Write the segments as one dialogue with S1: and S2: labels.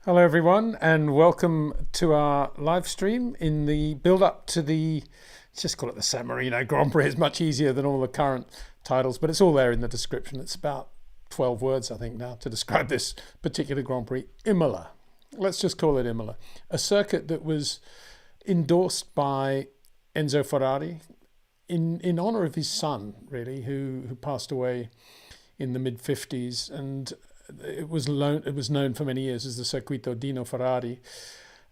S1: Hello, everyone, and welcome to our live stream in the build up to the, let's just call it the San Marino Grand Prix. It's much easier than all the current titles, but it's all there in the description. It's about 12 words, I think, now to describe this particular Grand Prix. Imola. Let's just call it Imola. A circuit that was endorsed by Enzo Ferrari in honor of his son, really, who passed away in the mid 50s, and it was known for many years as the Circuito Dino Ferrari,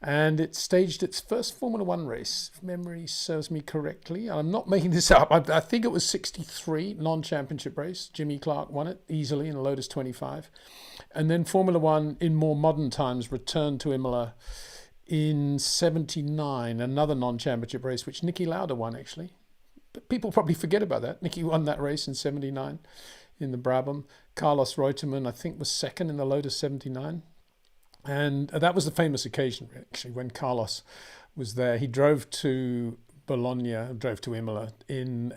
S1: and it staged its first Formula One race, if memory serves me correctly. I'm not making this up. I think it was 63, non-championship race. Jimmy Clark won it easily in a Lotus 25. And then Formula One in more modern times returned to Imola in 79, another non-championship race, which Niki Lauda won, actually. But people probably forget about that. Niki won that race in 79 in the Brabham. Carlos Reutemann, I think, was second in the Lotus 79. And that was the famous occasion, actually, when Carlos was there. He drove to drove to Imola in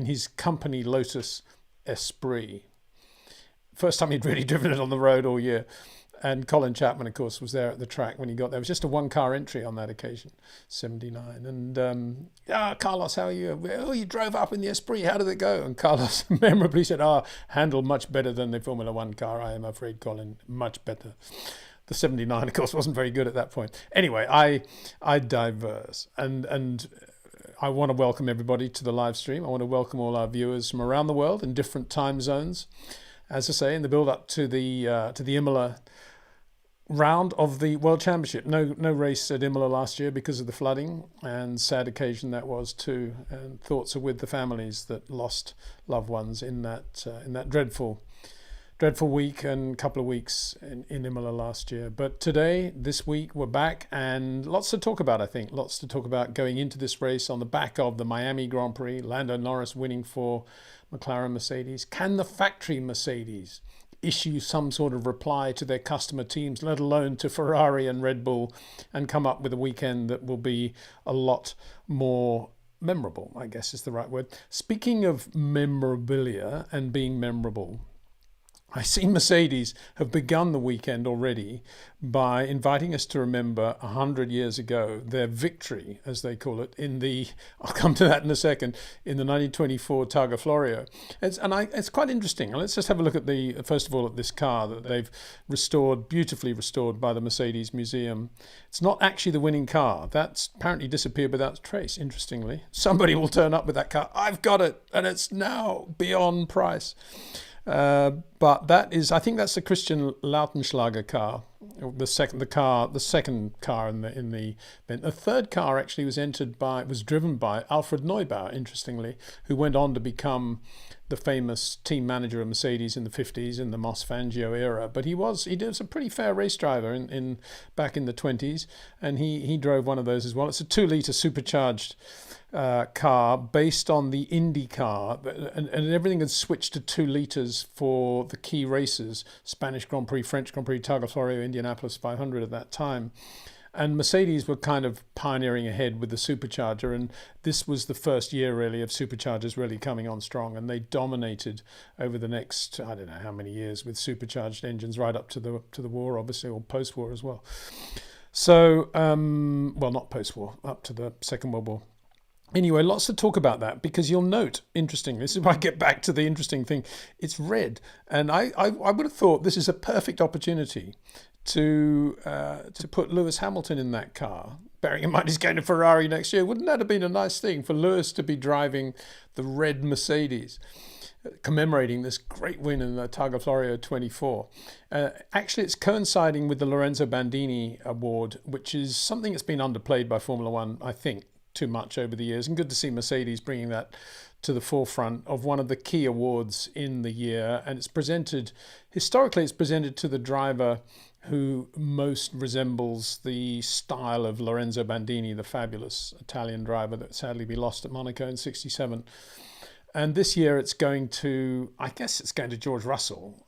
S1: his company Lotus Esprit. First time he'd really driven it on the road all year. And Colin Chapman, of course, was there at the track when he got there. It was just a one-car entry on that occasion, 79. And, Carlos, how are you? Oh, you drove up in the Esprit. How did it go? And Carlos memorably said, handled much better than the Formula One car. I am afraid, Colin, much better. The 79, of course, wasn't very good at that point. Anyway, I diverse. And I want to welcome everybody to the live stream. I want to welcome all our viewers from around the world in different time zones. As I say, in the build-up to the Imola round of the World Championship. No race at Imola last year because of the flooding, and sad occasion that was too. And thoughts are with the families that lost loved ones in that dreadful week and couple of weeks in Imola last year. But today, this week, we're back and lots to talk about, I think. Lots to talk about going into this race on the back of the Miami Grand Prix, Lando Norris winning for McLaren Mercedes. Can the factory Mercedes issue some sort of reply to their customer teams, let alone to Ferrari and Red Bull, and come up with a weekend that will be a lot more memorable, I guess is the right word. Speaking of memorabilia and being memorable, I see Mercedes have begun the weekend already by inviting us to remember 100 years ago their victory, as they call it, I'll come to that in a second, in the 1924 Targa Florio. It's quite interesting. Let's just have a look at first of all, at this car that they've beautifully restored by the Mercedes Museum. It's not actually the winning car. That's apparently disappeared without trace, interestingly. Somebody will turn up with that car. I've got it, and it's now beyond price. But I think that's the Christian Lautenschlager car, the second car in the event. The third car actually was driven by Alfred Neubauer, interestingly, who went on to become the famous team manager of Mercedes in the 50s in the Moss Fangio era. But he was a pretty fair race driver back in the 20s, and he drove one of those as well. It's a 2-litre supercharged car based on the Indy car, and everything had switched to 2 litres for the key races: Spanish Grand Prix, French Grand Prix, Targa Florio, Indianapolis 500 at that time. And Mercedes were kind of pioneering ahead with the supercharger, and this was the first year really of superchargers really coming on strong, and they dominated over the next, I don't know how many years, with supercharged engines right up to the war, obviously, or post-war as well. So, well, not post-war, up to the Second World War. Anyway, lots to talk about that, because you'll note, interesting, this is where I get back to the interesting thing, it's red. And I would have thought this is a perfect opportunity to put Lewis Hamilton in that car, bearing in mind he's going to Ferrari next year. Wouldn't that have been a nice thing for Lewis to be driving the red Mercedes, commemorating this great win in the Targa Florio 24? Actually, it's coinciding with the Lorenzo Bandini Award, which is something that's been underplayed by Formula One, I think, too much over the years, and good to see Mercedes bringing that to the forefront of one of the key awards in the year. And historically it's presented to the driver who most resembles the style of Lorenzo Bandini, the fabulous Italian driver that sadly we lost at Monaco in 67. And this year it's going to, I guess it's going to George Russell,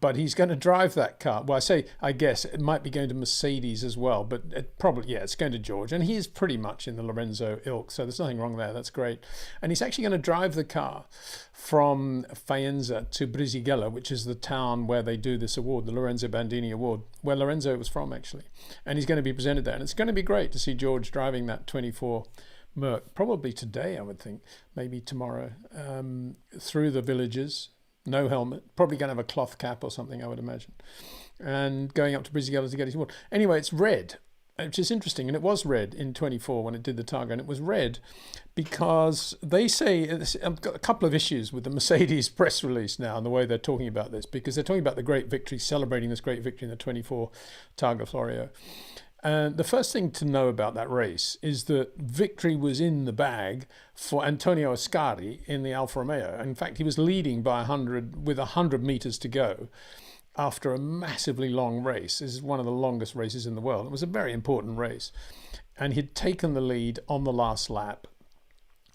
S1: but he's going to drive that car. Well, I guess it might be going to Mercedes as well, but it's going to George. And he is pretty much in the Lorenzo ilk, so there's nothing wrong there. That's great. And he's actually going to drive the car from Faenza to Brisighella, which is the town where they do this award, the Lorenzo Bandini Award, where Lorenzo was from, actually. And he's going to be presented there. And it's going to be great to see George driving that 24 Merc, probably today, I would think, maybe tomorrow, through the villages, no helmet, probably going to have a cloth cap or something, I would imagine, and going up to Brisighella to get his award. Anyway, it's red, which is interesting, and it was red in 24 when it did the Targa, and it was red because they say, I've got a couple of issues with the Mercedes press release now and the way they're talking about this, because they're talking about the great victory, celebrating this great victory in the 24 Targa Florio. And the first thing to know about that race is that victory was in the bag for Antonio Ascari in the Alfa Romeo. In fact, he was leading by 100 with 100 meters to go after a massively long race. This is one of the longest races in the world. It was a very important race. And he'd taken the lead on the last lap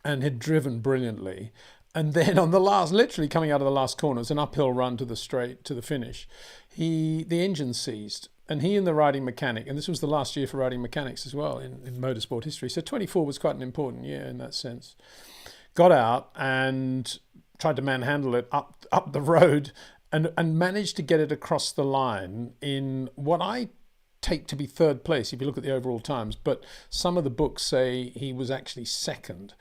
S1: and had driven brilliantly. And then on the last, literally coming out of the last corner, it was an uphill run to the straight, to the finish. The engine seized. And he and the riding mechanic, and this was the last year for riding mechanics as well in motorsport history. So 24 was quite an important year in that sense. Got out and tried to manhandle it up the road and managed to get it across the line in what I take to be third place if you look at the overall times. But some of the books say he was actually second.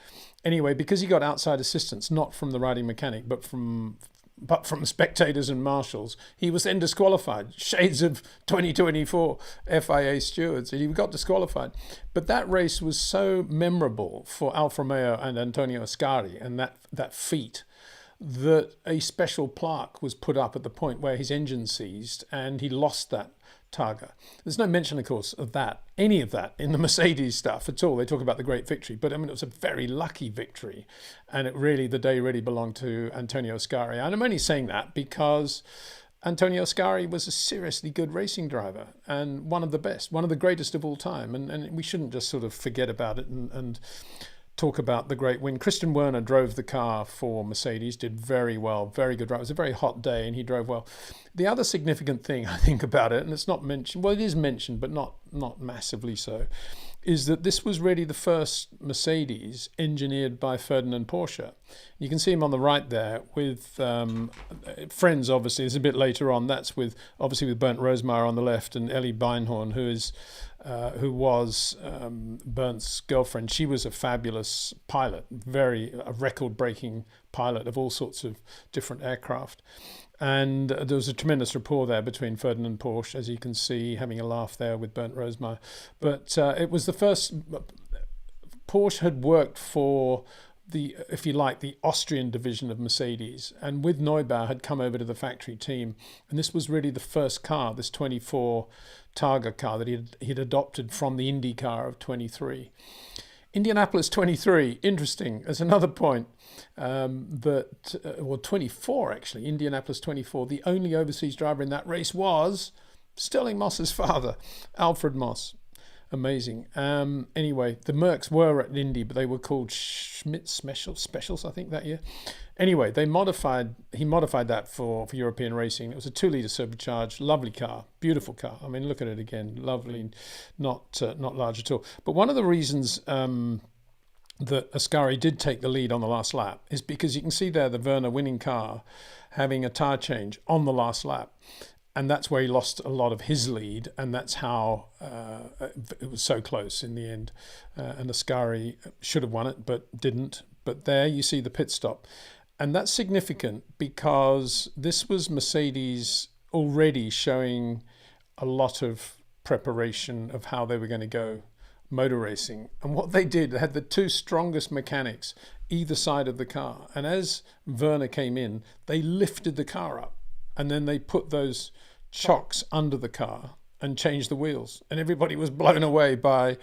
S1: Anyway, because he got outside assistance, not from the riding mechanic, but from spectators and marshals, he was then disqualified. Shades of 2024 FIA stewards. He got disqualified. But that race was so memorable for Alfa Romeo and Antonio Ascari and that feat that a special plaque was put up at the point where his engine seized and he lost that Targa. There's no mention, of course, of that, any of that in the Mercedes stuff at all. They talk about the great victory, but I mean, it was a very lucky victory. And the day really belonged to Antonio Ascari. And I'm only saying that because Antonio Ascari was a seriously good racing driver and one of the best, one of the greatest of all time. And we shouldn't just sort of forget about it and talk about the great win. Christian Werner drove the car for Mercedes, did very well, very good drive. It was a very hot day and he drove well. The other significant thing I think about it, and it's not mentioned, well, it is mentioned, but not massively so, is that this was really the first Mercedes engineered by Ferdinand Porsche. You can see him on the right there with friends, obviously. It's a bit later on. That's with Bernd Rosemeyer on the left and Ellie Beinhorn, who was Bern's girlfriend. She was a fabulous pilot, a record-breaking pilot of all sorts of different aircraft. And there was a tremendous rapport there between Ferdinand Porsche, as you can see, having a laugh there with Bernd Rosemeyer. But it was the first. Porsche had worked for the Austrian division of Mercedes, and with Neubauer had come over to the factory team. And this was really the first car, this 24 Targa car that he'd adopted from the Indy car of 23. Indianapolis 23, interesting. There's another point 24 actually, Indianapolis 24. The only overseas driver in that race was Stirling Moss's father, Alfred Moss. Amazing. Anyway, the Mercs were at Indy, but they were called Schmidt Specials, I think, that year. Anyway, he modified that for European racing. It was a 2-litre supercharged, lovely car, beautiful car. I mean, look at it again, lovely, not large at all. But one of the reasons that Ascari did take the lead on the last lap is because you can see there the Werner winning car having a tyre change on the last lap. And that's where he lost a lot of his lead, and that's how it was so close in the end. And Ascari should have won it, but didn't. But there you see the pit stop. And that's significant because this was Mercedes already showing a lot of preparation of how they were going to go motor racing. And what they did, they had the two strongest mechanics either side of the car. And as Werner came in, they lifted the car up. And then they put those chocks under the car and changed the wheels. And everybody was blown away by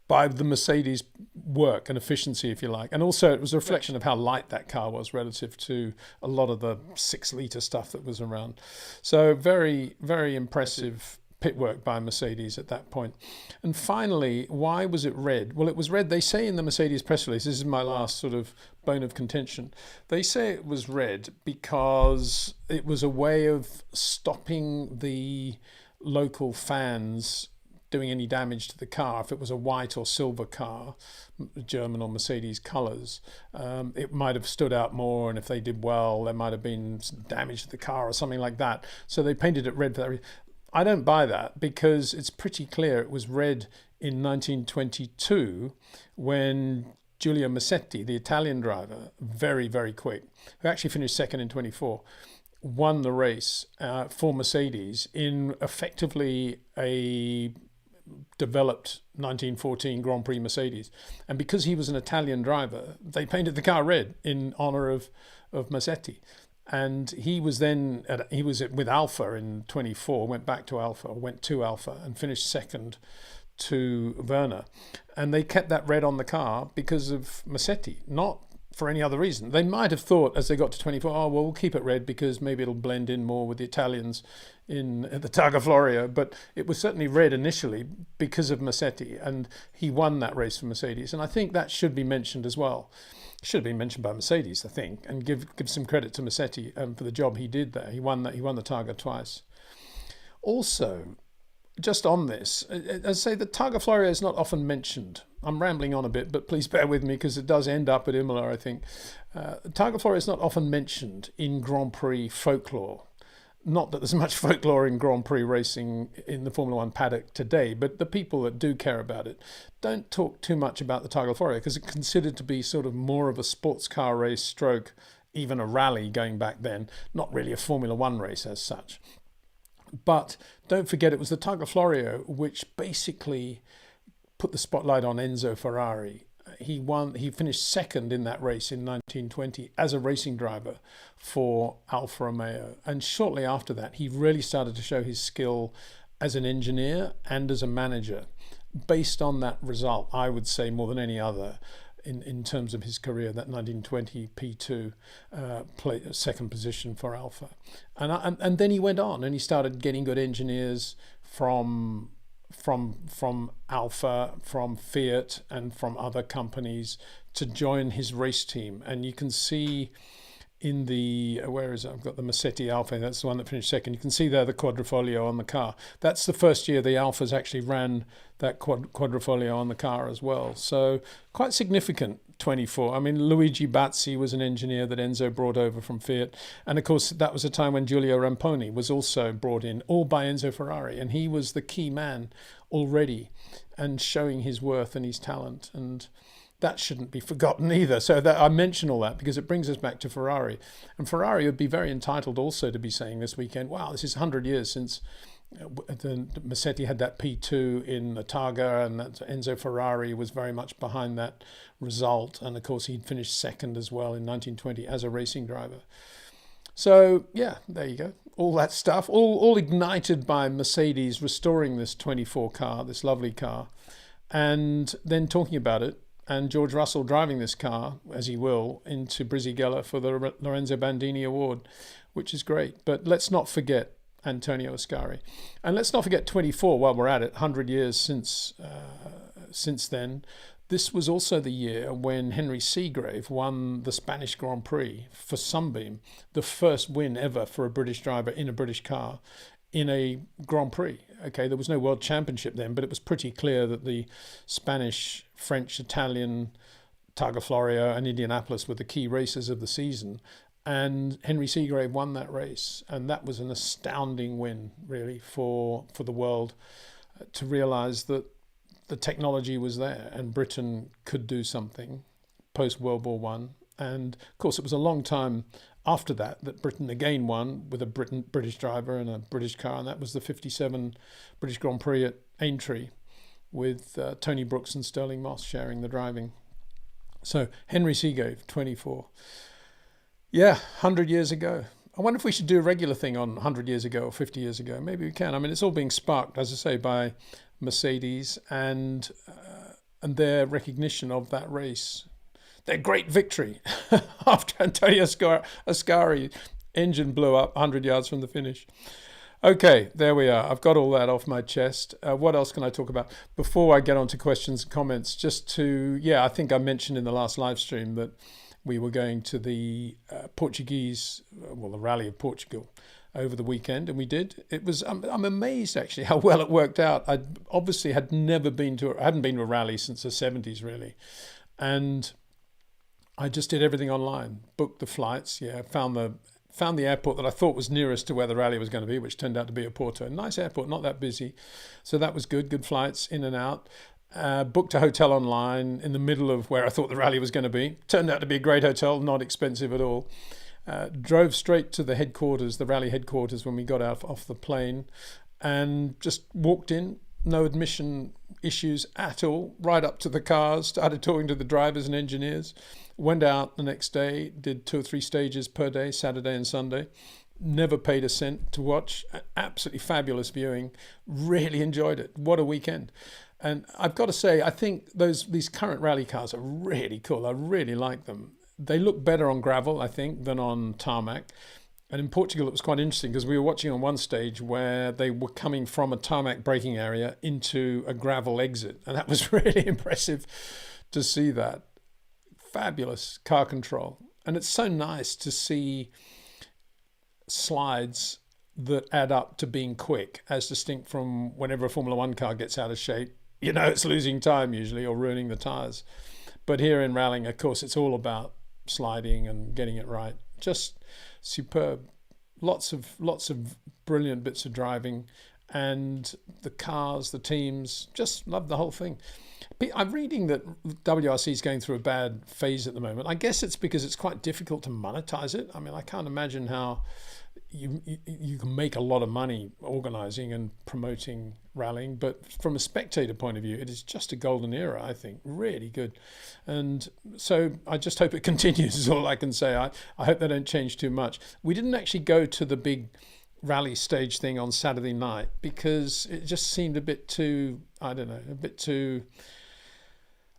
S1: the Mercedes work and efficiency, if you like. And also it was a reflection of how light that car was relative to a lot of the 6-litre stuff that was around. So very, very impressive pit work by Mercedes at that point. And finally, why was it red? Well, it was red. They say in the Mercedes press release, this is my last sort of bone of contention. They say it was red because it was a way of stopping the local fans doing any damage to the car. If it was a white or silver car, German or Mercedes colours, it might have stood out more, and if they did well, there might have been some damage to the car or something like that. So they painted it red for that reason. I don't buy that, because it's pretty clear it was red in 1922 when Giulio Massetti, the Italian driver, very, very quick, who actually finished second in 24, won the race for Mercedes in effectively a developed 1914 Grand Prix Mercedes. And because he was an Italian driver, they painted the car red in honor of Massetti. And he was with Alfa in 24, went to Alfa and finished second to Werner. And they kept that red on the car because of Massetti, not for any other reason. They might have thought as they got to 24, oh, well, we'll keep it red because maybe it'll blend in more with the Italians in the Targa Florio. But it was certainly red initially because of Massetti, and he won that race for Mercedes. And I think that should be mentioned as well. Should have been mentioned by Mercedes, I think, and give some credit to Massetti for the job he did there. He won the Targa twice. Also, just on this, as I say, the Targa Florio is not often mentioned. I'm rambling on a bit, but please bear with me because it does end up at Imola, I think. Targa Florio is not often mentioned in Grand Prix folklore. Not that there's much folklore in Grand Prix racing in the Formula One paddock today, but the people that do care about it don't talk too much about the Targa Florio because it's considered to be sort of more of a sports car race stroke, even a rally going back then, not really a Formula One race as such. But don't forget, it was the Targa Florio which basically put the spotlight on Enzo Ferrari. He finished second in that race in 1920 as a racing driver for Alfa Romeo. And shortly after that, he really started to show his skill as an engineer and as a manager. Based on that result, I would say more than any other in terms of his career, that 1920 P2 second position for Alfa. And then he went on and he started getting good engineers from Alfa, from Fiat, and from other companies to join his race team. And you can see in the, where is it? I've got the Massetti Alfa, that's the one that finished second. You can see there the quadrifoglio on the car. That's the first year the Alfas actually ran that quadrifoglio on the car as well. So quite significant, 24. I mean, Luigi Bazzi was an engineer that Enzo brought over from Fiat. And of course, that was a time when Giulio Ramponi was also brought in, all by Enzo Ferrari. And he was the key man already and showing his worth and his talent. And that shouldn't be forgotten either. So that I mention all that because it brings us back to Ferrari. And Ferrari would be very entitled also to be saying this weekend, wow, this is 100 years since Massetti had that P2 in the Targa, and that Enzo Ferrari was very much behind that result. And of course, he'd finished second as well in 1920 as a racing driver. So yeah, there you go. All that stuff, all ignited by Mercedes restoring this 24 car, this lovely car, and then talking about it. And George Russell driving this car, as he will, into Brisighella for the Lorenzo Bandini Award, which is great. But let's not forget Antonio Ascari. And let's not forget 24 while we're at it, 100 years since then. This was also the year when Henry Seagrave won the Spanish Grand Prix for Sunbeam, the first win ever for a British driver in a British car in a Grand Prix. Okay, there was no World Championship then, but it was pretty clear that the Spanish, French, Italian, Targa Florio and Indianapolis were the key races of the season. And Henry Seagrave won that race. And that was an astounding win, really, for the world to realise that the technology was there and Britain could do something post-World War One. And, of course, it was a long time after that Britain again won with a British driver and a British car, and that was the 57 British Grand Prix at Aintree with Tony Brooks and Sterling Moss sharing the driving. So Henry Seagrave, 24. Yeah, 100 years ago. I wonder if we should do a regular thing on 100 years ago or 50 years ago. Maybe we can. I mean, it's all being sparked, as I say, by Mercedes and their recognition of that race. Their great victory after Antonio Ascari engine blew up 100 yards from the finish. Okay, there we are. I've got all that off my chest. What else can I talk about? Before I get on to questions and comments, just to, I think I mentioned in the last live stream that we were going to the Portuguese, the Rally of Portugal over the weekend, and we did. It was, I'm amazed actually how well it worked out. I obviously hadn't been to a rally since the 70s really. And I just did everything online, booked the flights, found the airport that I thought was nearest to where the rally was going to be, which turned out to be Oporto. Nice airport, not that busy. So that was good flights in and out. Booked a hotel online in the middle of where I thought the rally was going to be. Turned out to be a great hotel, not expensive at all. Drove straight to the headquarters, the rally headquarters, when we got off the plane, and just walked in. No admission issues at all, right up to the cars, started talking to the drivers and engineers, went out the next day, did 2 or 3 stages per day, Saturday and Sunday, never paid a cent to watch, absolutely fabulous viewing, really enjoyed it. What a weekend. And I've got to say, I think these current rally cars are really cool. I really like them. They look better on gravel, I think, than on tarmac. And in Portugal, it was quite interesting because we were watching on one stage where they were coming from a tarmac braking area into a gravel exit. And that was really impressive to see that. Fabulous car control. And it's so nice to see slides that add up to being quick, as distinct from whenever a Formula One car gets out of shape. It's losing time usually or ruining the tyres. But here in rallying, of course, it's all about sliding and getting it right. Just superb. Lots of brilliant bits of driving, and the cars, the teams, just love the whole thing. I'm reading that WRC is going through a bad phase at the moment. I guess it's because it's quite difficult to monetize it. I mean, I can't imagine how you can make a lot of money organizing and promoting rallying, but from a spectator point of view, it is just a golden era, I think. Really good. And so I just hope it continues is all I can say. I hope they don't change too much. We didn't actually go to the big rally stage thing on Saturday night because it just seemed a bit too, a bit too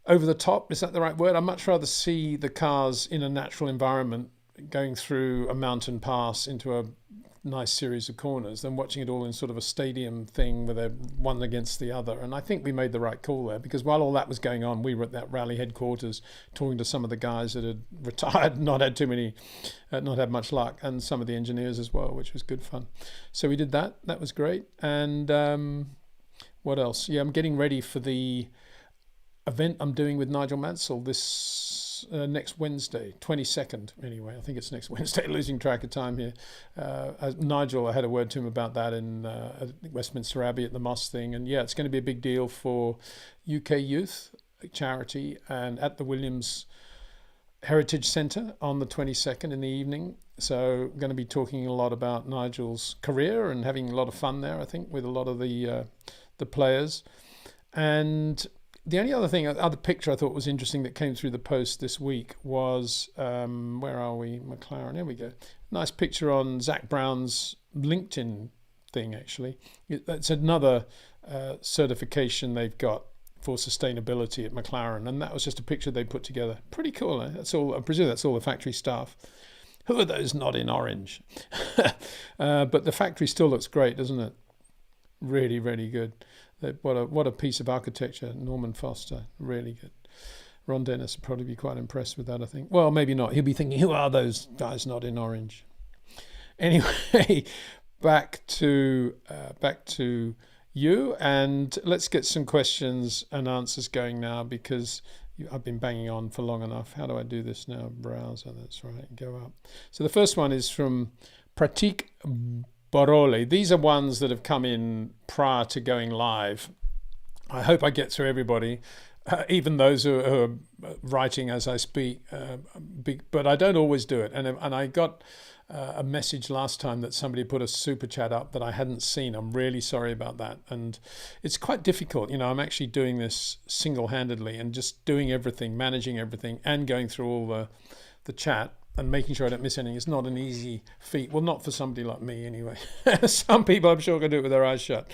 S1: over the top. Is that the right word? I'd much rather see the cars in a natural environment going through a mountain pass into a nice series of corners than watching it all in sort of a stadium thing where they're one against the other. And I think we made the right call there, because while all that was going on, we were at that rally headquarters talking to some of the guys that had retired, not had much luck, and some of the engineers as well, which was good fun. So we did that. That was great. And what else? I'm getting ready for the event I'm doing with Nigel Mansell this next Wednesday, 22nd anyway. I think it's next Wednesday, losing track of time here. Nigel, I had a word to him about that in at Westminster Abbey at the Moss thing. And it's going to be a big deal for UK youth charity, and at the Williams Heritage Centre on the 22nd in the evening. So I'm going to be talking a lot about Nigel's career and having a lot of fun there, I think, with a lot of the players. And the only other picture I thought was interesting that came through the post this week was, where are we? McLaren, here we go. Nice picture on Zach Brown's LinkedIn thing, actually. It's another certification they've got for sustainability at McLaren, and that was just a picture they put together. Pretty cool, eh? That's all. I presume that's all the factory staff. Who are those not in orange? But the factory still looks great, doesn't it? Really, really good. What a piece of architecture. Norman Foster, really good. Ron Dennis would probably be quite impressed with that, I think. Well, maybe not. He'll be thinking, who are those guys not in orange? Anyway, back to you, and let's get some questions and answers going now, because I've been banging on for long enough. How do I do this now? Browser, that's right, go up. So the first one is from Pratik Borole. These are ones that have come in prior to going live. I hope I get through everybody, even those who are writing as I speak, but I don't always do it. And I got a message last time that somebody put a super chat up that I hadn't seen. I'm really sorry about that. And it's quite difficult. I'm actually doing this single-handedly and just doing everything, managing everything, and going through all the chat and making sure I don't miss anything. It's not an easy feat. Well, not for somebody like me anyway. Some people I'm sure can do it with their eyes shut.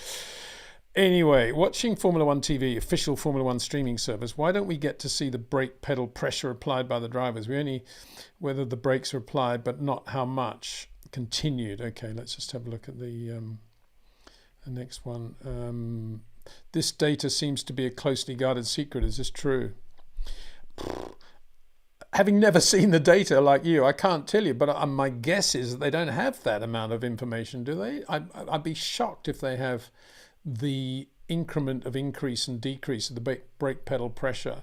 S1: Anyway, watching Formula One TV, official Formula One streaming service, why don't we get to see the brake pedal pressure applied by the drivers? We only, whether the brakes are applied, but not how much. Continued. Okay, let's just have a look at the next one. This data seems to be a closely guarded secret. Is this true? Having never seen the data like you, I can't tell you, but my guess is that they don't have that amount of information, do they? I'd be shocked if they have the increment of increase and decrease of the brake pedal pressure.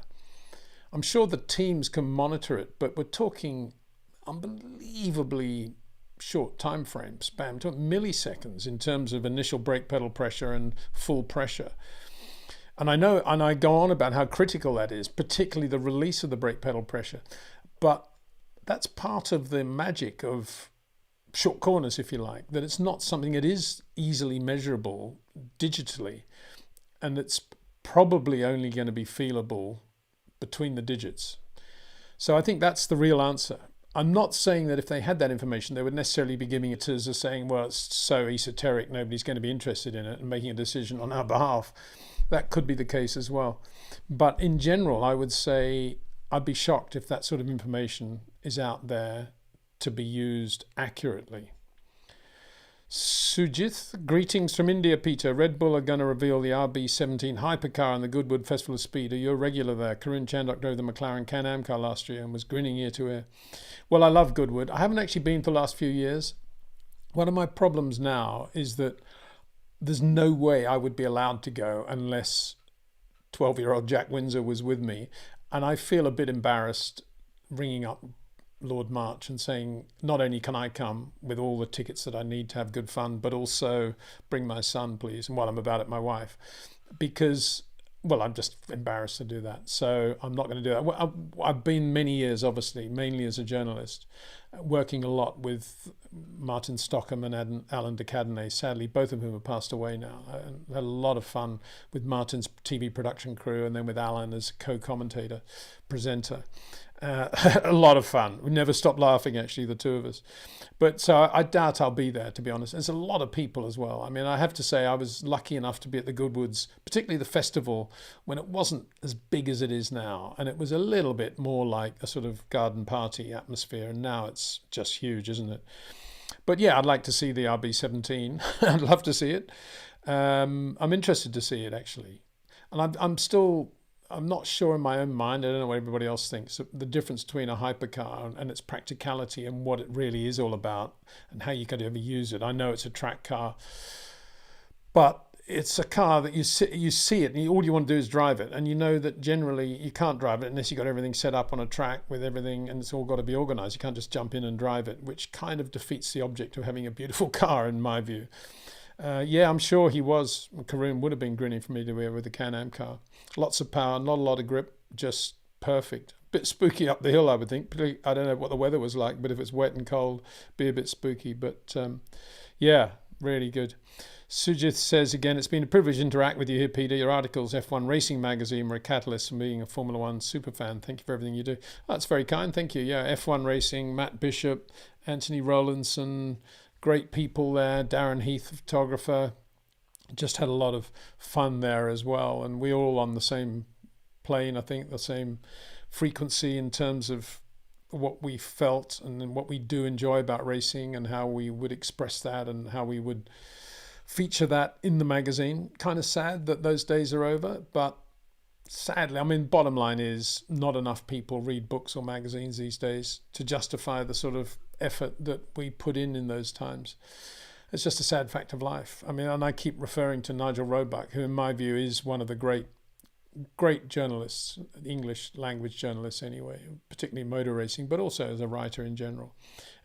S1: I'm sure the teams can monitor it, but we're talking unbelievably short time frames, bam, milliseconds in terms of initial brake pedal pressure and full pressure. And I know, and I go on about how critical that is, particularly the release of the brake pedal pressure. But that's part of the magic of short corners, if you like, that it's not something that is easily measurable digitally. And it's probably only going to be feelable between the digits. So I think that's the real answer. I'm not saying that if they had that information, they would necessarily be giving it to us as saying, well, it's so esoteric, nobody's going to be interested in it and making a decision on our behalf. That could be the case as well. But in general, I would say I'd be shocked if that sort of information is out there to be used accurately. Sujith, greetings from India, Peter. Red Bull are going to reveal the RB17 hypercar on the Goodwood Festival of Speed. Are you a regular there? Karun Chandok drove the McLaren Can-Am car last year and was grinning ear to ear. Well, I love Goodwood. I haven't actually been for the last few years. One of my problems now is that there's no way I would be allowed to go unless 12-year-old Jack Windsor was with me. And I feel a bit embarrassed ringing up Lord March and saying, not only can I come with all the tickets that I need to have good fun, but also bring my son, please. And while I'm about it, my wife, because, well, I'm just embarrassed to do that. So I'm not going to do that. I've been many years, obviously, mainly as a journalist, working a lot with Martin Stockham and Alan de Cadenet. Sadly, both of whom have passed away now. I had a lot of fun with Martin's TV production crew and then with Alan as co-commentator, presenter. A lot of fun. We never stopped laughing, actually, the two of us. But so I doubt I'll be there, to be honest. There's a lot of people as well. I mean, I have to say I was lucky enough to be at the Goodwoods, particularly the festival, when it wasn't as big as it is now. And it was a little bit more like a sort of garden party atmosphere. And now it's just huge, isn't it? But yeah, I'd like to see the RB17. I'd love to see it. I'm interested to see it, actually. And I'm not sure in my own mind, I don't know what everybody else thinks, the difference between a hypercar and its practicality and what it really is all about and how you could ever use it. I know it's a track car, but it's a car that you see it and all you want to do is drive it. And you know that generally you can't drive it unless you've got everything set up on a track with everything and it's all got to be organised. You can't just jump in and drive it, which kind of defeats the object of having a beautiful car in my view. Yeah, I'm sure he was. Karun would have been grinning from ear to ear with the Can-Am car. Lots of power, not a lot of grip, just perfect. Bit spooky up the hill, I would think. I don't know what the weather was like, but if it's wet and cold, be a bit spooky. But yeah, really good. Sujith says again, it's been a privilege to interact with you here, Peter. Your articles, F1 Racing Magazine, were a catalyst for being a Formula One superfan. Thank you for everything you do. Oh, that's very kind. Thank you. Yeah, F1 Racing, Matt Bishop, Anthony Rowlandson. Great people there. Darren Heath, photographer. Just had a lot of fun there as well. And we're all on the same plane, I think, the same frequency in terms of what we felt and what we do enjoy about racing and how we would express that and how we would feature that in the magazine. Kind of sad that those days are over, but sadly, I mean, bottom line is not enough people read books or magazines these days to justify the sort of effort that we put in those times. It's just a sad fact of life. I mean, and I keep referring to Nigel Roebuck, who in my view is one of the great journalists, English language journalists anyway, particularly motor racing, but also as a writer in general.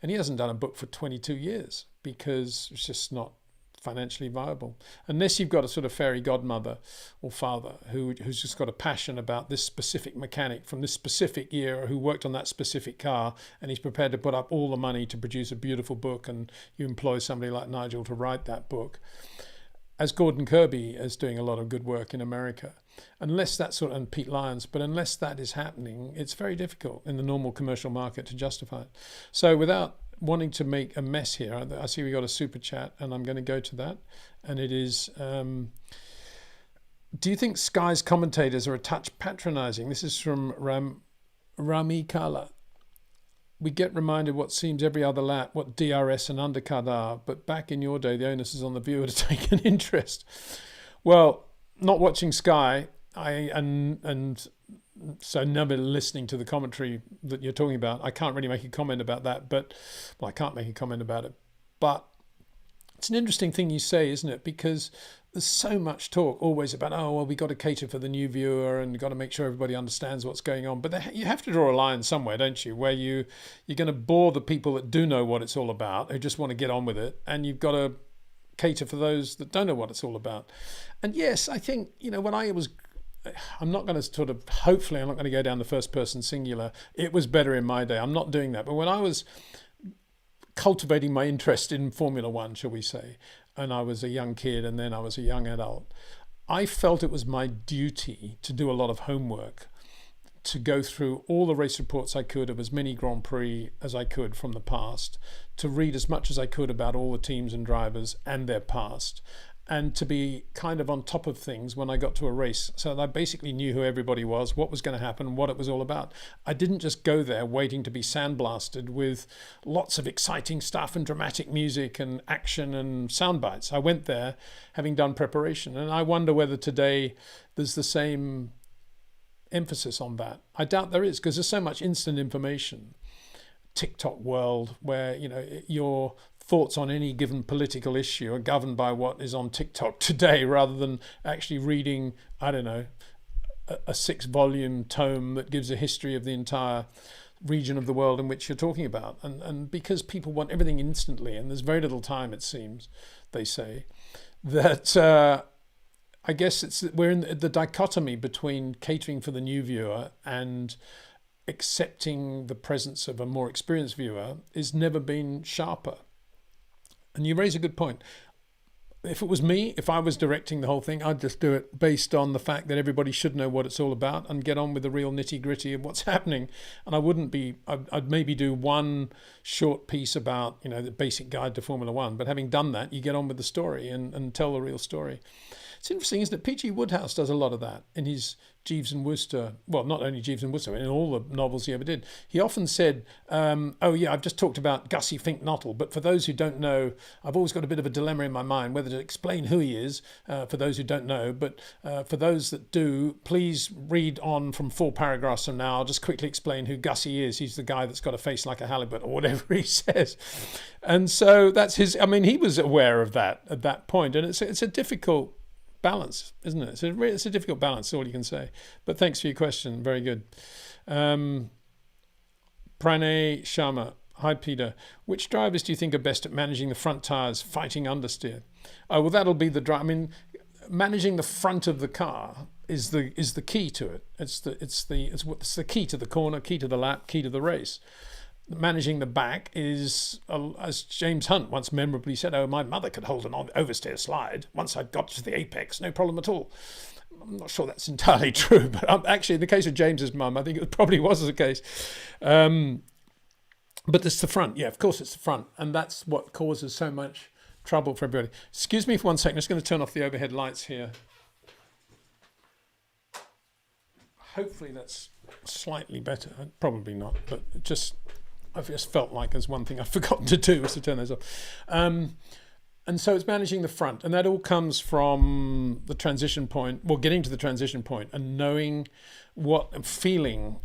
S1: And he hasn't done a book for 22 years because it's just not financially viable, unless you've got a sort of fairy godmother or father who's just got a passion about this specific mechanic from this specific year who worked on that specific car and he's prepared to put up all the money to produce a beautiful book, and you employ somebody like Nigel to write that book, as Gordon Kirby is doing a lot of good work in America. Unless that sort of, and Pete Lyons, but unless that is happening, it's very difficult in the normal commercial market to justify it. So without wanting to make a mess here, I see we got a super chat and I'm going to go to that, and it is do you think Sky's commentators are a touch patronizing? This is from Rami Kala. We get reminded what seems every other lap, what DRS and undercut are, but back in your day, the onus is on the viewer to take an interest. Well, not watching Sky, and so never listening to the commentary that you're talking about, I can't really make a comment about that, but, well, I can't make a comment about it. But it's an interesting thing you say, isn't it? Because there's so much talk always about, oh, well, we got to cater for the new viewer and got to make sure everybody understands what's going on. But you have to draw a line somewhere, don't you, where you're going to bore the people that do know what it's all about, who just want to get on with it, and you've got to cater for those that don't know what it's all about. And yes, I think, when I'm not going to hopefully I'm not going to go down the first person singular. It was better in my day. I'm not doing that. But when I was cultivating my interest in Formula One, shall we say, and I was a young kid and then I was a young adult, I felt it was my duty to do a lot of homework, to go through all the race reports I could of as many Grand Prix as I could from the past, to read as much as I could about all the teams and drivers and their past, and to be kind of on top of things when I got to a race, so that I basically knew who everybody was, what was going to happen, what it was all about. I didn't just go there waiting to be sandblasted with lots of exciting stuff and dramatic music and action and sound bites. I went there having done preparation, and I wonder whether today there's the same emphasis on that. I doubt there is, because there's so much instant information. TikTok world where your thoughts on any given political issue are governed by what is on TikTok today, rather than actually reading, I don't know, a 6-volume tome that gives a history of the entire region of the world in which you're talking about. And because people want everything instantly, and there's very little time, it seems, they say, that I guess we're in the dichotomy between catering for the new viewer and accepting the presence of a more experienced viewer is never been sharper. And you raise a good point. If it was me, if I was directing the whole thing, I'd just do it based on the fact that everybody should know what it's all about and get on with the real nitty gritty of what's happening. And I'd maybe do one short piece about, the basic guide to Formula One. But having done that, you get on with the story and tell the real story. It's interesting, isn't it? P.G. Wodehouse does a lot of that in his Jeeves and Wooster. Well, not only Jeeves and Wooster, in all the novels he ever did. He often said, I've just talked about Gussie Fink Nottle, but for those who don't know, I've always got a bit of a dilemma in my mind whether to explain who he is, for those who don't know. But for those that do, please read on from 4 paragraphs from now. I'll just quickly explain who Gussie is. He's the guy that's got a face like a halibut, or whatever he says. And so that's his, he was aware of that at that point. And it's a difficult balance, isn't it? It's a difficult balance, all you can say. But thanks for your question. Very good. Pranay Sharma. Hi, Peter. Which drivers do you think are best at managing the front tyres, fighting understeer? Oh, well, that'll be the managing the front of the car is the key to it. It's the key to the corner, key to the lap, key to the race. Managing the back is, as James Hunt once memorably said, my mother could hold an oversteer slide. Once I got to the apex, no problem at all. I'm not sure that's entirely true, but actually in the case of James's mum, I think it probably was the case. But it's the front. Yeah, of course it's the front. And that's what causes so much trouble for everybody. Excuse me for 1 second. I'm just going to turn off the overhead lights here. Hopefully that's slightly better. Probably not, but I've just felt like there's one thing I've forgotten to do was to turn those off. And so it's managing the front. And that all comes from the transition point, getting to the transition point and knowing feeling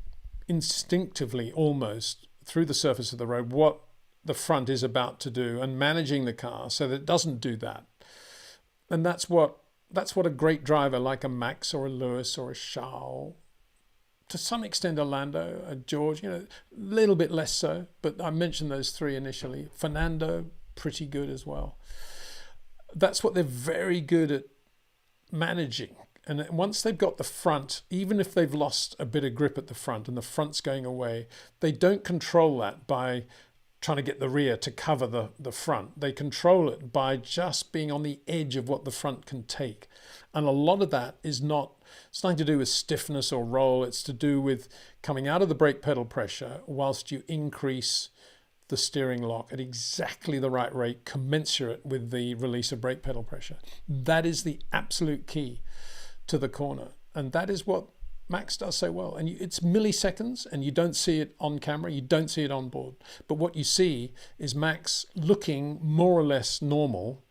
S1: instinctively almost through the surface of the road what the front is about to do, and managing the car so that it doesn't do that. And that's what a great driver like a Max or a Lewis or a Charles, to some extent a Lando, a George, a little bit less so, but I mentioned those 3 initially. Fernando, pretty good as well. That's what they're very good at managing. And once they've got the front, even if they've lost a bit of grip at the front and the front's going away, they don't control that by trying to get the rear to cover the front. They control it by just being on the edge of what the front can take. And a lot of that it's nothing to do with stiffness or roll. It's to do with coming out of the brake pedal pressure whilst you increase the steering lock at exactly the right rate, commensurate with the release of brake pedal pressure. That is the absolute key to the corner. And that is what Max does so well. And it's milliseconds, and you don't see it on camera, you don't see it on board. But what you see is Max looking more or less normal.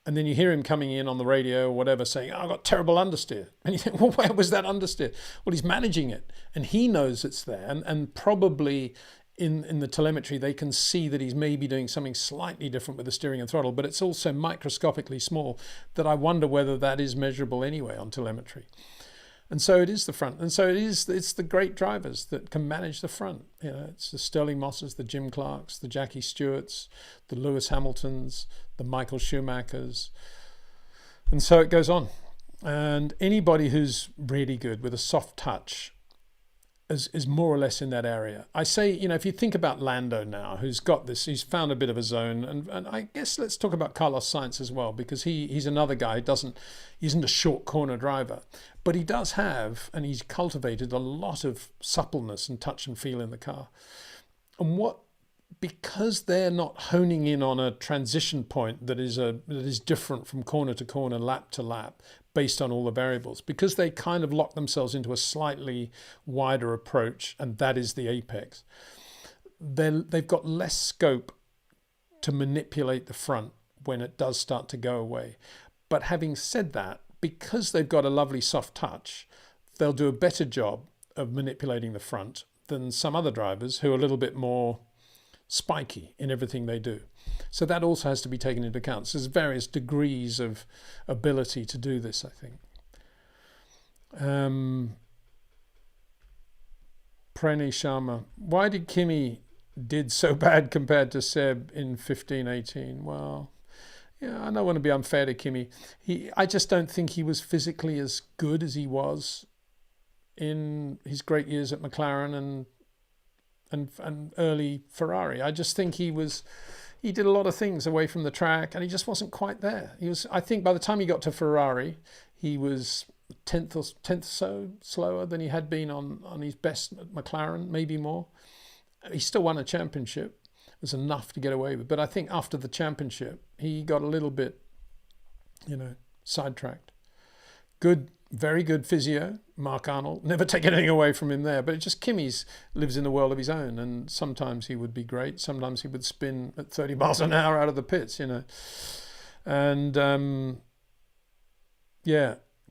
S1: And then you hear him coming in on the radio or whatever saying, oh, I've got terrible understeer. And you think, well, where was that understeer? Well, he's managing it. And he knows it's there. And probably in the telemetry, they can see that he's maybe doing something slightly different with the steering and throttle. But it's also microscopically small that I wonder whether that is measurable anyway on telemetry. And so it is the front. And so it's the great drivers that can manage the front. You know, it's the Sterling Mosses, the Jim Clarks, the Jackie Stewarts, the Lewis Hamiltons, the Michael Schumachers. And so it goes on. And anybody who's really good with a soft touch is more or less in that area. I say, you know, if you think about Lando now, who's got this, he's found a bit of a zone. And I guess let's talk about Carlos Sainz as well, because he's another guy who isn't a short corner driver. But he does have, and he's cultivated a lot of suppleness and touch and feel in the car. And because they're not honing in on a transition point that is different from corner to corner, lap to lap, based on all the variables, because they kind of lock themselves into a slightly wider approach, and that is the apex, they've got less scope to manipulate the front when it does start to go away. But having said that, because they've got a lovely soft touch, they'll do a better job of manipulating the front than some other drivers who are a little bit more spiky in everything they do. So that also has to be taken into account. So there's various degrees of ability to do this, I think. Preni Sharma, why did Kimi did so bad compared to Seb in 15-18? Well, yeah, I don't want to be unfair to Kimi. I just don't think he was physically as good as he was in his great years at McLaren and early Ferrari. I just think he did a lot of things away from the track, and he just wasn't quite there. I think by the time he got to Ferrari, he was tenth or so slower than he had been on his best at McLaren, maybe more. He still won a championship. It was enough to get away with. But I think after the championship, he got a little bit, sidetracked. Good, very good physio, Mark Arnold. Never take anything away from him there. But it just Kimi's lives in a world of his own. And sometimes he would be great. Sometimes he would spin at 30 miles an hour out of the pits, And,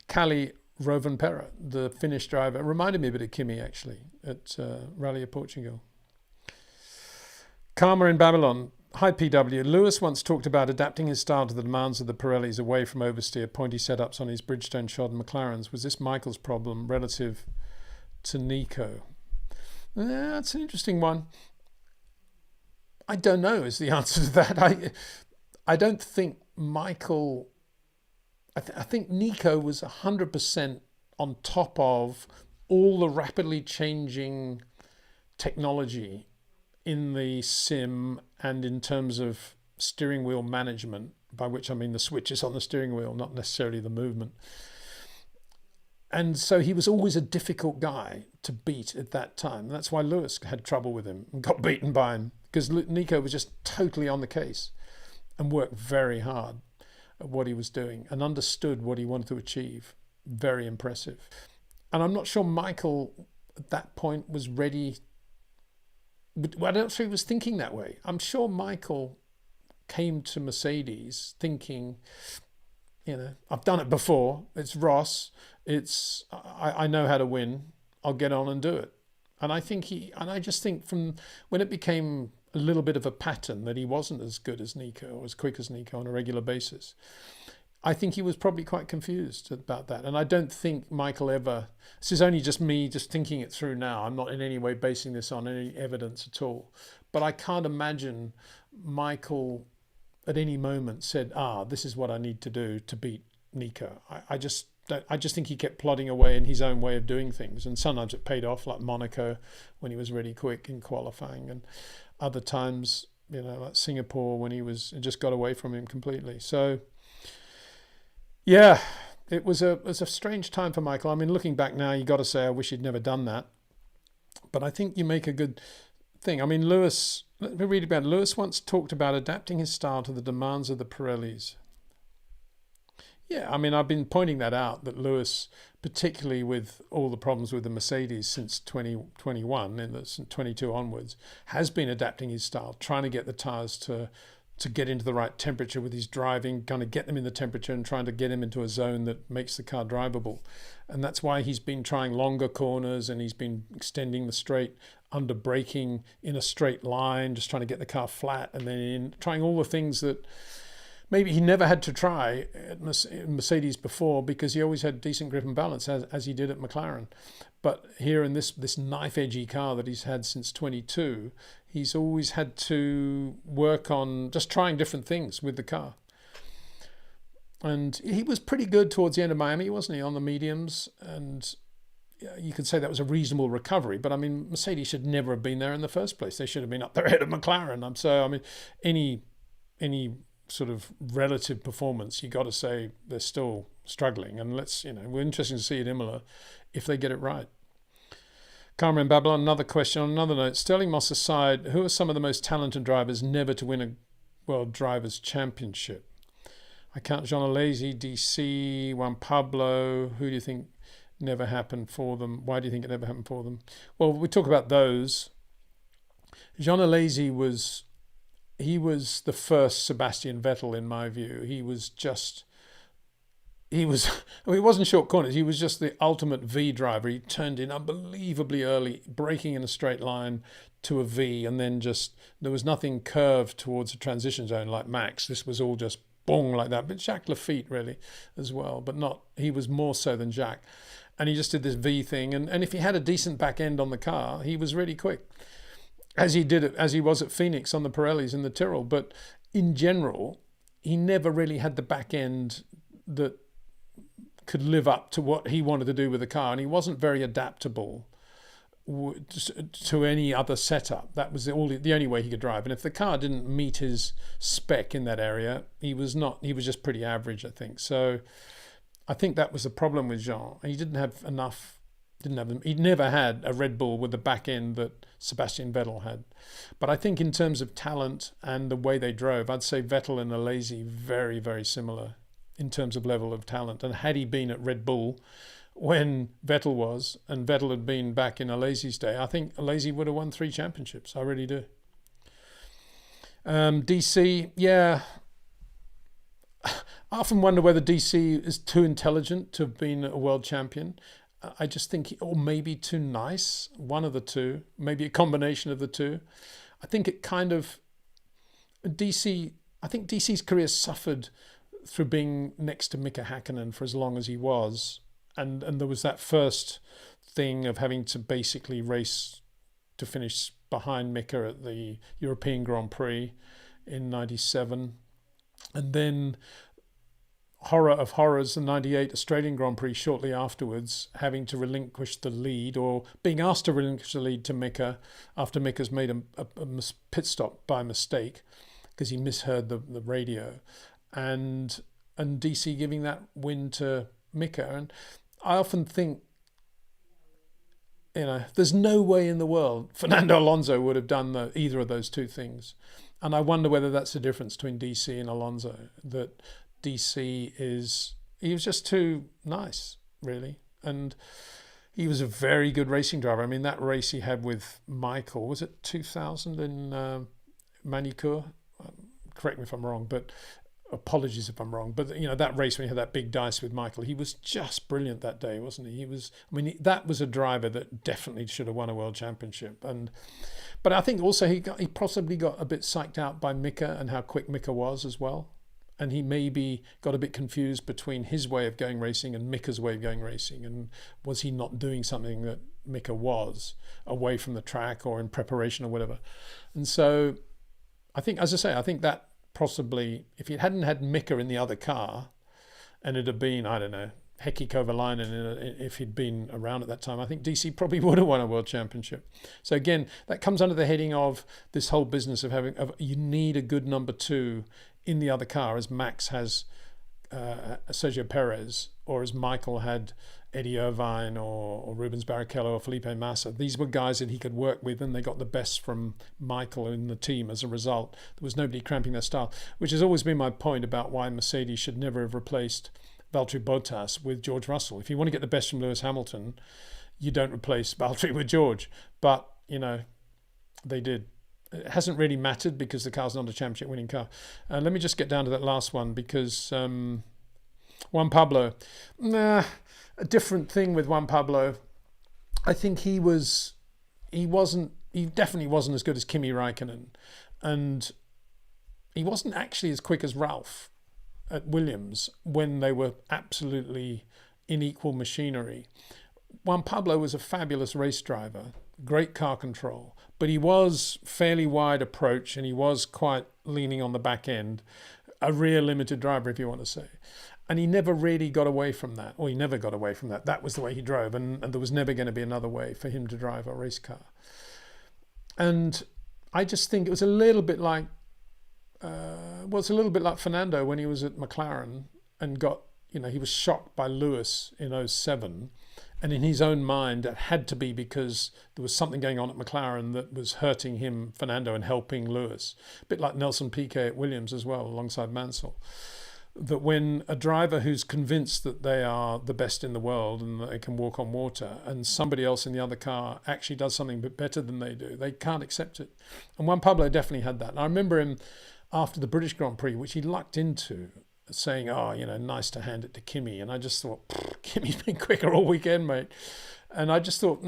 S1: Kalle Rovanperä, the Finnish driver, reminded me a bit of Kimi, actually, at Rally of Portugal. Karma in Babylon. Hi, PW. Lewis once talked about adapting his style to the demands of the Pirellis away from oversteer, pointy setups on his Bridgestone shod and McLarens. Was this Michael's problem relative to Nico? That's an interesting one. I don't know is the answer to that. I don't think Michael... I think Nico was 100% on top of all the rapidly changing technology in the sim and in terms of steering wheel management, by which I mean the switches on the steering wheel, not necessarily the movement. And so he was always a difficult guy to beat at that time. That's why Lewis had trouble with him and got beaten by him, because Nico was just totally on the case and worked very hard at what he was doing and understood what he wanted to achieve. Very impressive. And I'm not sure Michael at that point was ready. I don't think he was thinking that way. I'm sure Michael came to Mercedes thinking, I've done it before. It's Ross. I know how to win. I'll get on and do it. And I just think from when it became a little bit of a pattern that he wasn't as good as Nico or as quick as Nico on a regular basis, I think he was probably quite confused about that. And I don't think Michael ever, this is only just me just thinking it through now. I'm not in any way basing this on any evidence at all. But I can't imagine Michael at any moment said, this is what I need to do to beat Nico. I just think he kept plodding away in his own way of doing things. And sometimes it paid off, like Monaco, when he was really quick in qualifying. And other times, like Singapore, when it just got away from him completely. So, yeah, it was a strange time for Michael. I mean, looking back now, you got to say, I wish he'd never done that. But I think you make a good thing. I mean, Lewis, let me read about it. Lewis once talked about adapting his style to the demands of the Pirellis. Yeah, I mean, I've been pointing that out, that Lewis, particularly with all the problems with the Mercedes since 2021 and since 22 onwards, has been adapting his style, trying to get the tyres to get into the right temperature with his driving, kind of get them in the temperature and trying to get him into a zone that makes the car drivable. And that's why he's been trying longer corners, and he's been extending the straight under braking in a straight line, just trying to get the car flat, and then trying all the things that maybe he never had to try at Mercedes before, because he always had decent grip and balance, as he did at McLaren. But here in this knife-edgy car that he's had since 22, he's always had to work on just trying different things with the car. And he was pretty good towards the end of Miami, wasn't he, on the mediums? And you could say that was a reasonable recovery. But, I mean, Mercedes should never have been there in the first place. They should have been up there ahead of McLaren. So, I mean, any sort of relative performance, you got to say they're still struggling. And we're interested to see at Imola if they get it right. Karma in Babylon, another question on another note. Sterling Moss aside, who are some of the most talented drivers never to win a World Drivers' Championship? I count Jean Alesi, DC, Juan Pablo. Who do you think never happened for them? Why do you think it never happened for them? Well, we talk about those. Jean Alesi was the first Sebastian Vettel, in my view. He wasn't short corners. He was just the ultimate V driver. He turned in unbelievably early, braking in a straight line to a V, and then there was nothing curved towards a transition zone like Max. This was all just boom like that. But Jacques Lafitte really as well, but he was more so than Jacques. And he just did this V thing. And if he had a decent back end on the car, he was really quick, as he was at Phoenix on the Pirellis in the Tyrrell. But in general, he never really had the back end that could live up to what he wanted to do with the car, and he wasn't very adaptable to any other setup. That was the only way he could drive. And if the car didn't meet his spec in that area, he was just pretty average, I think. So I think that was the problem with Jean. He didn't have enough. He never had a Red Bull with the back end that Sebastian Vettel had. But I think in terms of talent and the way they drove, I'd say Vettel and Alesi very, very similar in terms of level of talent. And had he been at Red Bull when Vettel was, and Vettel had been back in Alesi's day, I think Alesi would have won 3 championships. I really do. DC, yeah. I often wonder whether DC is too intelligent to have been a world champion. I just think, or maybe too nice, one of the two, maybe a combination of the two. I think DC's career suffered through being next to Mika Hakkinen for as long as he was. And there was that first thing of having to basically race to finish behind Mika at the European Grand Prix in 97. And then, horror of horrors, the 98 Australian Grand Prix shortly afterwards, having to relinquish the lead, or being asked to relinquish the lead to Mika after Mika's made a pit stop by mistake because he misheard the radio. And DC giving that win to Mika. And I often think, there's no way in the world Fernando Alonso would have done either of those two things. And I wonder whether that's the difference between DC and Alonso, that DC he was just too nice, really. And he was a very good racing driver. I mean, that race he had with Michael, was it 2000 in Manicure? Correct me if I'm wrong, but apologies if I'm wrong, but that race when he had that big dice with Michael, he was just brilliant that day, wasn't he? That was a driver that definitely should have won a world championship. But I think also he possibly got a bit psyched out by Mika and how quick Mika was as well, and he maybe got a bit confused between his way of going racing and Mika's way of going racing, and was he not doing something that Mika was away from the track or in preparation or whatever? And so I think, as I say, I think that possibly, if he hadn't had Mika in the other car, and it had been, I don't know, Heikki Kovalainen, if he'd been around at that time, I think DC probably would have won a world championship. So again, that comes under the heading of this whole business of you need a good number 2 in the other car, as Max has Sergio Perez, or as Michael had Eddie Irvine or Rubens Barrichello or Felipe Massa. These were guys that he could work with, and they got the best from Michael in the team as a result. There was nobody cramping their style, which has always been my point about why Mercedes should never have replaced Valtteri Bottas with George Russell. If you want to get the best from Lewis Hamilton, you don't replace Valtteri with George. But, they did. It hasn't really mattered because the car's not a championship winning car. Let me just get down to that last one because Juan Pablo, a different thing with Juan Pablo. I think he definitely wasn't as good as Kimi Räikkönen, and he wasn't actually as quick as Ralph at Williams when they were absolutely in equal machinery. Juan Pablo was a fabulous race driver, great car control, but he was fairly wide approach and he was quite leaning on the back end, a rear limited driver, if you want to say. And he never really got away from that, or he never got away from that. That was the way he drove, and there was never going to be another way for him to drive a race car. And I just think it was a little bit like, Fernando when he was at McLaren and got, he was shocked by Lewis in 07. And in his own mind, it had to be because there was something going on at McLaren that was hurting him, Fernando, and helping Lewis. A bit like Nelson Piquet at Williams as well, alongside Mansell. That when a driver who's convinced that they are the best in the world and that they can walk on water, and somebody else in the other car actually does something bit better than they do, they can't accept it. And Juan Pablo definitely had that. And I remember him after the British Grand Prix, which he lucked into, saying, nice to hand it to Kimi. And I just thought, Kimi's been quicker all weekend, mate. And I just thought,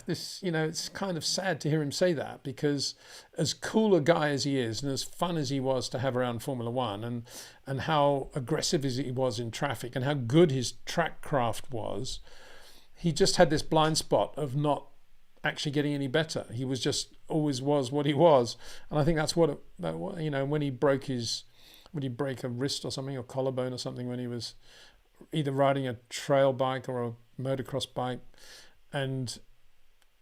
S1: this, it's kind of sad to hear him say that, because as cool a guy as he is and as fun as he was to have around Formula One, and how aggressive as he was in traffic and how good his track craft was, he just had this blind spot of not actually getting any better. He was just always was what he was. And I think that's when he broke would he break a wrist or something, or collarbone or something, when he was either riding a trail bike or a motocross bike. And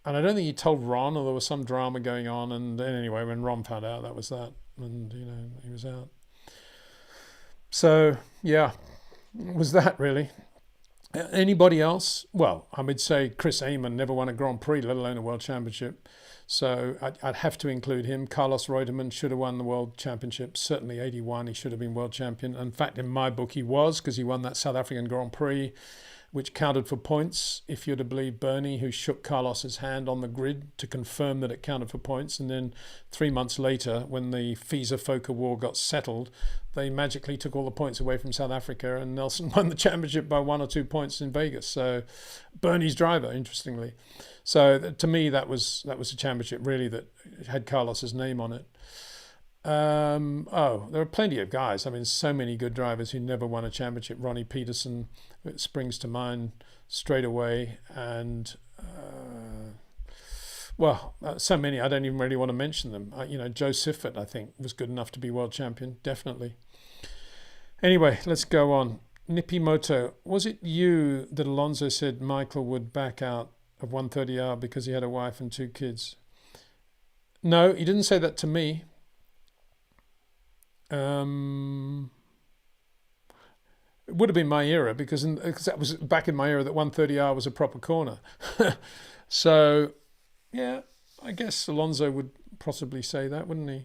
S1: I don't think he told Ron, or there was some drama going on. And anyway, when Ron found out, that was that. And, he was out. So, yeah, was that really. Anybody else? Well, I would say Chris Amon never won a Grand Prix, let alone a World Championship. So I'd have to include him. Carlos Reutemann should have won the World Championship. Certainly 81, he should have been World Champion. In fact, in my book, he was, because he won that South African Grand Prix, which counted for points, if you're to believe Bernie, who shook Carlos's hand on the grid to confirm that it counted for points. And then 3 months later, when the FISA-FOCA war got settled, they magically took all the points away from South Africa, and Nelson won the championship by 1 or 2 points in Vegas. So Bernie's driver, interestingly. So to me, that was a championship really that had Carlos's name on it. There are plenty of guys. I mean, so many good drivers who never won a championship. Ronnie Peterson, it springs to mind straight away. And, so many, I don't even really want to mention them. Joe Siffert, I think, was good enough to be world champion, definitely. Anyway, let's go on. Nippy Moto, was it you that Alonso said Michael would back out of 130R because he had a wife and 2 kids? No, he didn't say that to me. It would have been my era, because that was back in my era that 130R was a proper corner. So, yeah, I guess Alonso would possibly say that, wouldn't he?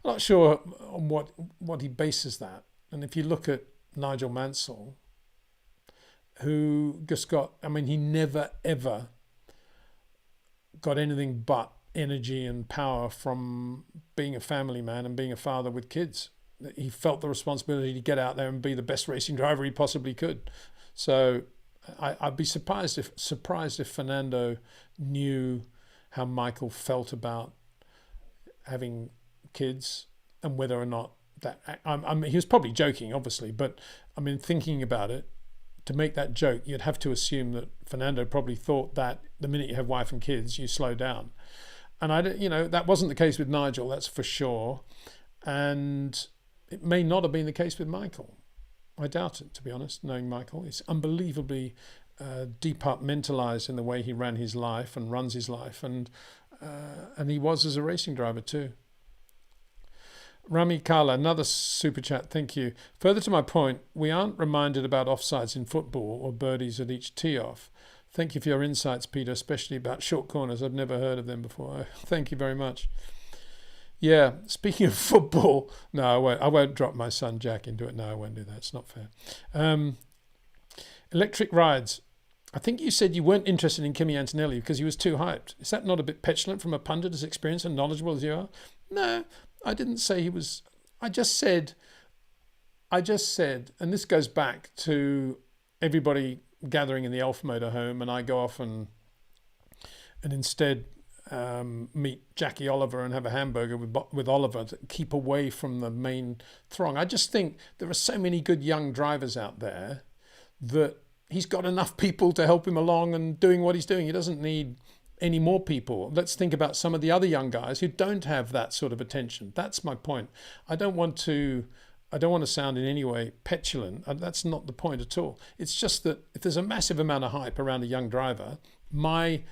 S1: I'm not sure on what he bases that. And if you look at Nigel Mansell, who just he never, ever got anything but energy and power from being a family man and being a father with kids. He felt the responsibility to get out there and be the best racing driver he possibly could. So I'd be surprised if Fernando knew how Michael felt about having kids, and whether or not that. He was probably joking, obviously, but thinking about it, to make that joke, you'd have to assume that Fernando probably thought that the minute you have wife and kids, you slow down. And that wasn't the case with Nigel, that's for sure. And it may not have been the case with Michael. I doubt it, to be honest, knowing Michael. He's unbelievably departmentalized in the way he ran his life and runs his life. And he was as a racing driver too. Rami Kala, another super chat, thank you. Further to my point, we aren't reminded about offsides in football or birdies at each tee-off. Thank you for your insights, Peter, especially about short corners. I've never heard of them before. Thank you very much. Yeah, speaking of football, no, I won't drop my son Jack into it. No, I won't do that. It's not fair. Electric rides. I think you said you weren't interested in Kimi Antonelli because he was too hyped. Is that not a bit petulant from a pundit as experienced and knowledgeable as you are? No, I didn't say he was. I just said, and this goes back to everybody gathering in the Elf motorhome, and I go off and instead meet Jackie Oliver and have a hamburger with Oliver to keep away from the main throng. I just think there are so many good young drivers out there that he's got enough people to help him along and doing what he's doing. He doesn't need any more people. Let's think about some of the other young guys who don't have that sort of attention. That's my point. I don't want to sound in any way petulant. That's not the point at all. It's just that if there's a massive amount of hype around a young driver, my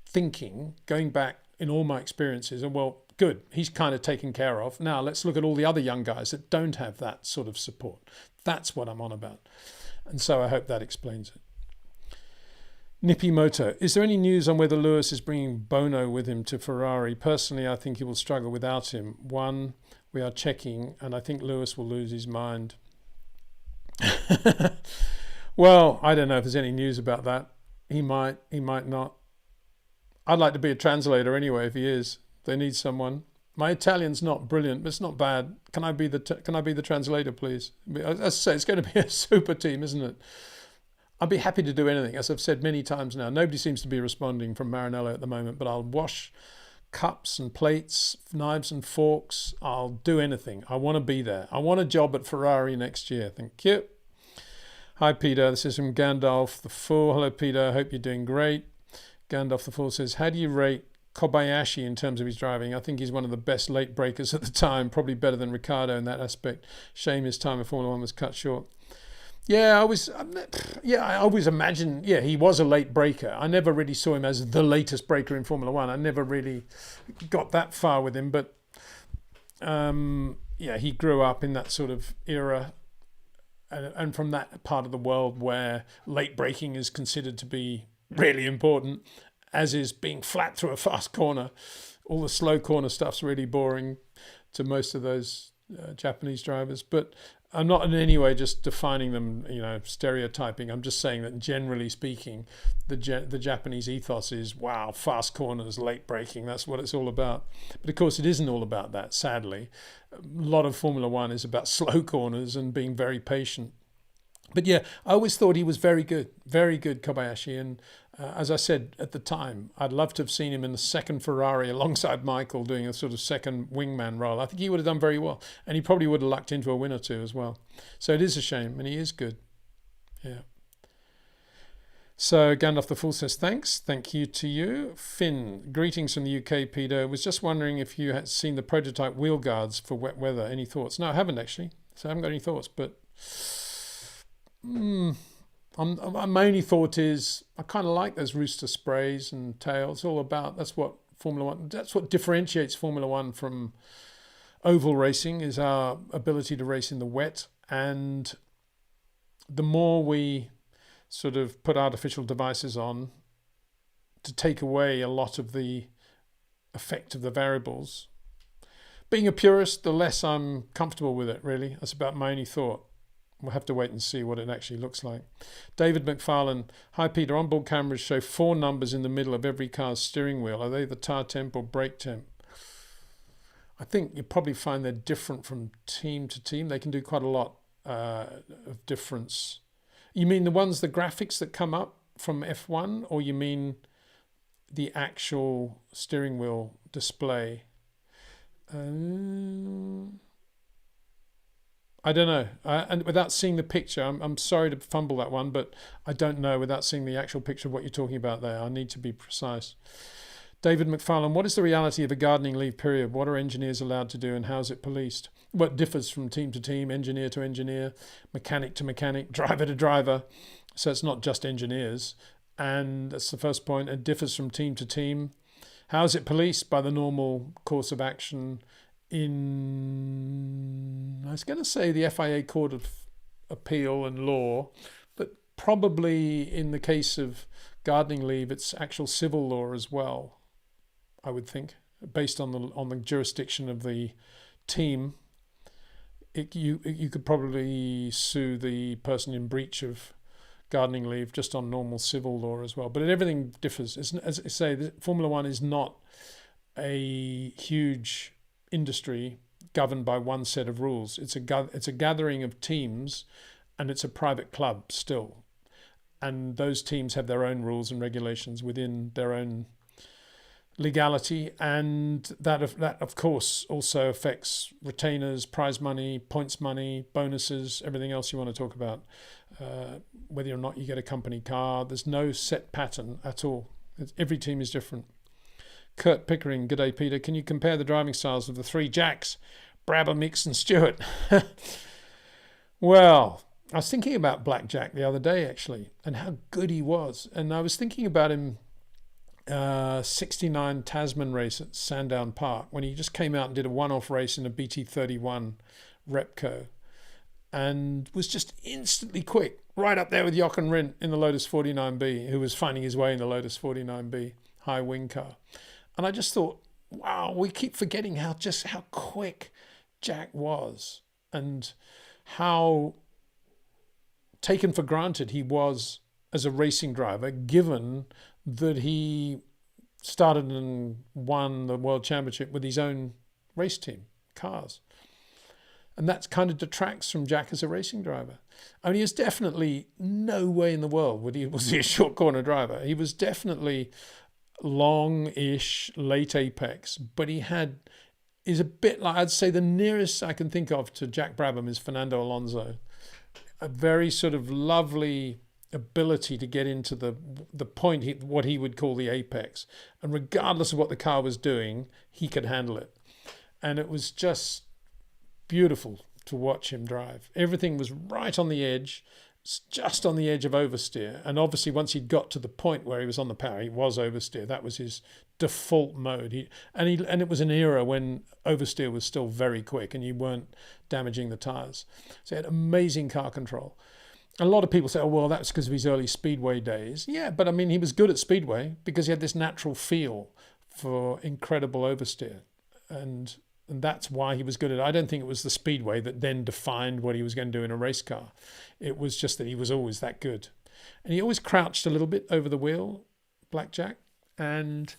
S1: thinking, going back in all my experiences, and well, good, he's kind of taken care of. Now let's look at all the other young guys that don't have that sort of support. That's what I'm on about. And so I hope that explains it. Nippy Moto. Is there any news on whether Lewis is bringing Bono with him to Ferrari? Personally, I think he will struggle without him. One, we are checking, and I think Lewis will lose his mind. Well, I don't know if there's any news about that. He might not. I'd like to be a translator anyway if he is. They need someone. My Italian's not brilliant, but it's not bad. Can I be the translator, please? As I say, it's going to be a super team, isn't it? I'd be happy to do anything. As I've said many times now, nobody seems to be responding from Maranello at the moment, but I'll wash cups and plates, knives and forks. I'll do anything. I want to be there. I want a job at Ferrari next year. Thank you. Hi, Peter. This is from Gandalf the Fool. Hello, Peter. I hope you're doing great. Gandalf the Fool says, how do you rate Kobayashi in terms of his driving? I think he's one of the best late breakers at the time, probably better than Ricciardo in that aspect. Shame his time in Formula One was cut short. Yeah, I always imagine, he was a late breaker. I never really saw him as the latest breaker in Formula One. I never really got that far with him, but he grew up in that sort of era and from that part of the world where late braking is considered to be really important, as is being flat through a fast corner. All the slow corner stuff's really boring to most of those Japanese drivers. But I'm not in any way just defining them, stereotyping. I'm just saying that generally speaking, the Japanese ethos is, wow, fast corners, late braking. That's what it's all about. But of course, it isn't all about that, sadly. A lot of Formula One is about slow corners and being very patient. But yeah, I always thought he was very good, Kobayashi. And as I said at the time, I'd love to have seen him in the second Ferrari alongside Michael doing a sort of second wingman role. I think he would have done very well. And he probably would have lucked into a win or two as well. So it is a shame. And he is good. Yeah. So Gandalf the Fool says, thanks. Thank you to you. Finn, greetings from the UK, Peter. Was just wondering if you had seen the prototype wheel guards for wet weather. Any thoughts? No, I haven't actually. So I haven't got any thoughts. But my only thought is I kind of like those rooster sprays and tails. All about, that's what differentiates Formula One from oval racing, is our ability to race in the wet. And the more we sort of put artificial devices on to take away a lot of the effect of the variables, being a purist, the less I'm comfortable with it, really. That's about my only thought. We'll have to wait and see what it actually looks like. David McFarlane. Hi, Peter. Onboard cameras show 4 numbers in the middle of every car's steering wheel. Are they the tire temp or brake temp? I think you probably find they're different from team to team. They can do quite a lot of difference. You mean the graphics that come up from F1, or you mean the actual steering wheel display? I don't know. And without seeing the picture, I'm sorry to fumble that one, but I don't know without seeing the actual picture of what you're talking about there. I need to be precise. David McFarlane, what is the reality of a gardening leave period? What are engineers allowed to do and how is it policed? Well, it differs from team to team, engineer to engineer, mechanic to mechanic, driver to driver. So it's not just engineers. And that's the first point. It differs from team to team. How is it policed? By the normal course of action in, I was going to say the FIA Court of Appeal and Law, but probably in the case of gardening leave, it's actual civil law as well, I would think. based on the jurisdiction of the team, you could probably sue the person in breach of gardening leave just on normal civil law as well. But everything differs. As I say, Formula One is not a huge industry governed by one set of rules. It's a gathering of teams, and it's a private club still. And those teams have their own rules and regulations within their own legality, and that of course also affects retainers, prize money, points money, bonuses, everything else you want to talk about. Whether or not you get a company car, there's no set pattern at all. Every team is different. Kurt Pickering, g'day Peter. Can you compare the driving styles of the three Jacks, Brabham, Ickx and Stewart? Well, I was thinking about Black Jack the other day actually, and how good he was. And I was thinking about him 69 Tasman race at Sandown Park, when he just came out and did a one-off race in a BT31 Repco and was just instantly quick, right up there with Jochen Rindt in the Lotus 49B, who was finding his way in the Lotus 49B high wing car. And I just thought, wow, we keep forgetting how quick Jack was, and how taken for granted he was as a racing driver, given that he started and won the World Championship with his own race team, cars. And that kind of detracts from Jack as a racing driver. I mean, he was definitely no way in the world was he a short corner driver. He was definitely long-ish, late apex, but is a bit like, I'd say the nearest I can think of to Jack Brabham is Fernando Alonso. A very sort of lovely ability to get into the point, what he would call the apex. And regardless of what the car was doing, he could handle it. And it was just beautiful to watch him drive. Everything was right on the edge, just on the edge of oversteer. And obviously once he'd got to the point where he was on the power, he was oversteer. That was his default mode. And it was an era when oversteer was still very quick and you weren't damaging the tires. So he had amazing car control. A lot of people say, oh, well, that's because of his early speedway days. Yeah, but I mean, he was good at speedway because he had this natural feel for incredible oversteer. And that's why he was good at it. I don't think it was the speedway that then defined what he was going to do in a race car. It was just that he was always that good. And he always crouched a little bit over the wheel, Blackjack. And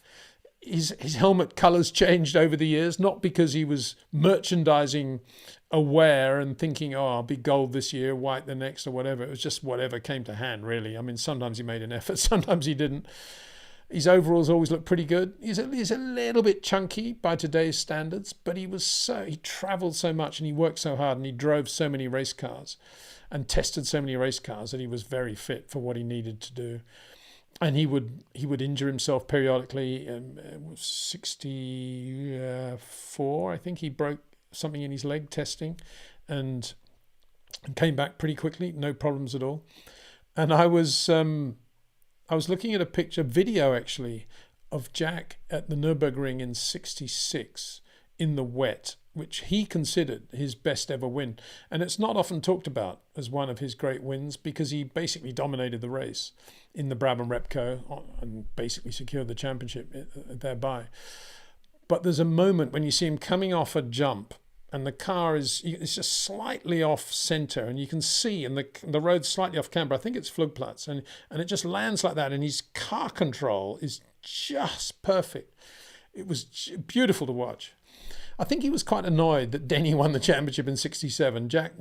S1: his helmet colours changed over the years, not because he was merchandising aware and thinking, oh, I'll be gold this year, white the next, or whatever. It was just whatever came to hand, really. I mean, sometimes he made an effort, sometimes he didn't. His overalls always looked pretty good. He's a little bit chunky by today's standards, but he travelled so much and he worked so hard and he drove so many race cars and tested so many race cars that he was very fit for what he needed to do. And he would injure himself periodically. 64, I think he broke something in his leg testing and came back pretty quickly, no problems at all. And I was looking at a video actually of Jack at the Nürburgring in '66 in the wet, which he considered his best ever win. And it's not often talked about as one of his great wins because he basically dominated the race in the Brabham Repco and basically secured the championship thereby. But there's a moment when you see him coming off a jump and the car is just slightly off center, and you can see, and the road's slightly off camber. I think it's Flugplatz, and it just lands like that, and his car control is just perfect. It was beautiful to watch. I think he was quite annoyed that Denny won the championship in '67. Jack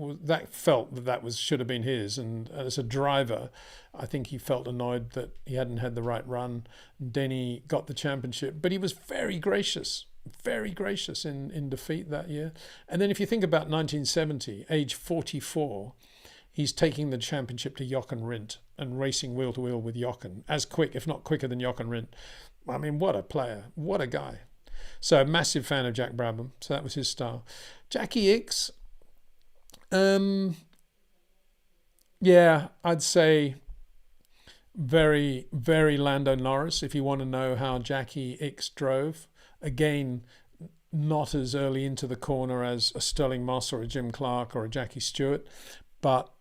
S1: felt that should have been his, and as a driver, I think he felt annoyed that he hadn't had the right run. Denny got the championship, but he was very gracious in defeat that year. And then if you think about 1970, age 44, he's taking the championship to Jochen Rindt and racing wheel to wheel with Jochen, as quick, if not quicker than Jochen Rindt. I mean, what a player, what a guy. So massive fan of Jack Brabham. So that was his style. Jackie Ickx, yeah, I'd say very, very Lando Norris, if you want to know how Jackie Ickx drove. Again, not as early into the corner as a Sterling Moss or a Jim Clark or a Jackie Stewart, but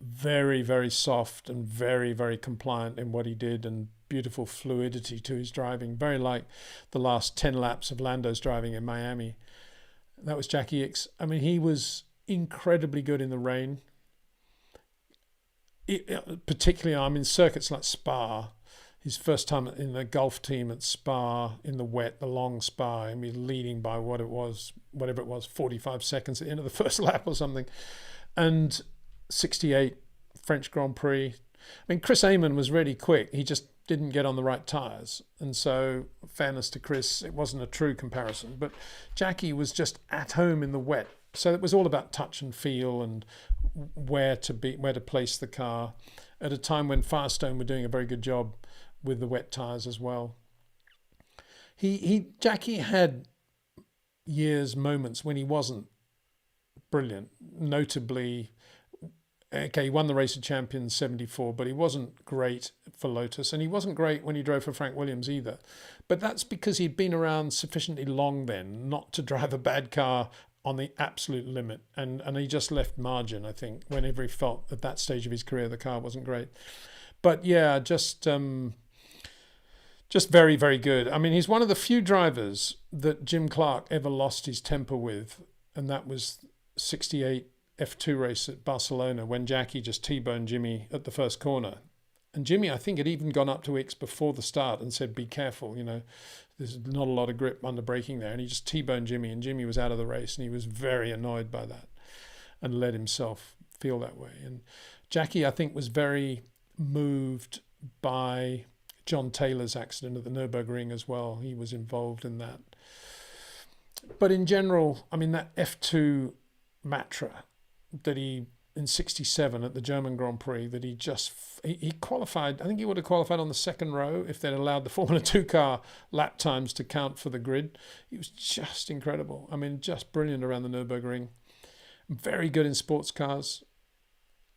S1: very, very soft and very, very compliant in what he did, and beautiful fluidity to his driving, very like the last 10 laps of Lando's driving in Miami. That was Jackie Ickx. I mean, he was incredibly good in the rain. Particularly, I'm in circuits like Spa. His first time in the Gulf team at Spa, in the wet, the long Spa, and he's leading by whatever it was, 45 seconds at the end of the first lap or something. And 68 French Grand Prix. I mean, Chris Amon was really quick. He just didn't get on the right tyres. And so, fairness to Chris, it wasn't a true comparison. But Jackie was just at home in the wet. So it was all about touch and feel and where to place the car at a time when Firestone were doing a very good job with the wet tyres as well. Jackie had moments when he wasn't brilliant. Notably, he won the Race of Champions 74, but he wasn't great for Lotus, and he wasn't great when he drove for Frank Williams either. But that's because he'd been around sufficiently long then not to drive a bad car on the absolute limit, and he just left margin, I think, whenever he felt at that stage of his career the car wasn't great. But yeah, just very, very good. I mean, he's one of the few drivers that Jim Clark ever lost his temper with, and that was 68 F2 race at Barcelona when Jackie just T-boned Jimmy at the first corner. And Jimmy, I think, had even gone up to Ickx before the start and said, be careful, there's not a lot of grip under braking there. And he just T-boned Jimmy, and Jimmy was out of the race, and he was very annoyed by that and let himself feel that way. And Jackie, I think, was very moved by John Taylor's accident at the Nürburgring as well. He was involved in that. But in general, I mean, that F2 Matra that he, in 67 at the German Grand Prix, that he qualified, I think he would have qualified on the second row if they'd allowed the Formula 2 car lap times to count for the grid. He was just incredible. I mean, just brilliant around the Nürburgring. Very good in sports cars.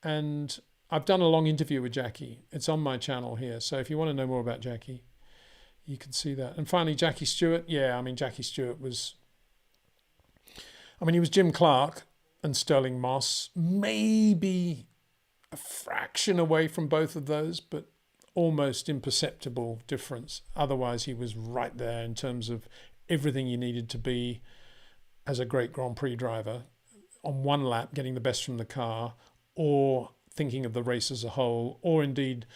S1: And I've done a long interview with Jackie. It's on my channel here. So if you want to know more about Jackie, you can see that. And finally, Jackie Stewart. Yeah, I mean, Jackie Stewart was... he was Jim Clark and Sterling Moss, maybe a fraction away from both of those, but almost imperceptible difference. Otherwise, he was right there in terms of everything you needed to be as a great Grand Prix driver, on one lap getting the best from the car, or thinking of the race as a whole, or indeed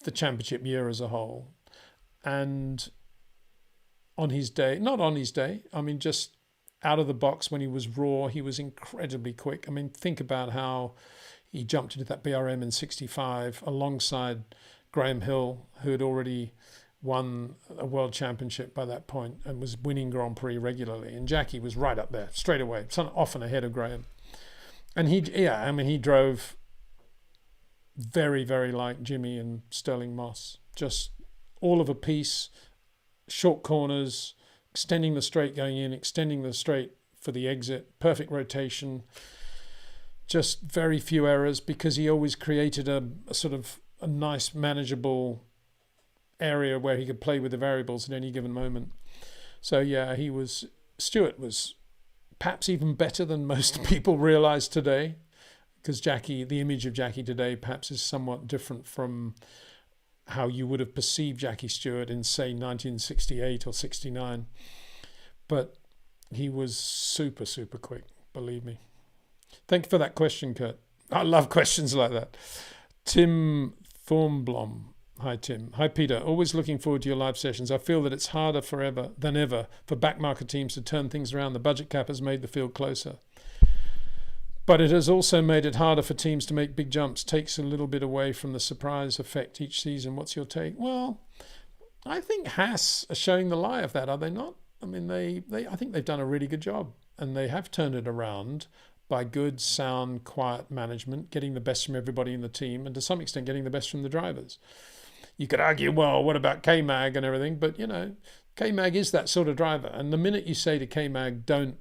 S1: the championship year as a whole. And on his day, not on his day, just out of the box when he was raw, he was incredibly quick. I mean, think about how he jumped into that BRM in 65 alongside Graham Hill, who had already won a world championship by that point and was winning Grand Prix regularly. And Jackie was right up there straight away, often ahead of Graham. And he drove very, very like Jimmy and Sterling Moss, just all of a piece, short corners, extending the straight going in, extending the straight for the exit, perfect rotation, just very few errors, because he always created a sort of a nice manageable area where he could play with the variables at any given moment. So yeah, Stewart was perhaps even better than most people realize today, because the image of Jackie today perhaps is somewhat different from how you would have perceived Jackie Stewart in, say, 1968 or 69. But he was super, super quick, believe me. Thank you for that question, Kurt. I love questions like that. Tim Thornblom. Hi, Tim. Hi, Peter. Always looking forward to your live sessions. I feel that it's harder than ever for backmarker teams to turn things around. The budget cap has made the field closer. But it has also made it harder for teams to make big jumps. Takes a little bit away from the surprise effect each season. What's your take? Well, I think Haas are showing the lie of that, are they not? I mean, I think they've done a really good job, and they have turned it around by good, sound, quiet management, getting the best from everybody in the team, and to some extent getting the best from the drivers. You could argue, well, what about K-Mag and everything? But, K-Mag is that sort of driver. And the minute you say to K-Mag, don't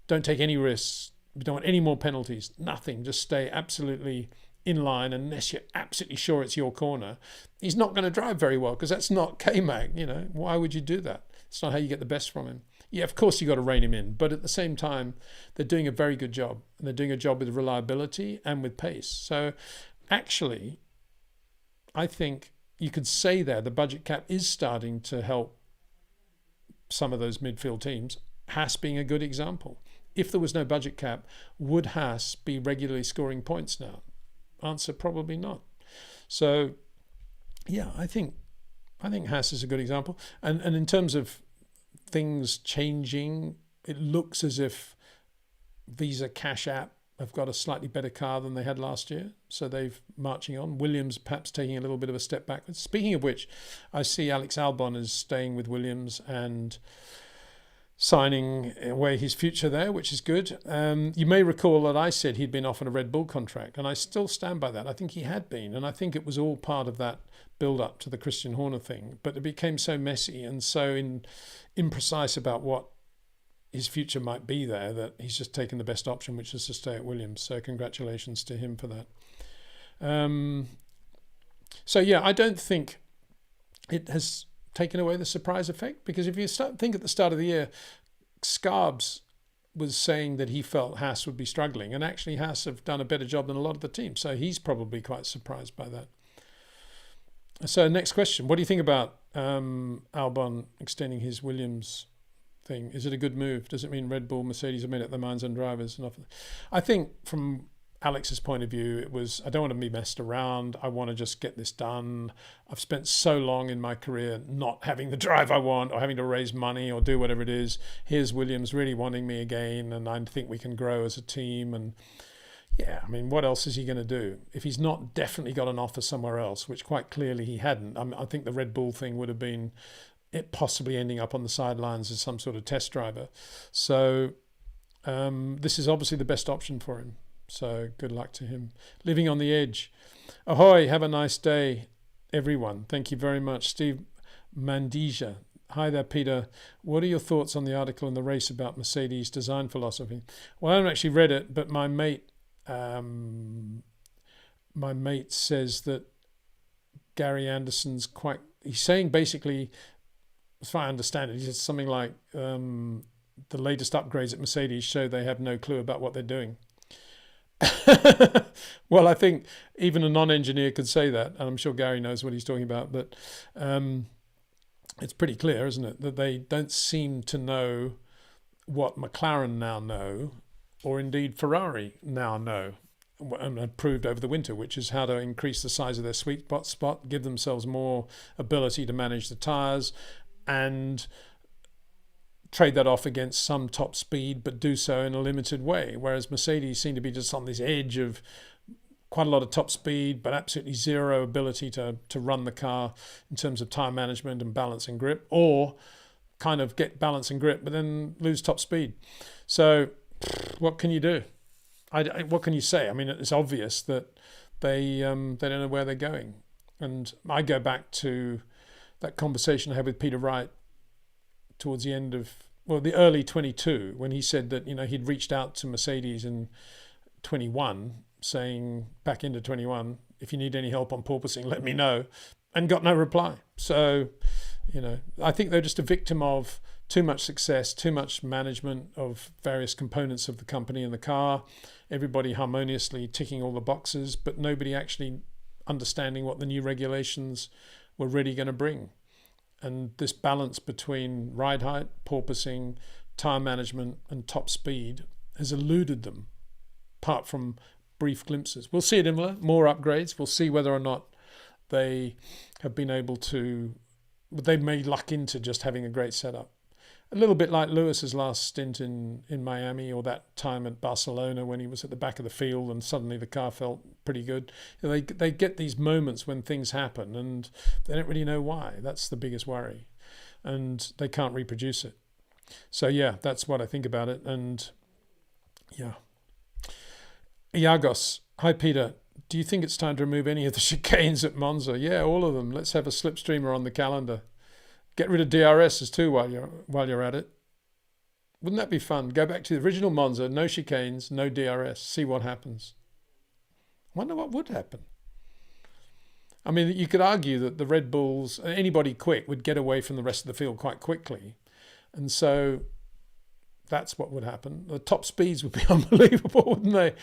S1: take any risks, you don't want any more penalties, nothing, just stay absolutely in line unless you're absolutely sure it's your corner, he's not going to drive very well, because that's not K-Mag. Why would you do that? It's not how you get the best from him. Yeah, of course you got to rein him in, but at the same time, they're doing a very good job. And they're doing a job with reliability and with pace. So actually, I think you could say there the budget cap is starting to help some of those midfield teams, Haas being a good example. If there was no budget cap, would Haas be regularly scoring points now? Answer, probably not. So, yeah, I think Haas is a good example. And in terms of things changing, it looks as if Visa Cash App have got a slightly better car than they had last year. So they've marching on. Williams perhaps taking a little bit of a step backwards. Speaking of which, I see Alex Albon is staying with Williams and signing away his future there, which is good. You may recall that I said he'd been offered a Red Bull contract, and I still stand by that. I think he had been, and I think it was all part of that build-up to the Christian Horner thing. But it became so messy and so imprecise about what his future might be there that he's just taken the best option, which is to stay at Williams. So congratulations to him for that. So yeah, I don't think it has taken away the surprise effect, because if you think at the start of the year, Scarbs was saying that he felt Haas would be struggling, and actually Haas have done a better job than a lot of the team. So he's probably quite surprised by that. So next question, what do you think about Albon extending his Williams thing? Is it a good move? Does it mean Red Bull, Mercedes have made up their minds on drivers? I think from Alex's point of view, it was, I don't want to be messed around. I want to just get this done. I've spent so long in my career not having the drive I want, or having to raise money or do whatever it is. Here's Williams really wanting me again, and I think we can grow as a team. And yeah, I mean, what else is he going to do? If he's not definitely got an offer somewhere else, which quite clearly he hadn't. I think the Red Bull thing would have been it possibly ending up on the sidelines as some sort of test driver. So this is obviously the best option for him. So good luck to him. Living on the edge. Ahoy, have a nice day, everyone. Thank you very much. Steve Mandija. Hi there, Peter. What are your thoughts on the article in the race about Mercedes design philosophy? Well, I haven't actually read it, but my mate says that Gary Anderson's he's saying basically, as far as I understand it, he says something like the latest upgrades at Mercedes show they have no clue about what they're doing. Well, I think even a non-engineer could say that, and I'm sure Gary knows what he's talking about, but it's pretty clear, isn't it, that they don't seem to know what McLaren now know, or indeed Ferrari now know and have proved over the winter, which is how to increase the size of their sweet spot, give themselves more ability to manage the tyres, and trade that off against some top speed, but do so in a limited way. Whereas Mercedes seem to be just on this edge of quite a lot of top speed, but absolutely zero ability to run the car in terms of tyre management and balance and grip, or kind of get balance and grip, but then lose top speed. So what can you do? What can you say? I mean, it's obvious that they don't know where they're going. And I go back to that conversation I had with Peter Wright towards the end of, the early 22, when he said that, he'd reached out to Mercedes in 21, saying back into 21, if you need any help on porpoising, let me know, and got no reply. So, I think they're just a victim of too much success, too much management of various components of the company and the car, everybody harmoniously ticking all the boxes, but nobody actually understanding what the new regulations were really going to bring. And this balance between ride height, porpoising, tyre management and top speed has eluded them, apart from brief glimpses. We'll see at Imola, more upgrades. We'll see whether or not they have been able to, they may luck into just having a great setup. A little bit like Lewis's last stint in Miami, or that time at Barcelona when he was at the back of the field and suddenly the car felt pretty good. They get these moments when things happen and they don't really know why. That's the biggest worry. And they can't reproduce it. So yeah, that's what I think about it. And yeah. Iagos, hi Peter. Do you think it's time to remove any of the chicanes at Monza? Yeah, all of them. Let's have a slipstreamer on the calendar. Get rid of DRSs too while you're at it. Wouldn't that be fun? Go back to the original Monza, no chicanes, no DRS, see what happens. Wonder what would happen. I mean, you could argue that the Red Bulls, anybody quick, would get away from the rest of the field quite quickly. And so that's what would happen. The top speeds would be unbelievable, wouldn't they?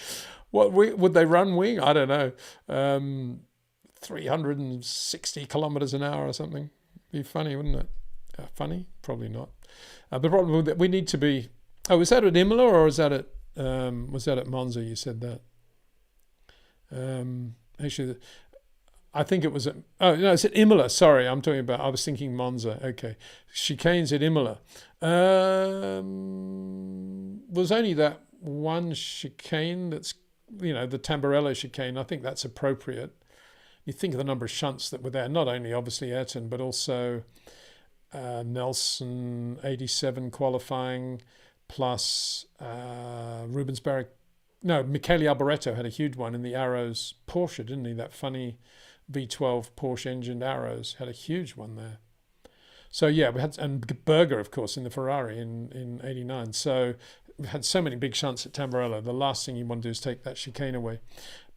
S1: Would they run wing? I don't know. 360 kilometers an hour or something. Be funny, wouldn't it? Funny? Probably not. But probably that we need to be. Oh, was that at Imola or was that at Monza? You said that. Actually, I think it was at. Oh no, it's at Imola. Sorry, I was thinking Monza. Okay, chicanes at Imola. Was only that one chicane that's, the Tamburello chicane. I think that's appropriate. You think of the number of shunts that were there, not only obviously Ayrton, but also Nelson 87 qualifying, plus Michele Alboreto had a huge one in the Arrows Porsche, didn't he? That funny V12 Porsche engined Arrows had a huge one there. So yeah, we had, and Berger, of course, in the Ferrari in 89. So we had so many big shunts at Tamburello. The last thing you want to do is take that chicane away.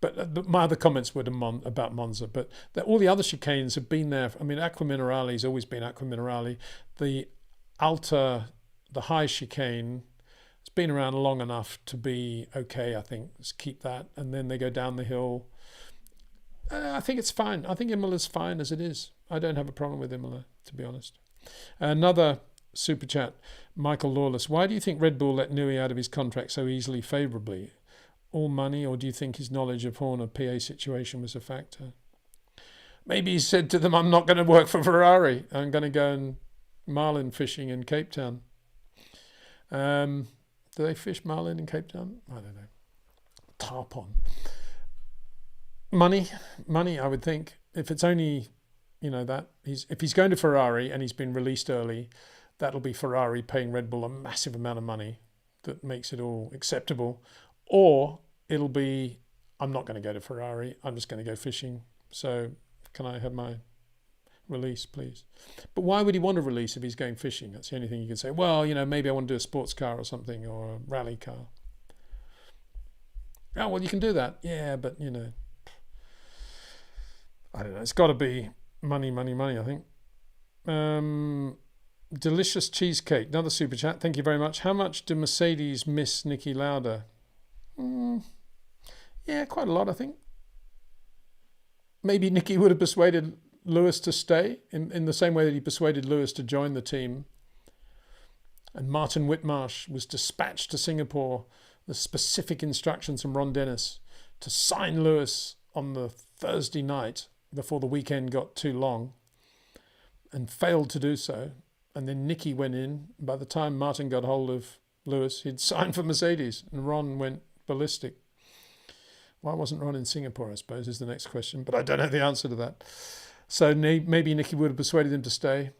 S1: But my other comments were about Monza. But all the other chicanes have been there. I mean, Acqua Minerale's always been Acqua Minerale. The Alta, the high chicane, it's been around long enough to be okay, I think. Just keep that. And then they go down the hill. I think it's fine. I think Imola's fine as it is. I don't have a problem with Imola, to be honest. Another super chat, Michael Lawless. Why do you think Red Bull let Newey out of his contract so easily favourably? All money, or do you think his knowledge of Horner PA situation was a factor? Maybe he said to them, I'm not going to work for Ferrari. I'm going to go and marlin fishing in Cape Town. Do they fish marlin in Cape Town? I don't know. Tarpon. Money, I would think. If it's only, if he's going to Ferrari and he's been released early, that'll be Ferrari paying Red Bull a massive amount of money that makes it all acceptable. Or it'll be, I'm not going to go to Ferrari, I'm just going to go fishing. So can I have my release, please? But why would he want a release if he's going fishing? That's the only thing you can say. Well, maybe I want to do a sports car or something, or a rally car. Oh, well, you can do that. Yeah, but, I don't know. It's got to be money, I think. Delicious cheesecake, another super chat. Thank you very much. How much do Mercedes miss Niki Lauda? Yeah, quite a lot, I think. Maybe Niki would have persuaded Lewis to stay in the same way that he persuaded Lewis to join the team. And Martin Whitmarsh was dispatched to Singapore, the specific instructions from Ron Dennis to sign Lewis on the Thursday night before the weekend got too long, and failed to do so. And then Niki went in. By the time Martin got hold of Lewis, he'd signed for Mercedes, and Ron went ballistic. Why wasn't Ron in Singapore, I suppose, is the next question. But I don't know the answer to that. So maybe Niki would have persuaded him to stay.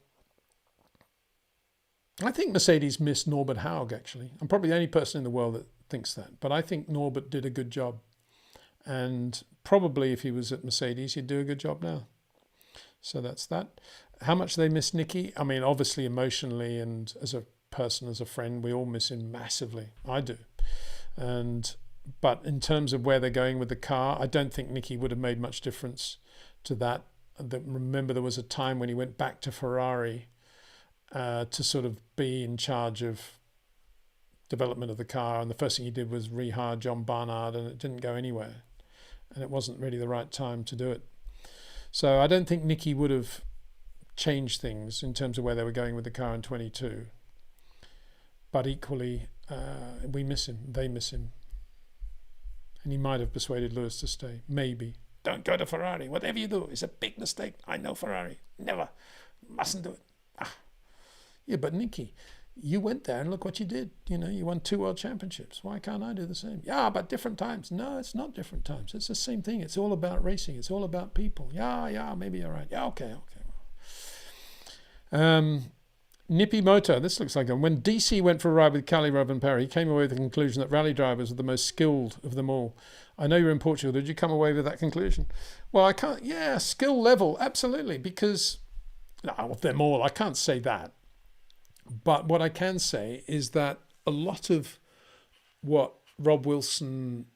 S1: I think Mercedes missed Norbert Haug, actually. I'm probably the only person in the world that thinks that. But I think Norbert did a good job. And probably if he was at Mercedes, he'd do a good job now. So that's that. How much they miss Niki? I mean, obviously emotionally and as a person, as a friend, we all miss him massively. I do. But in terms of where they're going with the car, I don't think Niki would have made much difference to that. Remember, there was a time when he went back to Ferrari to sort of be in charge of development of the car, and the first thing he did was rehire John Barnard, and it didn't go anywhere, and it wasn't really the right time to do it. So I don't think Niki would have changed things in terms of where they were going with the car in 22. But equally, we miss him. They miss him. And he might have persuaded Lewis to stay. Maybe. Don't go to Ferrari. Whatever you do, it's a big mistake. I know Ferrari. Never. Mustn't do it. Yeah, but Niki, you went there and look what you did. You won 2 world championships. Why can't I do the same? Yeah, but different times. No, it's not different times. It's the same thing. It's all about racing. It's all about people. Yeah, maybe you're right. Yeah, okay. Nippy Moto, this looks like when DC went for a ride with Cali Rovanpera, he came away with the conclusion that rally drivers are the most skilled of them all. I know you're in Portugal. Did you come away with that conclusion? Well, I can't. Yeah, skill level, absolutely. Because of them all, I can't say that. But what I can say is that a lot of what Rob Wilson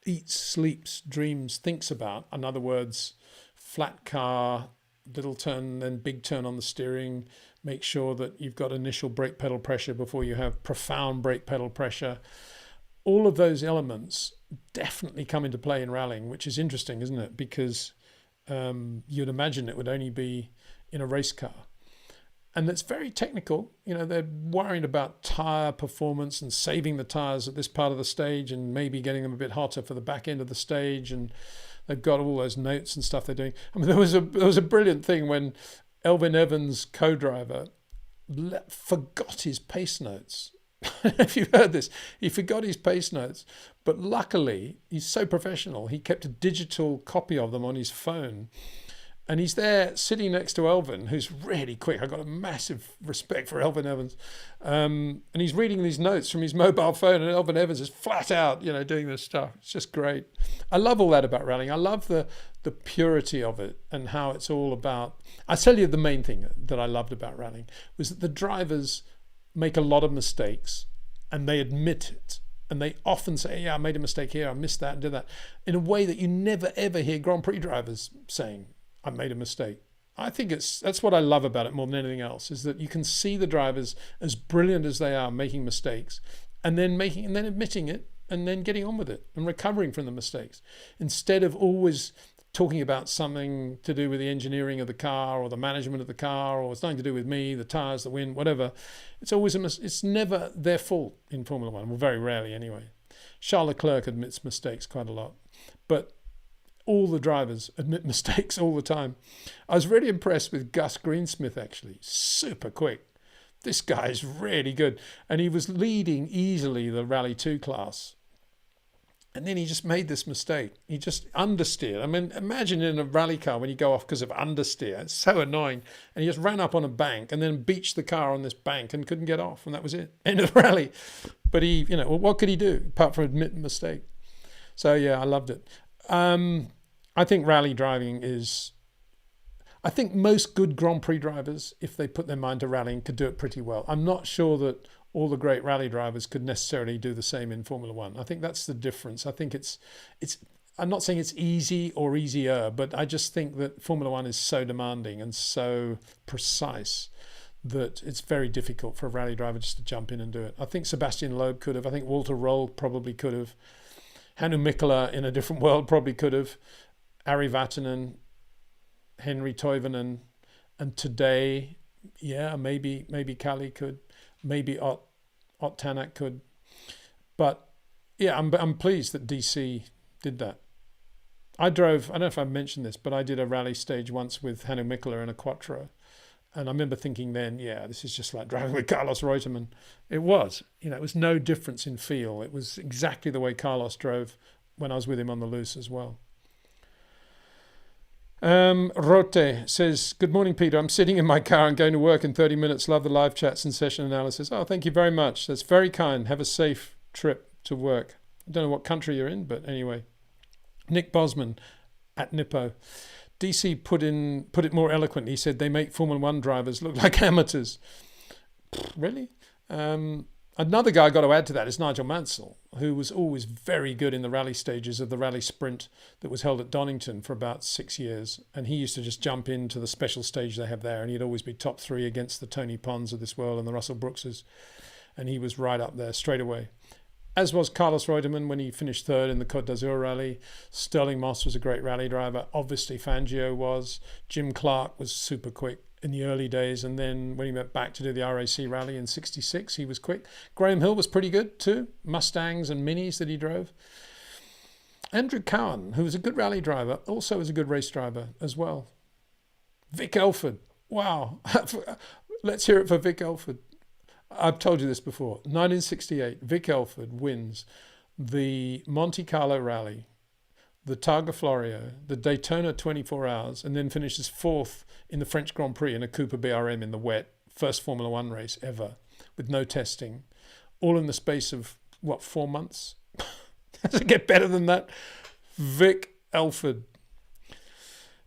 S1: eats, sleeps, dreams, thinks about, in other words, flat car, little turn, then big turn on the steering, make sure that you've got initial brake pedal pressure before you have profound brake pedal pressure. All of those elements definitely come into play in rallying, which is interesting, isn't it? Because you'd imagine it would only be in a race car. And it's very technical. You know, they're worried about tyre performance and saving the tyres at this part of the stage and maybe getting them a bit hotter for the back end of the stage. And they've got all those notes and stuff they're doing. I mean, there was a brilliant thing when Elvin Evans' co-driver forgot his pace notes. If you've heard this, he forgot his pace notes. But luckily, he's so professional, he kept a digital copy of them on his phone. And he's there sitting next to Elvin, who's really quick. I've got a massive respect for Elvin Evans. And he's reading these notes from his mobile phone, and Elvin Evans is flat out, you know, doing this stuff. It's just great. I love all that about rallying. I love the purity of it and how it's all about... I tell you, the main thing that I loved about rallying was that the drivers make a lot of mistakes and they admit it. And they often say, yeah, I made a mistake here, I missed that and did that, in a way that you never, ever hear Grand Prix drivers saying, I made a mistake. I think that's what I love about it more than anything else, is that you can see the drivers, as brilliant as they are, making mistakes and then admitting it and then getting on with it and recovering from the mistakes, instead of always talking about something to do with the engineering of the car or the management of the car, or it's nothing to do with me, the tires, the wind, whatever. It's always it's never their fault in Formula One, well, very rarely anyway. Charles Leclerc admits mistakes quite a lot, but all the drivers admit mistakes all the time. I was really impressed with Gus Greensmith, actually. Super quick. This guy is really good. And he was leading easily the Rally 2 class. And then he just made this mistake. He just understeered. I mean, imagine in a rally car when you go off because of understeer. It's so annoying. And he just ran up on a bank and then beached the car on this bank and couldn't get off. And that was it. End of the rally. But he, you know, well, what could he do apart from admit a mistake? So, yeah, I loved it. I think rally driving is... I think most good Grand Prix drivers, if they put their mind to rallying, could do it pretty well. I'm not sure that all the great rally drivers could necessarily do the same in Formula One. I think that's the difference. I think it's. I'm not saying it's easy or easier, but I just think that Formula One is so demanding and so precise that it's very difficult for a rally driver just to jump in and do it. I think Sebastian Loeb could have. I think Walter Roll probably could have. Hannu Mikkola in a different world probably could have. Ari Vatanen, Henry Toivonen, and today, yeah, maybe Kali could, maybe Ott Tanak could, but yeah, I'm pleased that DC did that. I don't know if I mentioned this, but I did a rally stage once with Hannu Mikkola in a Quattro, and I remember thinking then, yeah, this is just like driving with Carlos Reutemann. It was, it was no difference in feel. It was exactly the way Carlos drove when I was with him on the loose as well. Rote says, good morning, Peter. I'm sitting in my car and going to work in 30 minutes. Love the live chats and session analysis. Oh, thank you very much. That's very kind. Have a safe trip to work. I don't know what country you're in, but anyway. Nick Bosman at Nippo. DC put it more eloquently. He said they make Formula One drivers look like amateurs. Really? Another guy I got to add to that is Nigel Mansell, who was always very good in the rally stages of the rally sprint that was held at Donington for about 6 years. And he used to just jump into the special stage they have there, and he'd always be top three against the Tony Ponds of this world and the Russell Brookses. And he was right up there straight away. As was Carlos Reutemann when he finished third in the Côte d'Azur rally. Sterling Moss was a great rally driver. Obviously Fangio was. Jim Clark was super quick in the early days, and then when he went back to do the RAC rally in 66, he was quick. Graham Hill was pretty good too. Mustangs and Minis that he drove. Andrew Cowan, who was a good rally driver, also was a good race driver as well. Vic Elford. Wow. Let's hear it for Vic Elford. I've told you this before. 1968, Vic Elford wins the Monte Carlo rally, the Targa Florio, the Daytona 24 hours, and then finishes fourth in the French Grand Prix in a Cooper BRM in the wet, first Formula One race ever, with no testing, all in the space of, 4 months? Does it get better than that? Vic Elford.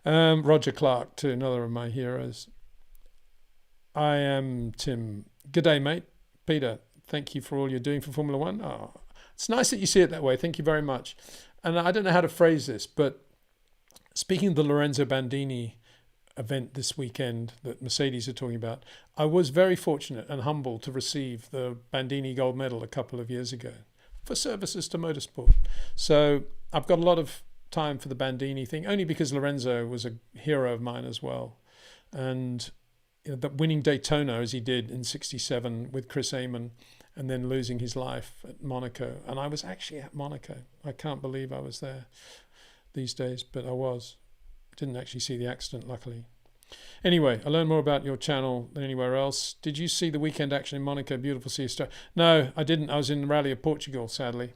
S1: Roger Clark, too, another of my heroes. I am Tim. G'day, mate. Peter, thank you for all you're doing for Formula One. Oh, it's nice that you see it that way. Thank you very much. And I don't know how to phrase this, but speaking of the Lorenzo Bandini event this weekend that Mercedes are talking about, I was very fortunate and humbled to receive the Bandini gold medal a couple of years ago for services to motorsport. So I've got a lot of time for the Bandini thing, only because Lorenzo was a hero of mine as well. And that winning Daytona as he did in 67 with Chris Amon, and then losing his life at Monaco. And I was actually at Monaco. I can't believe I was there these days, but I was. Didn't actually see the accident, luckily. Anyway, I learned more about your channel than anywhere else. Did you see the weekend action in Monaco? Beautiful sea star. No, I didn't. I was in the Rally of Portugal, sadly.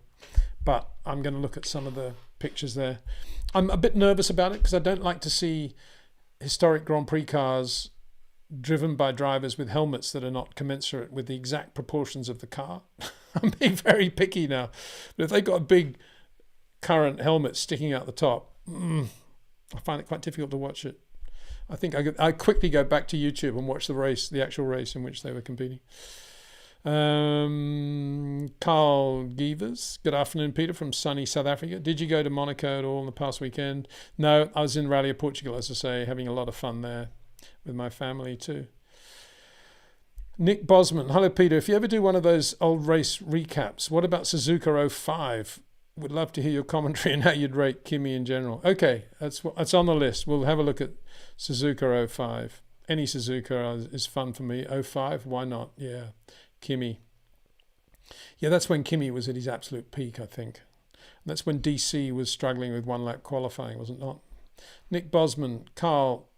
S1: But I'm going to look at some of the pictures there. I'm a bit nervous about it because I don't like to see historic Grand Prix cars driven by drivers with helmets that are not commensurate with the exact proportions of the car. I'm being very picky now. But if they've got a big current helmet sticking out the top, I find it quite difficult to watch it. I think I quickly go back to YouTube and watch the race, the actual race in which they were competing. Carl Givers, good afternoon, Peter, from sunny South Africa. Did you go to Monaco at all in the past weekend? No, I was in Rally of Portugal, as I say, having a lot of fun there with my family too. Nick Bosman, hello, Peter. If you ever do one of those old race recaps, what about Suzuka 05? Would love to hear your commentary and how you'd rate Kimi in general. Okay, that's on the list. We'll have a look at Suzuka 05. Any Suzuka is fun for me. 05, why not? Yeah, Kimi. Yeah, that's when Kimi was at his absolute peak, I think. And that's when DC was struggling with one lap qualifying, was it not? Nick Bosman, Carl,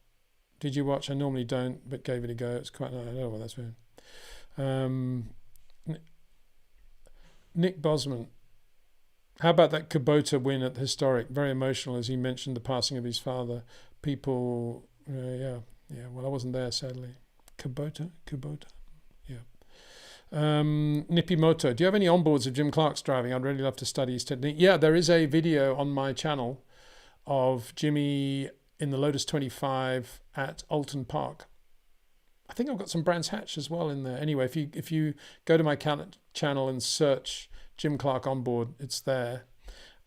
S1: did you watch? I normally don't, but gave it a go. It's quite nice. I don't know what that's been. Nick Bosman. How about that Kubota win at the Historic? Very emotional, as he mentioned the passing of his father. People, yeah. Well, I wasn't there, sadly. Kubota, yeah. Nippy Moto, do you have any onboards of Jim Clark's driving? I'd really love to study his technique. Yeah, there is a video on my channel of Jimmy in the Lotus 25 at Alton Park. I think I've got some Brands Hatch as well in there. Anyway, if you go to my channel and search Jim Clark onboard, it's there.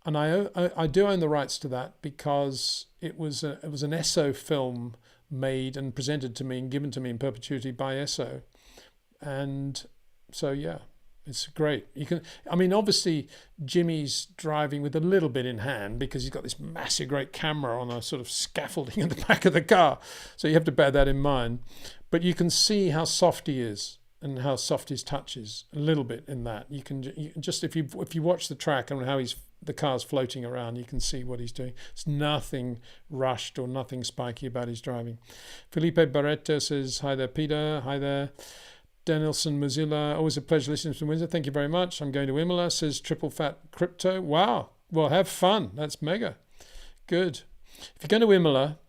S1: And I do own the rights to that because it was an Esso film made and presented to me and given to me in perpetuity by Esso. And so, yeah, it's great. Obviously Jimmy's driving with a little bit in hand because he's got this massive great camera on a sort of scaffolding in the back of the car. So you have to bear that in mind. But you can see how soft he is and how soft his touch is a little bit in that. You can just, if you watch the track and how the car's floating around, you can see what he's doing. It's nothing rushed or nothing spiky about his driving. Felipe Barreto says, hi there, Peter. Hi there. Danielson Mozilla, always a pleasure listening to Windsor. Thank you very much. I'm going to Imola, says Triple Fat Crypto. Wow. Well, have fun. That's mega. Good. If you're going to Imola,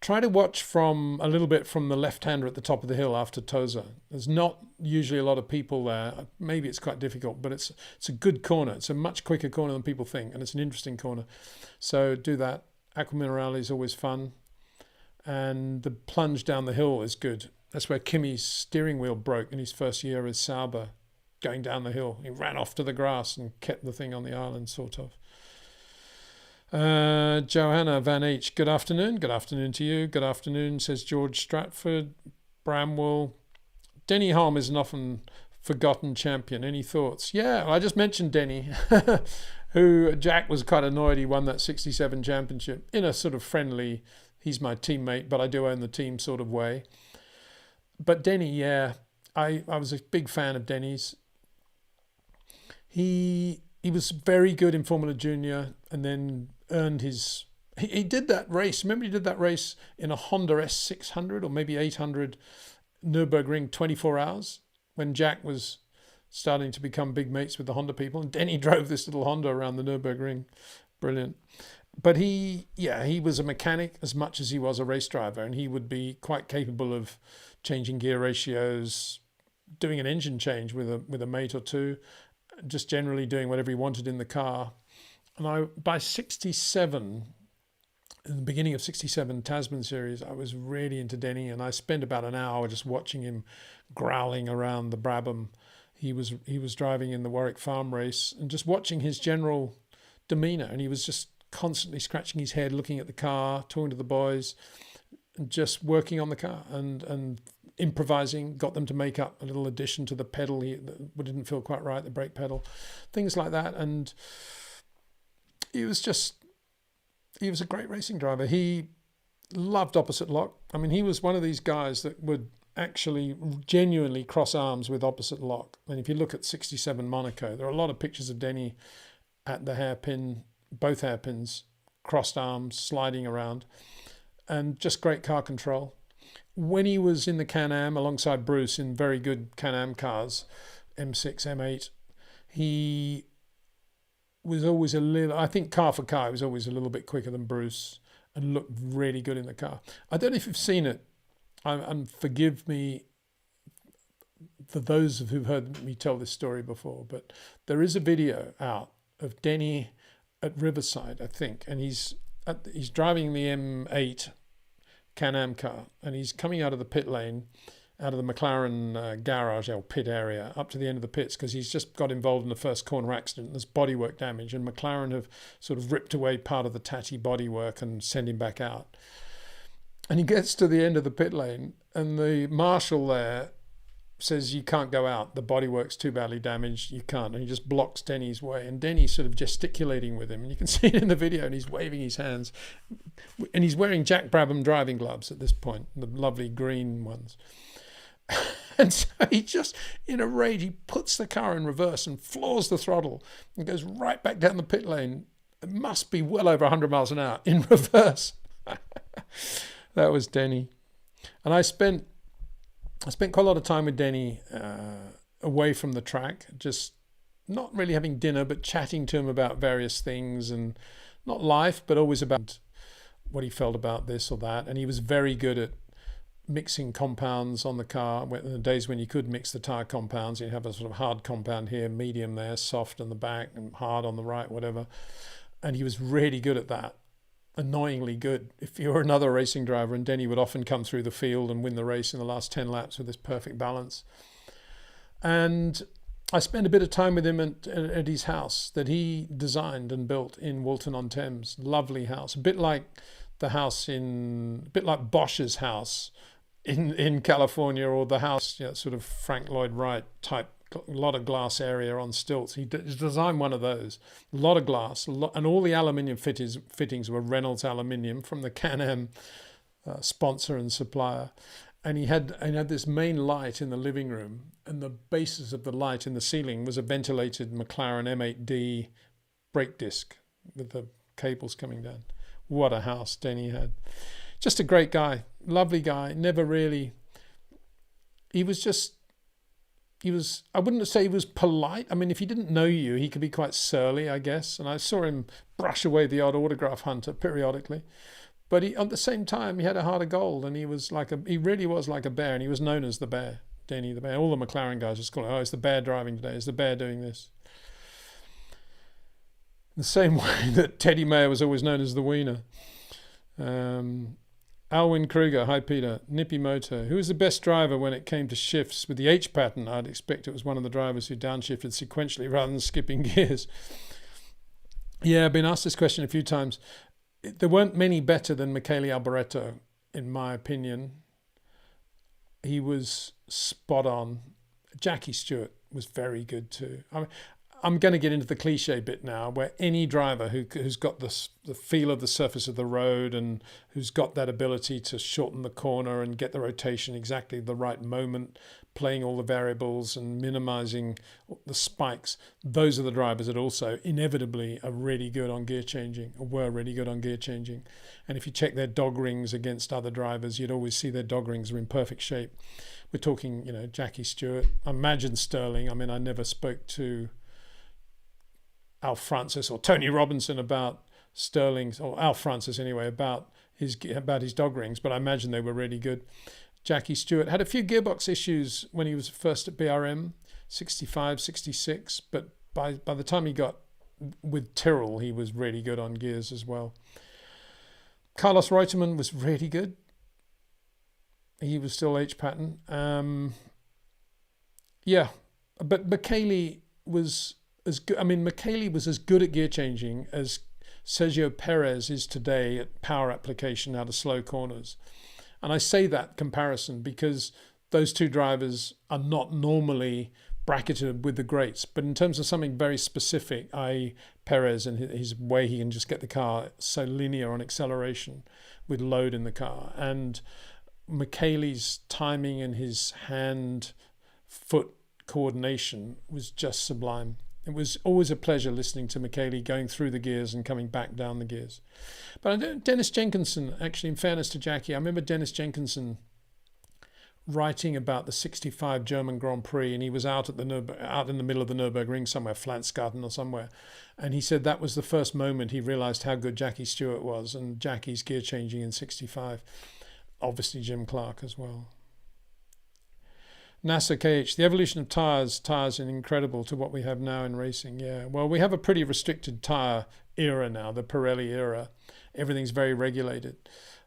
S1: try to watch a little bit from the left-hander at the top of the hill after Tosa. There's not usually a lot of people there. Maybe it's quite difficult, but it's a good corner. It's a much quicker corner than people think, and it's an interesting corner. So do that. Aqua Minerale is always fun. And the plunge down the hill is good. That's where Kimi's steering wheel broke in his first year as Sauber, going down the hill. He ran off to the grass and kept the thing on the island, sort of. Johanna Van H, good afternoon. Good afternoon to you. Good afternoon, says George Stratford. Bramwell. Denny Holm is an often forgotten champion. Any thoughts? Yeah, I just mentioned Denny, who Jack was quite annoyed he won that 67 championship in a sort of friendly, he's my teammate, but I do own the team sort of way. But Denny, yeah, I was a big fan of Denny's. He was very good in Formula Junior and then earned his... He did that race. Remember he did that race in a Honda S600 or maybe 800 Nürburgring 24 hours when Jack was starting to become big mates with the Honda people. And Denny drove this little Honda around the Nürburgring. Brilliant. But he was a mechanic as much as he was a race driver, and he would be quite capable of changing gear ratios, doing an engine change with a mate or two, just generally doing whatever he wanted in the car. And by 67, in the beginning of 67 Tasman series, I was really into Denny, and I spent about an hour just watching him growling around the Brabham. He was driving in the Warwick Farm race and just watching his general demeanour, and he was just constantly scratching his head, looking at the car, talking to the boys, and just working on the car and improvising, got them to make up a little addition to the pedal that didn't feel quite right, the brake pedal, things like that. And he was just he was a great racing driver. He loved opposite lock. I mean, he was one of these guys that would actually genuinely cross arms with opposite lock. And if you look at 67 Monaco, there are a lot of pictures of Denny at the hairpin, both hairpins, crossed arms, sliding around, and just great car control. When he was in the Can-Am alongside Bruce in very good Can-Am cars, M6, M8, he was always a little, I think car for car, he was always a little bit quicker than Bruce and looked really good in the car. I don't know if you've seen it, and forgive me for those who've heard me tell this story before, but there is a video out of Denny at Riverside, I think, and he's driving the M8 Can-Am car, and he's coming out of the pit lane, out of the McLaren garage or pit area, up to the end of the pits, because he's just got involved in the first corner accident. There's bodywork damage, and McLaren have sort of ripped away part of the tatty bodywork and sent him back out. And he gets to the end of the pit lane, and the marshal there says, "You can't go out. The bodywork's too badly damaged. You can't." And he just blocks Denny's way. And Denny's sort of gesticulating with him. And you can see it in the video, and he's waving his hands. And he's wearing Jack Brabham driving gloves at this point, the lovely green ones. And so he just, in a rage, he puts the car in reverse and floors the throttle and goes right back down the pit lane. It must be well over 100 miles an hour in reverse. That was Denny. And I spent quite a lot of time with Denny away from the track, just not really having dinner, but chatting to him about various things, and not life, but always about what he felt about this or that. And he was very good at mixing compounds on the car. In the days when you could mix the tyre compounds, you'd have a sort of hard compound here, medium there, soft on the back, and hard on the right, whatever. And he was really good at that. Annoyingly good. If you were another racing driver, and Denny would often come through the field and win the race in the last 10 laps with this perfect balance. And I spent a bit of time with him at his house that he designed and built in Walton-on-Thames. Lovely house, a bit like Bosch's house in California, or the house, sort of Frank Lloyd Wright type, a lot of glass area on stilts. He designed one of those, a lot of glass, and all the aluminium fittings were Reynolds aluminium from the Can-Am sponsor and supplier. And he had this main light in the living room, and the basis of the light in the ceiling was a ventilated McLaren M8D brake disc with the cables coming down. What a house Denny had. Just a great guy, lovely guy, never really, I wouldn't say he was polite. I mean, if he didn't know you, he could be quite surly, I guess. And I saw him brush away the odd autograph hunter periodically. But at the same time, he had a heart of gold, and he really was like a bear, and he was known as the bear, Denny the bear. All the McLaren guys just call him, it's the bear driving today, it's the bear doing this. The same way that Teddy Mayer was always known as the wiener. Alwyn Kruger, hi Peter. Nippy Moto, who was the best driver when it came to shifts with the H pattern? I'd expect it was one of the drivers who downshifted sequentially rather than skipping gears. Yeah, I've been asked this question a few times. There weren't many better than Michele Alboreto, in my opinion. He was spot on. Jackie Stewart was very good too. I'm going to get into the cliche bit now, where any driver who's got the feel of the surface of the road, and who's got that ability to shorten the corner and get the rotation exactly the right moment, playing all the variables and minimizing the spikes, those are the drivers that also inevitably are really good on gear changing, or were really good on gear changing. And if you check their dog rings against other drivers, you'd always see their dog rings are in perfect shape. We're talking, Jackie Stewart. I imagine Sterling. I mean, I never spoke to Al Francis or Tony Robinson about Sterling's, or Al Francis anyway, about his dog rings, but I imagine they were really good. Jackie Stewart had a few gearbox issues when he was first at BRM, 65, 66, but by the time he got with Tyrrell, he was really good on gears as well. Carlos Reutemann was really good. He was still H pattern. But Michele was as good. I mean, Michele was as good at gear changing as Sergio Perez is today at power application out of slow corners. And I say that comparison because those two drivers are not normally bracketed with the greats. But in terms of something very specific, Perez and his way he can just get the car so linear on acceleration with load in the car. And Michele's timing and his hand-foot coordination was just sublime. It was always a pleasure listening to Michele going through the gears and coming back down the gears. But Dennis Jenkinson, actually, in fairness to Jackie, I remember Dennis Jenkinson writing about the '65 German Grand Prix, and he was out in the middle of the Nürburgring somewhere, Pflanzgarten or somewhere, and he said that was the first moment he realised how good Jackie Stewart was and Jackie's gear changing in '65. Obviously Jim Clark as well. NASA KH, the evolution of tyres is incredible to what we have now in racing. Yeah, well, we have a pretty restricted tyre era now, the Pirelli era. Everything's very regulated.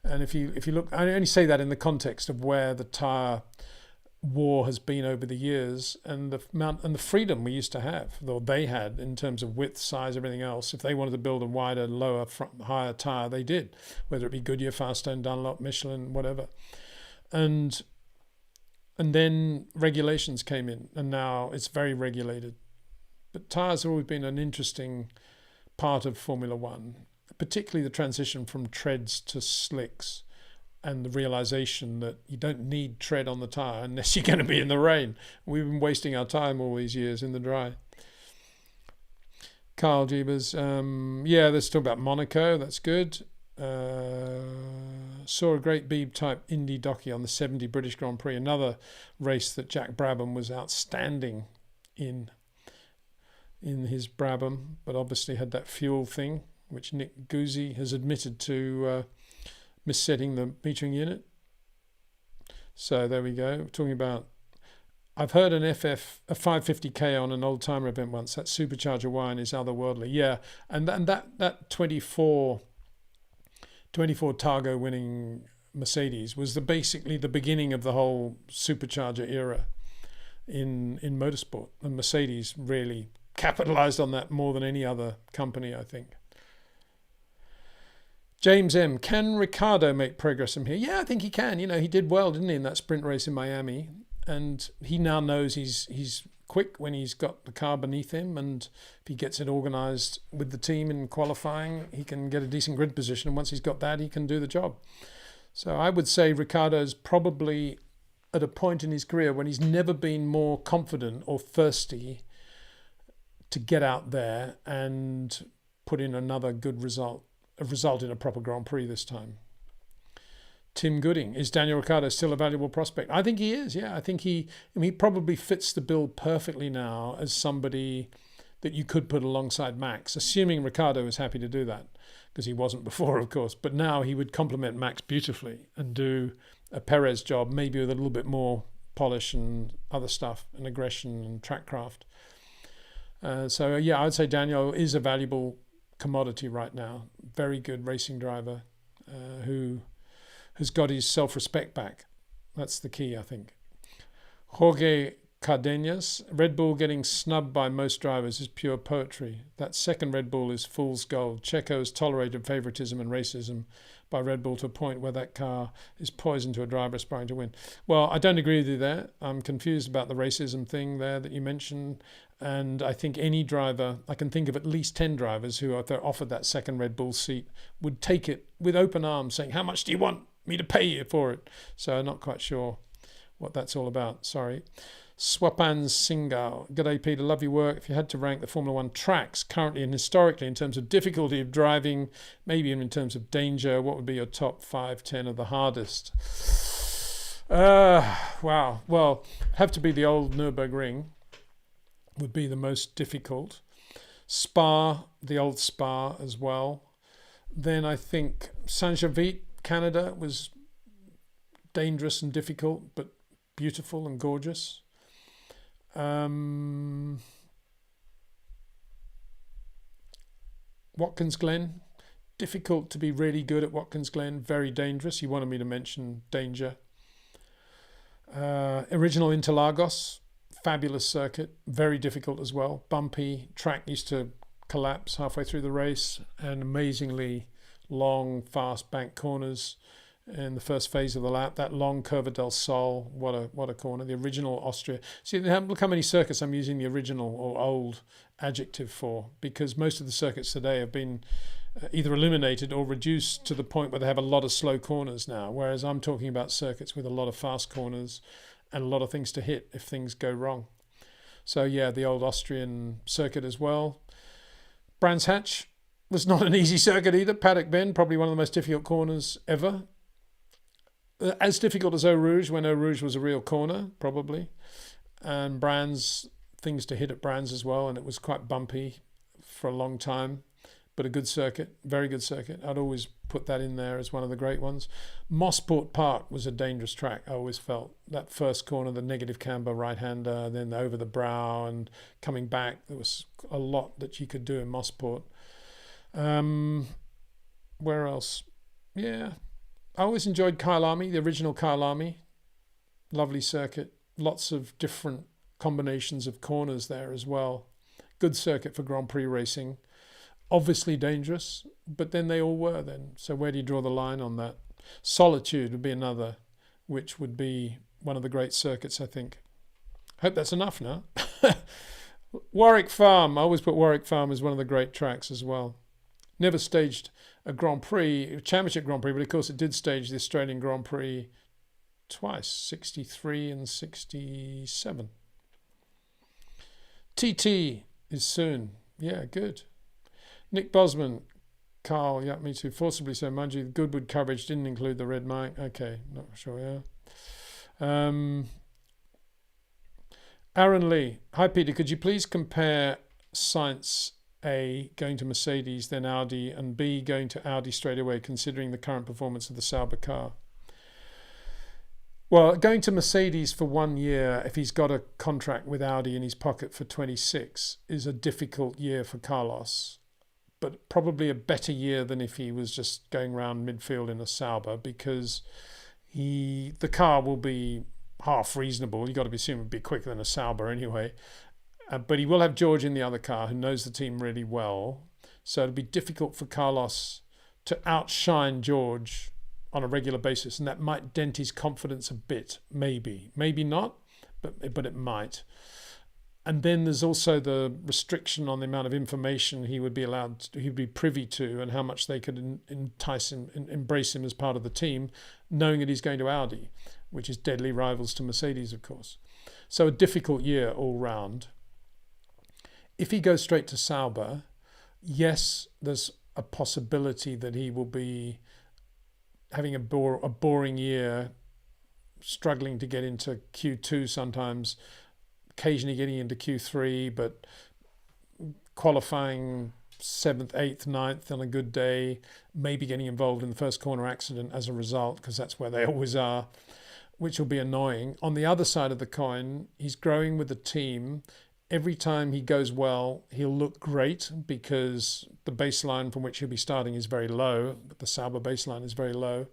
S1: And if you look, I only say that in the context of where the tyre war has been over the years and the amount and the freedom we used to have, or they had, in terms of width, size, everything else. If they wanted to build a wider, lower, higher tyre, they did, whether it be Goodyear, Firestone, Dunlop, Michelin, whatever. And then regulations came in, and now it's very regulated. But tyres have always been an interesting part of Formula One, particularly the transition from treads to slicks and the realization that you don't need tread on the tyre unless you're going to be in the rain. We've been wasting our time all these years in the dry. Carl Jeebers, yeah, let's talk about Monaco, that's good. Saw a great Beeb type Indy docky on the 70 British Grand Prix, another race that Jack Brabham was outstanding in his Brabham, but obviously had that fuel thing, which Nick Guzzi has admitted to missetting the metering unit. So there we go. We're talking about, I've heard a 550k on an old timer event once. That supercharger wine is otherworldly. Yeah, and that 24 Targa winning Mercedes was basically the beginning of the whole supercharger era in motorsport, and Mercedes really capitalized on that more than any other company, I think. James M, can Ricciardo make progress from here? Yeah, I think he can. You know, he did well, didn't he, in that sprint race in Miami, and he now knows he's quick when he's got the car beneath him, and if he gets it organised with the team in qualifying, he can get a decent grid position, and once he's got that, he can do the job. So I would say Ricciardo's probably at a point in his career when he's never been more confident or thirsty to get out there and put in another good result in a proper Grand Prix this time. Tim Gooding, is Daniel Ricciardo still a valuable prospect? I think he is, yeah. I think he probably fits the bill perfectly now as somebody that you could put alongside Max, assuming Ricciardo is happy to do that, because he wasn't before, of course. But now he would complement Max beautifully and do a Perez job, maybe with a little bit more polish and other stuff and aggression and track craft. So, yeah, I'd say Daniel is a valuable commodity right now. Very good racing driver who has got his self-respect back. That's the key, I think. Jorge Cardenas, Red Bull getting snubbed by most drivers is pure poetry. That second Red Bull is fool's gold. Checo has tolerated favoritism and racism by Red Bull to a point where that car is poison to a driver aspiring to win. Well, I don't agree with you there. I'm confused about the racism thing there that you mentioned. And I think any driver, I can think of at least 10 drivers who, if they're offered that second Red Bull seat, would take it with open arms, saying, how much do you want me to pay you for it? So I'm not quite sure what that's all about. Sorry. Swapan Singhal. G'day, Peter. Love your work. If you had to rank the Formula One tracks currently and historically in terms of difficulty of driving, maybe even in terms of danger, what would be your top 5-10 of the hardest? Wow. Well, have to be the old Nürburgring would be the most difficult. Spa, the old Spa as well. Then I think Saint-Gervais, Canada, was dangerous and difficult, but beautiful and gorgeous. Watkins Glen, difficult to be really good at Watkins Glen, very dangerous. You wanted me to mention danger. Original Interlagos, fabulous circuit, very difficult as well. Bumpy, track used to collapse halfway through the race, and amazingly long, fast bank corners in the first phase of the lap. That long Curva del Sol, what a corner. The original Austria. See, look how many circuits I'm using the original or old adjective for, because most of the circuits today have been either eliminated or reduced to the point where they have a lot of slow corners now, whereas I'm talking about circuits with a lot of fast corners and a lot of things to hit if things go wrong. So yeah, the old Austrian circuit as well. Brands Hatch was not an easy circuit either. Paddock Bend, probably one of the most difficult corners ever. As difficult as Eau Rouge, when Eau Rouge was a real corner, probably. And Brands, things to hit at Brands as well, and it was quite bumpy for a long time, but a good circuit, very good circuit. I'd always put that in there as one of the great ones. Mossport Park was a dangerous track, I always felt. That first corner, the negative camber right-hander, then over the brow and coming back, there was a lot that you could do in Mossport. Where else? Yeah, I always enjoyed Kyalami, the original Kyalami. Lovely circuit. Lots of different combinations of corners there as well. Good circuit for Grand Prix racing. Obviously dangerous, but then they all were then. So where do you draw the line on that? Solitude would be another, which would be one of the great circuits, I think. Hope that's enough now. Warwick Farm. I always put Warwick Farm as one of the great tracks as well. Never staged a Grand Prix, a Championship Grand Prix, but of course it did stage the Australian Grand Prix twice, 63 and 67. TT is soon. Yeah, good. Nick Bosman, Carl, yeah, me too. Forcibly so, mind you, the Goodwood coverage didn't include the red mic. Okay, not sure, yeah. Aaron Lee, hi Peter, could you please compare Sainz A going to Mercedes, then Audi, and B going to Audi straight away, considering the current performance of the Sauber car? Well, going to Mercedes for 1 year, if he's got a contract with Audi in his pocket for 26, is a difficult year for Carlos, but probably a better year than if he was just going around midfield in a Sauber, because the car will be half reasonable. You've got to assume it'll be quicker than a Sauber anyway. But he will have George in the other car who knows the team really well. So it'll be difficult for Carlos to outshine George on a regular basis. And that might dent his confidence a bit, maybe. Maybe not, but it might. And then there's also the restriction on the amount of information he would be privy to, and how much they could entice him, embrace him as part of the team, knowing that he's going to Audi, which is deadly rivals to Mercedes, of course. So a difficult year all round. If he goes straight to Sauber, yes, there's a possibility that he will be having a boring year, struggling to get into Q2 sometimes, occasionally getting into Q3, but qualifying 7th, 8th, 9th on a good day, maybe getting involved in the first corner accident as a result, because that's where they always are, which will be annoying. On the other side of the coin, he's growing with the team. Every time he goes well, he'll look great, because the baseline from which he'll be starting is very low, but the Sauber baseline is very low.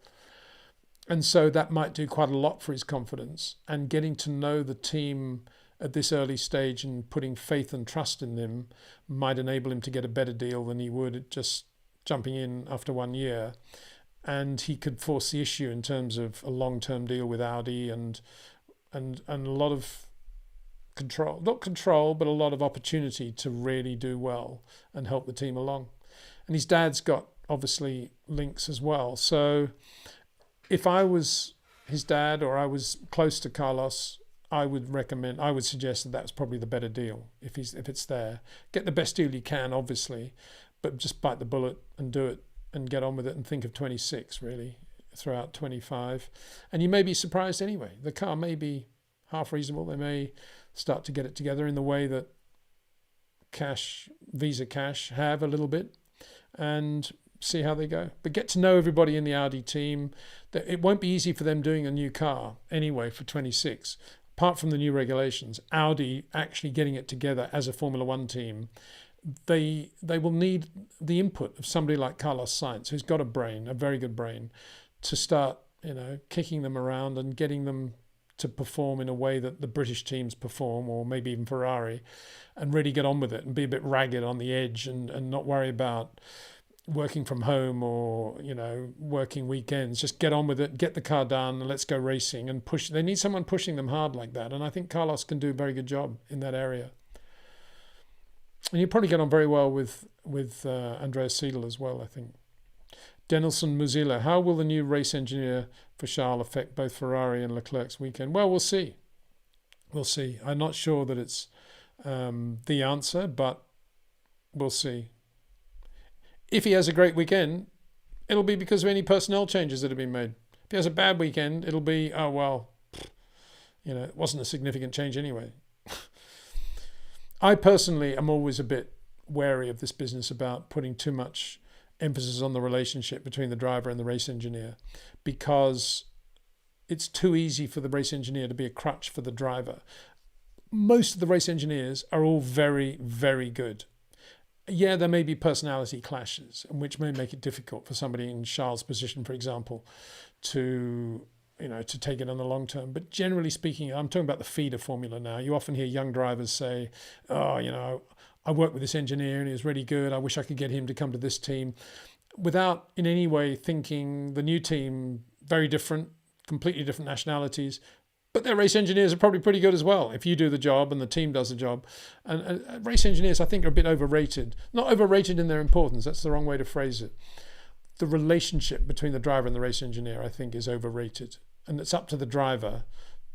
S1: And so that might do quite a lot for his confidence, and getting to know the team at this early stage and putting faith and trust in them might enable him to get a better deal than he would just jumping in after 1 year. And he could force the issue in terms of a long-term deal with Audi and a lot of control, not control, but a lot of opportunity to really do well and help the team along. And his dad's got obviously links as well. So if I was his dad or I was close to Carlos, I would suggest that that's probably the better deal if it's there. Get the best deal you can, obviously, but just bite the bullet and do it and get on with it and think of 26 really throughout 25. And you may be surprised anyway. The car may half reasonable. They may start to get it together in the way that Visa Cash have a little bit, and see how they go. But get to know everybody in the Audi team. It won't be easy for them doing a new car anyway for 26. Apart from the new regulations, Audi actually getting it together as a Formula One team, they will need the input of somebody like Carlos Sainz, who's got a brain, a very good brain, to start, kicking them around and getting them to perform in a way that the British teams perform, or maybe even Ferrari, and really get on with it and be a bit ragged on the edge and not worry about working from home or, working weekends. Just get on with it, get the car done, and let's go racing and push. They need someone pushing them hard like that. And I think Carlos can do a very good job in that area. And you probably get on very well with Andreas Seidel as well, I think. Denilson Muzila, how will the new race engineer for Charles affect both Ferrari and Leclerc's weekend? Well, we'll see. We'll see. I'm not sure that it's the answer, but we'll see. If he has a great weekend, it'll be because of any personnel changes that have been made. If he has a bad weekend, it'll be, oh, well, it wasn't a significant change anyway. I personally am always a bit wary of this business about putting too much emphasis on the relationship between the driver and the race engineer, because it's too easy for the race engineer to be a crutch for the driver. Most of the race engineers are all very, very good. Yeah, there may be personality clashes, which may make it difficult for somebody in Charles' position, for example, to take it on the long term. But generally speaking, I'm talking about the feeder formula now. You often hear young drivers say, oh, I worked with this engineer and he was really good. I wish I could get him to come to this team, without in any way thinking the new team, very different, completely different nationalities, but their race engineers are probably pretty good as well if you do the job and the team does the job. And race engineers, I think, are a bit overrated. Not overrated in their importance, that's the wrong way to phrase it. The relationship between the driver and the race engineer, I think, is overrated. And it's up to the driver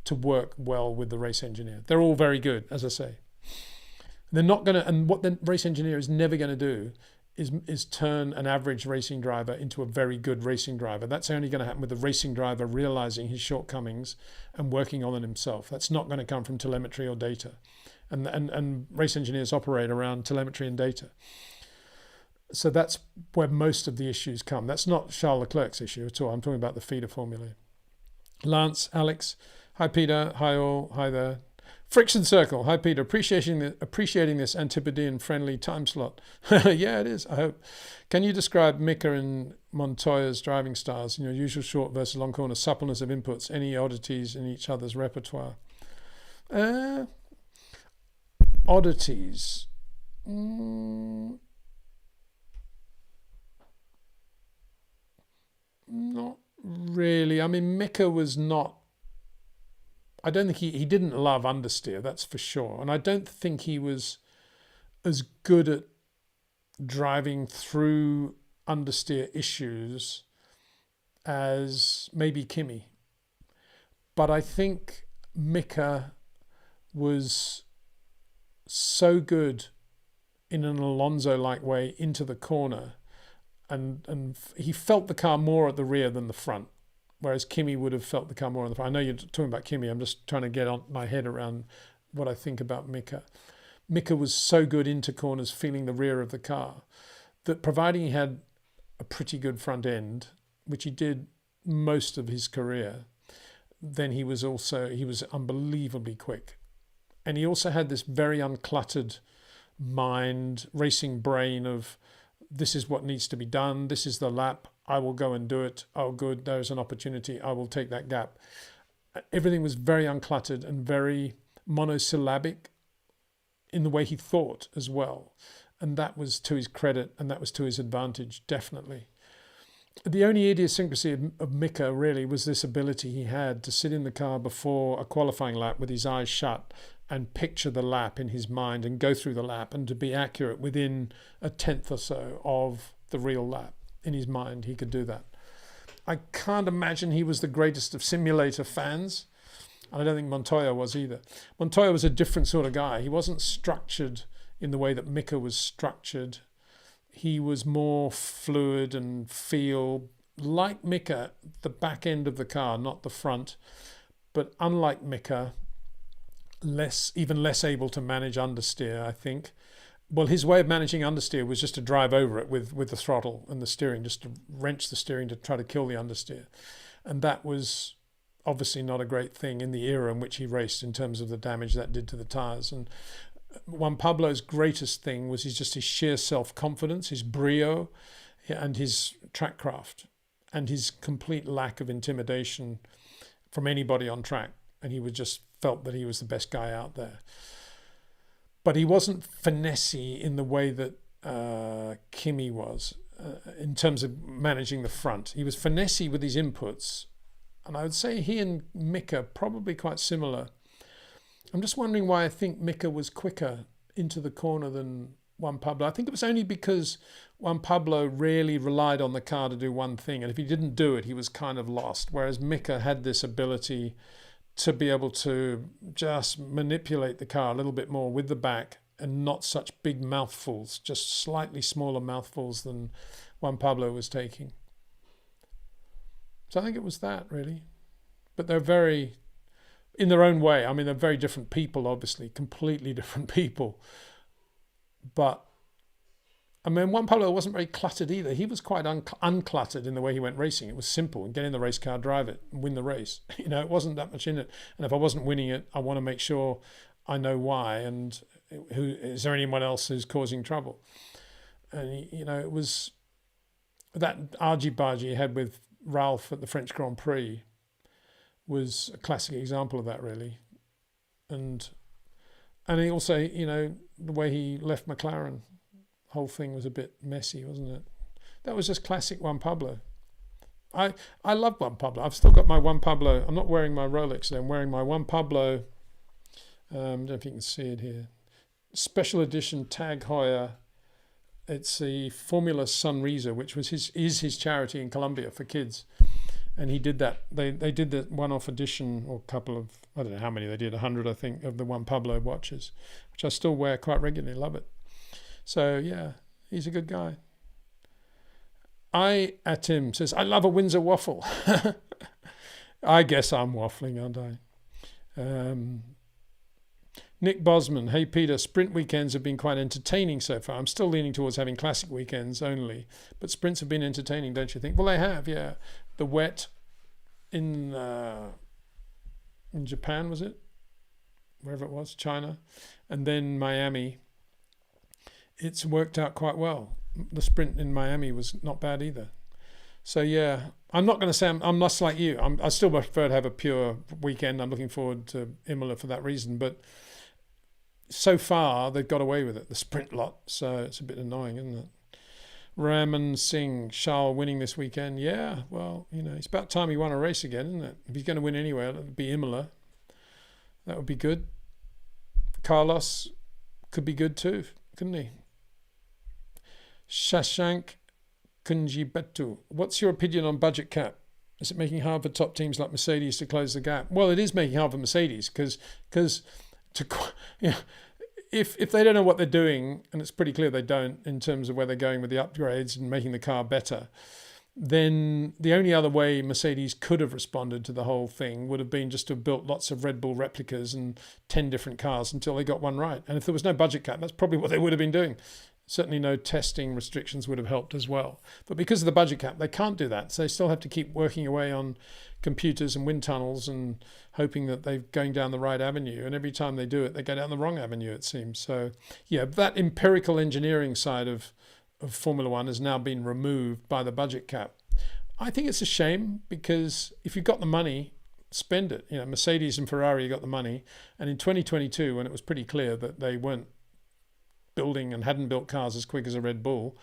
S1: to work well with the race engineer. They're all very good, as I say. They're not going to, and what the race engineer is never going to do is turn an average racing driver into a very good racing driver. That's only going to happen with the racing driver realizing his shortcomings and working on it himself. That's not going to come from telemetry or data. And race engineers operate around telemetry and data. So that's where most of the issues come. That's not Charles Leclerc's issue at all. I'm talking about the feeder formula. Lance, Alex, hi Peter, hi all, hi there. Friction Circle, hi Peter, appreciating this Antipodean friendly time slot. Yeah, it is, I hope. Can you describe Mika and Montoya's driving styles, usual short versus long corner, suppleness of inputs, any oddities in each other's repertoire? Oddities. Not really. I mean, Mika was not, I don't think he didn't love understeer, that's for sure. And I don't think he was as good at driving through understeer issues as maybe Kimi. But I think Mika was so good in an Alonso-like way into the corner, and he felt the car more at the rear than the front, whereas Kimi would have felt the car more on the front. I know you're talking about Kimi. I'm just trying to get on my head around what I think about Mika. Mika was so good into corners, feeling the rear of the car, that providing he had a pretty good front end, which he did most of his career, then he was unbelievably quick. And he also had this very uncluttered mind, racing brain of, this is what needs to be done, this is the lap, I will go and do it. Oh, good, there's an opportunity, I will take that gap. Everything was very uncluttered and very monosyllabic in the way he thought as well. And that was to his credit, and that was to his advantage, definitely. The only idiosyncrasy of Mika really was this ability he had to sit in the car before a qualifying lap with his eyes shut and picture the lap in his mind and go through the lap, and to be accurate within a tenth or so of the real lap. In his mind, he could do that. I can't imagine he was the greatest of simulator fans. And I don't think Montoya was either. Montoya was a different sort of guy. He wasn't structured in the way that Mika was structured. He was more fluid and feel like Mika, the back end of the car, not the front. But unlike Mika, even less able to manage understeer, I think. Well, his way of managing understeer was just to drive over it with the throttle and the steering, just to wrench the steering to try to kill the understeer. And that was obviously not a great thing in the era in which he raced in terms of the damage that did to the tyres. And Juan Pablo's greatest thing was his sheer self-confidence, his brio, and his track craft, and his complete lack of intimidation from anybody on track. And he just felt that he was the best guy out there. But he wasn't finessey in the way that Kimi was. in terms of managing the front. He was finessey with his inputs, and I would say he and Mika probably quite similar. I'm just wondering why I think Mika was quicker into the corner than Juan Pablo. I think it was only because Juan Pablo really relied on the car to do one thing, and if he didn't do it, he was kind of lost. Whereas Mika had this ability to be able to just manipulate the car a little bit more with the back and not such big mouthfuls, just slightly smaller mouthfuls than Juan Pablo was taking. So I think it was that, really. But they're very, in their own way, I mean, they're very different people, obviously, completely different people. But, I mean, Juan Pablo wasn't very cluttered either. He was quite uncluttered in the way he went racing. It was simple, and get in the race car, drive it, and win the race. You know, it wasn't that much in it. And if I wasn't winning it, I want to make sure I know why, and who is there anyone else who's causing trouble. And, you know, it was that argy-bargy he had with Ralph at the French Grand Prix was a classic example of that, really. And he also, you know, the way he left McLaren, the whole thing was a bit messy, wasn't it? That was just classic Juan Pablo. I love Juan Pablo. I've still got my Juan Pablo. I'm not wearing my Rolex today. I'm wearing my Juan Pablo. I don't know if you can see it here. Special edition Tag Heuer. It's the Formula Sunrisa, which was his charity in Colombia for kids. And he did that. They did the one-off edition, or a couple of, I don't know how many they did, 100 I think, of the Juan Pablo watches, which I still wear quite regularly. Love it. So yeah, he's a good guy. At him says, I love a Windsor waffle. I guess I'm waffling, aren't I? Nick Bosman, hey Peter, sprint weekends have been quite entertaining so far. I'm still leaning towards having classic weekends only, but sprints have been entertaining, don't you think? Well, they have, yeah. The wet in Japan, was it? Wherever it was, China, and then Miami. It's worked out quite well. The sprint in Miami was not bad either. So yeah, I'm not going to say I'm less like you. I still prefer to have a pure weekend. I'm looking forward to Imola for that reason, but so far they've got away with it, the sprint lot, so it's a bit annoying, isn't it? Raman Singh, Charles winning this weekend. Yeah, well, you know, it's about time he won a race again, isn't it? If he's going to win anywhere, it would be Imola. That would be good. Carlos could be good too, couldn't he? Shashank Kunjibetu, what's your opinion on budget cap? Is it making hard for top teams like Mercedes to close the gap? Well, it is making hard for Mercedes because you know, if they don't know what they're doing, and it's pretty clear they don't in terms of where they're going with the upgrades and making the car better, then the only other way Mercedes could have responded to the whole thing would have been just to have built lots of Red Bull replicas and 10 different cars until they got one right. And if there was no budget cap, that's probably what they would have been doing. Certainly no testing restrictions would have helped as well. But because of the budget cap, they can't do that. So they still have to keep working away on computers and wind tunnels and hoping that they're going down the right avenue. And every time they do it, they go down the wrong avenue, it seems. So yeah, that empirical engineering side of Formula One has now been removed by the budget cap. I think it's a shame because if you've got the money, spend it. You know, Mercedes and Ferrari got the money. And in 2022, when it was pretty clear that they weren't building and hadn't built cars as quick as a Red Bull,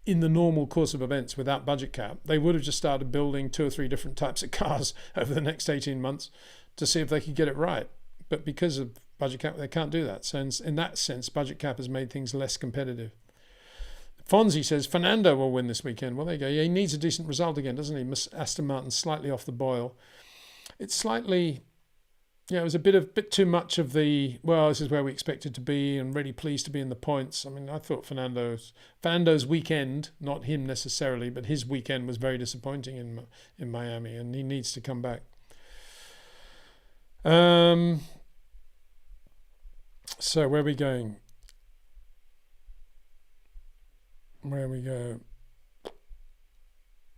S1: in the normal course of events without budget cap, they would have just started building 2 or 3 different types of cars over the next 18 months to see if they could get it right. But because of budget cap, they can't do that. So in that sense, budget cap has made things less competitive. Fonzie says, Fernando will win this weekend. Well, there you go. Yeah, he needs a decent result again, doesn't he? Aston Martin's slightly off the boil. It's slightly... Yeah, it was a bit too much of the, well, this is where we expected to be and really pleased to be in the points. I mean, I thought Fernando's weekend, not him necessarily, but his weekend was very disappointing in Miami, and he needs to come back. So where are we going? Where we go?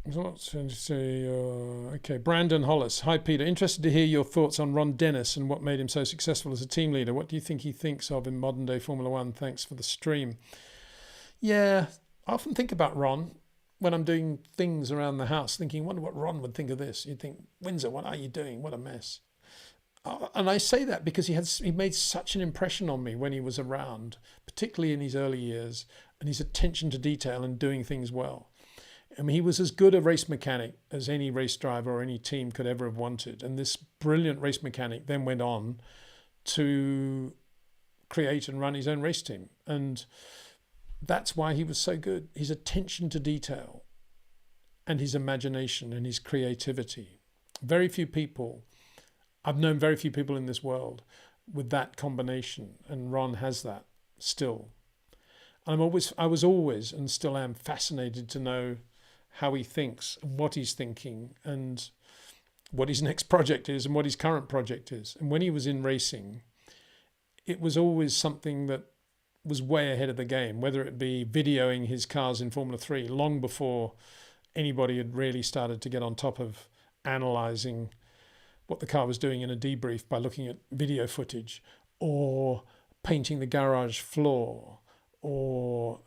S1: Okay, Brandon Hollis. Hi, Peter. Interested to hear your thoughts on Ron Dennis and what made him so successful as a team leader. What do you think he thinks of in modern-day Formula One? Thanks for the stream. Yeah, I often think about Ron when I'm doing things around the house, thinking, wonder what Ron would think of this. You'd think, Windsor, what are you doing? What a mess. And I say that because he made such an impression on me when he was around, particularly in his early years, and his attention to detail and doing things well. I mean, he was as good a race mechanic as any race driver or any team could ever have wanted. And this brilliant race mechanic then went on to create and run his own race team. And that's why he was so good. His attention to detail and his imagination and his creativity. I've known very few people in this world with that combination, and Ron has that still. And I was always and still am fascinated to know how he thinks and what he's thinking and what his next project is and what his current project is. And when he was in racing, it was always something that was way ahead of the game, whether it be videoing his cars in Formula 3 long before anybody had really started to get on top of analysing what the car was doing in a debrief by looking at video footage, or painting the garage floor, or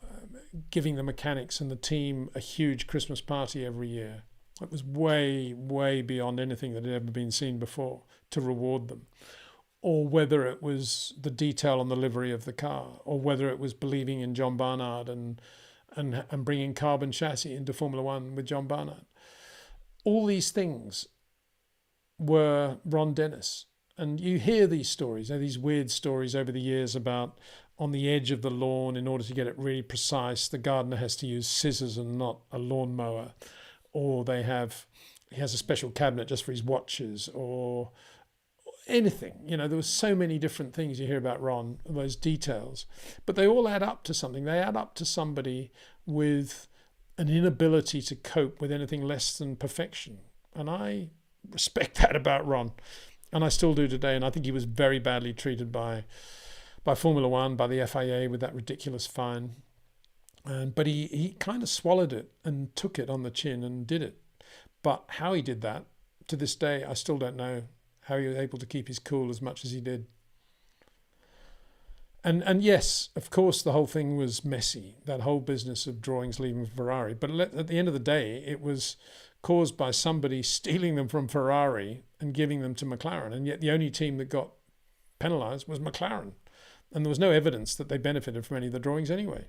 S1: giving the mechanics and the team a huge Christmas party every year. It was way, way beyond anything that had ever been seen before to reward them. Or whether it was the detail on the livery of the car, or whether it was believing in John Barnard and bringing carbon chassis into Formula One with John Barnard. All these things were Ron Dennis. And you hear these stories, these weird stories over the years about on the edge of the lawn, in order to get it really precise, the gardener has to use scissors and not a lawnmower. Or he has a special cabinet just for his watches, or anything. There was so many different things you hear about Ron, those details. But they all add up to something. They add up to somebody with an inability to cope with anything less than perfection. And I respect that about Ron. And I still do today. And I think he was very badly treated by Formula One, by the FIA with that ridiculous fine. But he kind of swallowed it and took it on the chin and did it. But how he did that, to this day, I still don't know how he was able to keep his cool as much as he did. And yes, of course, the whole thing was messy, that whole business of drawings leaving Ferrari. But at the end of the day, it was caused by somebody stealing them from Ferrari and giving them to McLaren. And yet the only team that got penalised was McLaren. And there was no evidence that they benefited from any of the drawings anyway.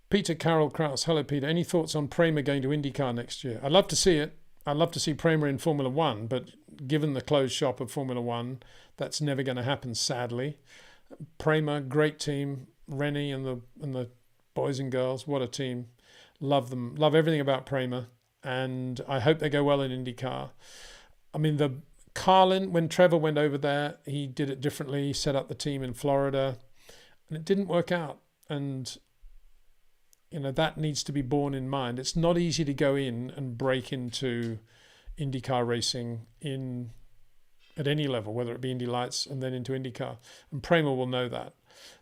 S1: Peter Carroll Kraus. Hello, Peter. Any thoughts on Premio going to IndyCar next year? I'd love to see it. I'd love to see Premio in Formula One, but given the closed shop of Formula One, that's never going to happen, sadly. Premio, great team. Rennie and the boys and girls, what a team. Love them. Love everything about Premio, and I hope they go well in IndyCar. I mean, the Carlin, when Trevor went over there, he did it differently. He set up the team in Florida, and it didn't work out. And that needs to be borne in mind. It's not easy to go in and break into IndyCar racing at any level, whether it be Indy Lights and then into IndyCar. And Premio will know that.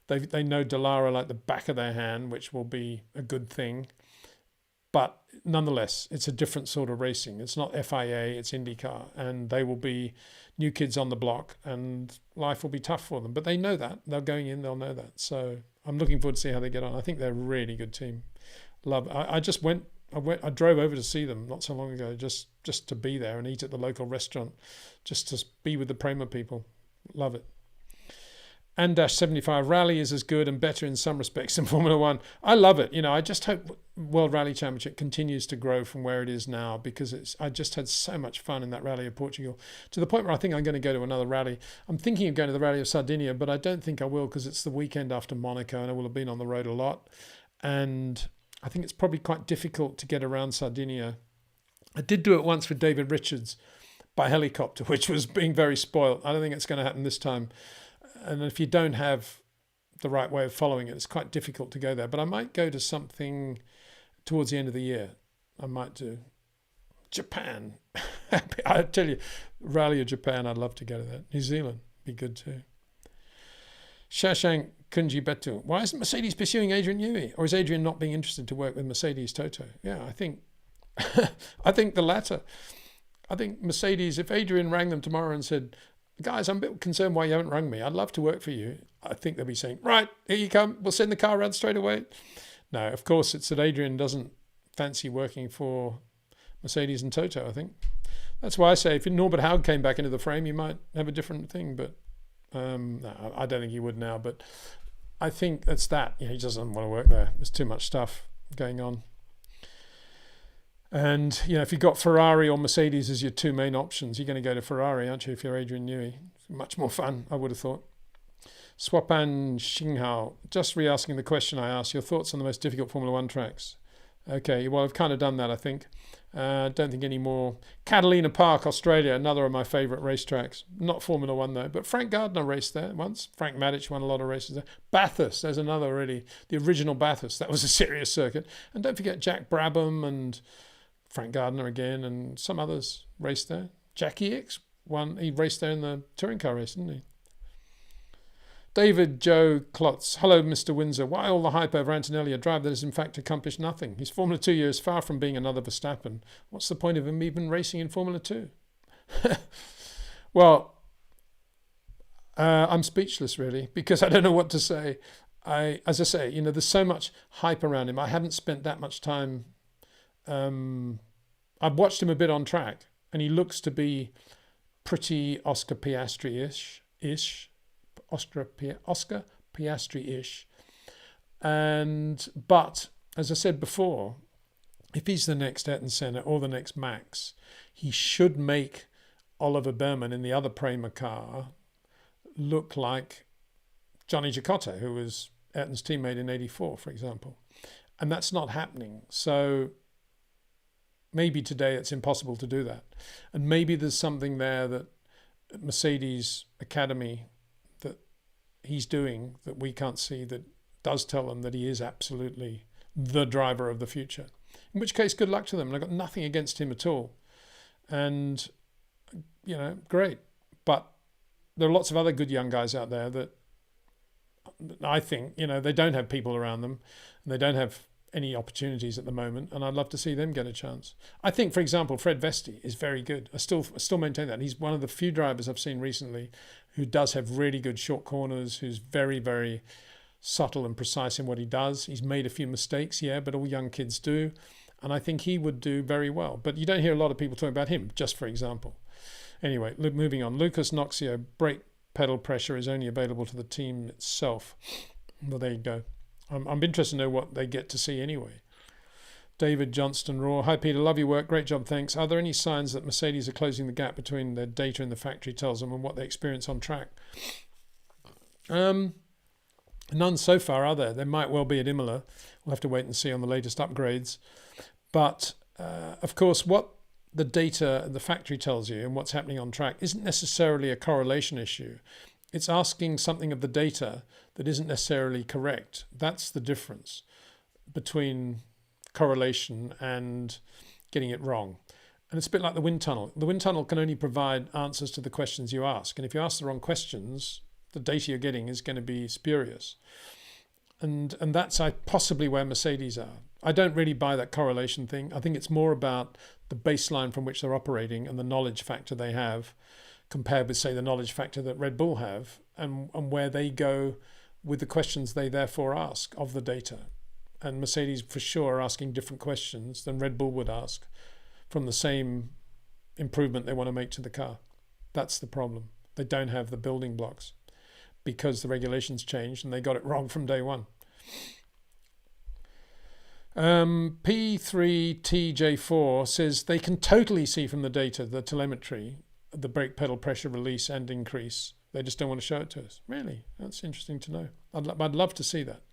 S1: They know Dallara like the back of their hand, which will be a good thing. But nonetheless, it's a different sort of racing. It's not FIA, it's IndyCar. And they will be new kids on the block, and life will be tough for them. But they know that. They're going in, they'll know that. So I'm looking forward to see how they get on. I think they're a really good team. I drove over to see them not so long ago, just to be there and eat at the local restaurant, just to be with the Premio people. Love it. And Dash 75 Rally is as good and better in some respects than Formula One. I love it. I just hope World Rally Championship continues to grow from where it is now, because I just had so much fun in that Rally of Portugal, to the point where I think I'm going to go to another rally. I'm thinking of going to the Rally of Sardinia, but I don't think I will, because it's the weekend after Monaco and I will have been on the road a lot. And I think it's probably quite difficult to get around Sardinia. I did do it once with David Richards by helicopter, which was being very spoilt. I don't think it's going to happen this time. And if you don't have the right way of following it, it's quite difficult to go there. But I might go to something towards the end of the year. I might do Japan. I tell you, Rally of Japan, I'd love to go to that. New Zealand, be good too. Shashank Kunji Betu. Why isn't Mercedes pursuing Adrian Newey? Or is Adrian not being interested to work with Mercedes Toto? Yeah, I think the latter. I think Mercedes, if Adrian rang them tomorrow and said, guys, I'm a bit concerned why you haven't rung me. I'd love to work for you. I think they'll be saying, right, here you come. We'll send the car around straight away. No, of course, it's that Adrian doesn't fancy working for Mercedes and Toto, I think. That's why I say if Norbert Haug came back into the frame, you might have a different thing. But no, I don't think he would now. But I think that's that. He doesn't want to work there. There's too much stuff. going on. And, if you've got Ferrari or Mercedes as your two main options, you're going to go to Ferrari, aren't you, if you're Adrian Newey? Much more fun, I would have thought. Swapan Xinghao, just re-asking the question I asked, your thoughts on the most difficult Formula One tracks? Okay, well, I've kind of done that, I think. Don't think any more. Catalina Park, Australia, another of my favourite racetracks. Not Formula One, though, but Frank Gardner raced there once. Frank Maddich won a lot of races there. Bathurst, there's another really. The original Bathurst, that was a serious circuit. And don't forget Jack Brabham and Frank Gardner again, and some others raced there. Jackie X won. He raced there in the touring car race, didn't he? David Joe Klotz. Hello, Mr. Windsor. Why all the hype over Antonelli, a driver that has in fact accomplished nothing? His Formula 2 year is far from being another Verstappen. What's the point of him even racing in Formula 2? Well, I'm speechless, really, because I don't know what to say. As I say, there's so much hype around him. I haven't spent that much time. I've watched him a bit on track, and he looks to be pretty Oscar Piastri-ish. Oscar Piastri-ish. But as I said before, if he's the next Ayrton Senna or the next Max, he should make Oliver Behrman in the other Premio car look like Johnny Giacotto, who was Ayrton's teammate in '84, for example. And that's not happening. So maybe today it's impossible to do that. And maybe there's something there that Mercedes Academy that he's doing that we can't see that does tell them that he is absolutely the driver of the future. In which case, good luck to them. And I've got nothing against him at all. And, great. But there are lots of other good young guys out there that I think, they don't have people around them and they don't have any opportunities at the moment, and I'd love to see them get a chance. I think, for example, Fred Vesti is very good. I still maintain that. He's one of the few drivers I've seen recently who does have really good short corners, who's very, very subtle and precise in what he does. He's made a few mistakes, but all young kids do, and I think he would do very well. But you don't hear a lot of people talking about him, just for example. Anyway, moving on. Lucas Noxio, brake pedal pressure is only available to the team itself. Well, there you go. I'm interested to know what they get to see anyway. David Johnston Raw. Hi, Peter. Love your work. Great job. Thanks. Are there any signs that Mercedes are closing the gap between their data in the factory tells them and what they experience on track? None so far, are there? There might well be at Imola. We'll have to wait and see on the latest upgrades. But, of course, what the data the factory tells you and what's happening on track isn't necessarily a correlation issue. It's asking something of the data that isn't necessarily correct. That's the difference between correlation and getting it wrong. And it's a bit like the wind tunnel. The wind tunnel can only provide answers to the questions you ask. And if you ask the wrong questions, the data you're getting is going to be spurious. And that's possibly where Mercedes are. I don't really buy that correlation thing. I think it's more about the baseline from which they're operating and the knowledge factor they have compared with, say, the knowledge factor that Red Bull have and where they go with the questions they therefore ask of the data. And Mercedes for sure are asking different questions than Red Bull would ask from the same improvement they want to make to the car. That's the problem. They don't have the building blocks because the regulations changed and they got it wrong from day one. P3TJ4 says they can totally see from the data, the telemetry, the brake pedal pressure release and increase. They just don't want to show it to us. Really? That's interesting to know. I'd love to see that.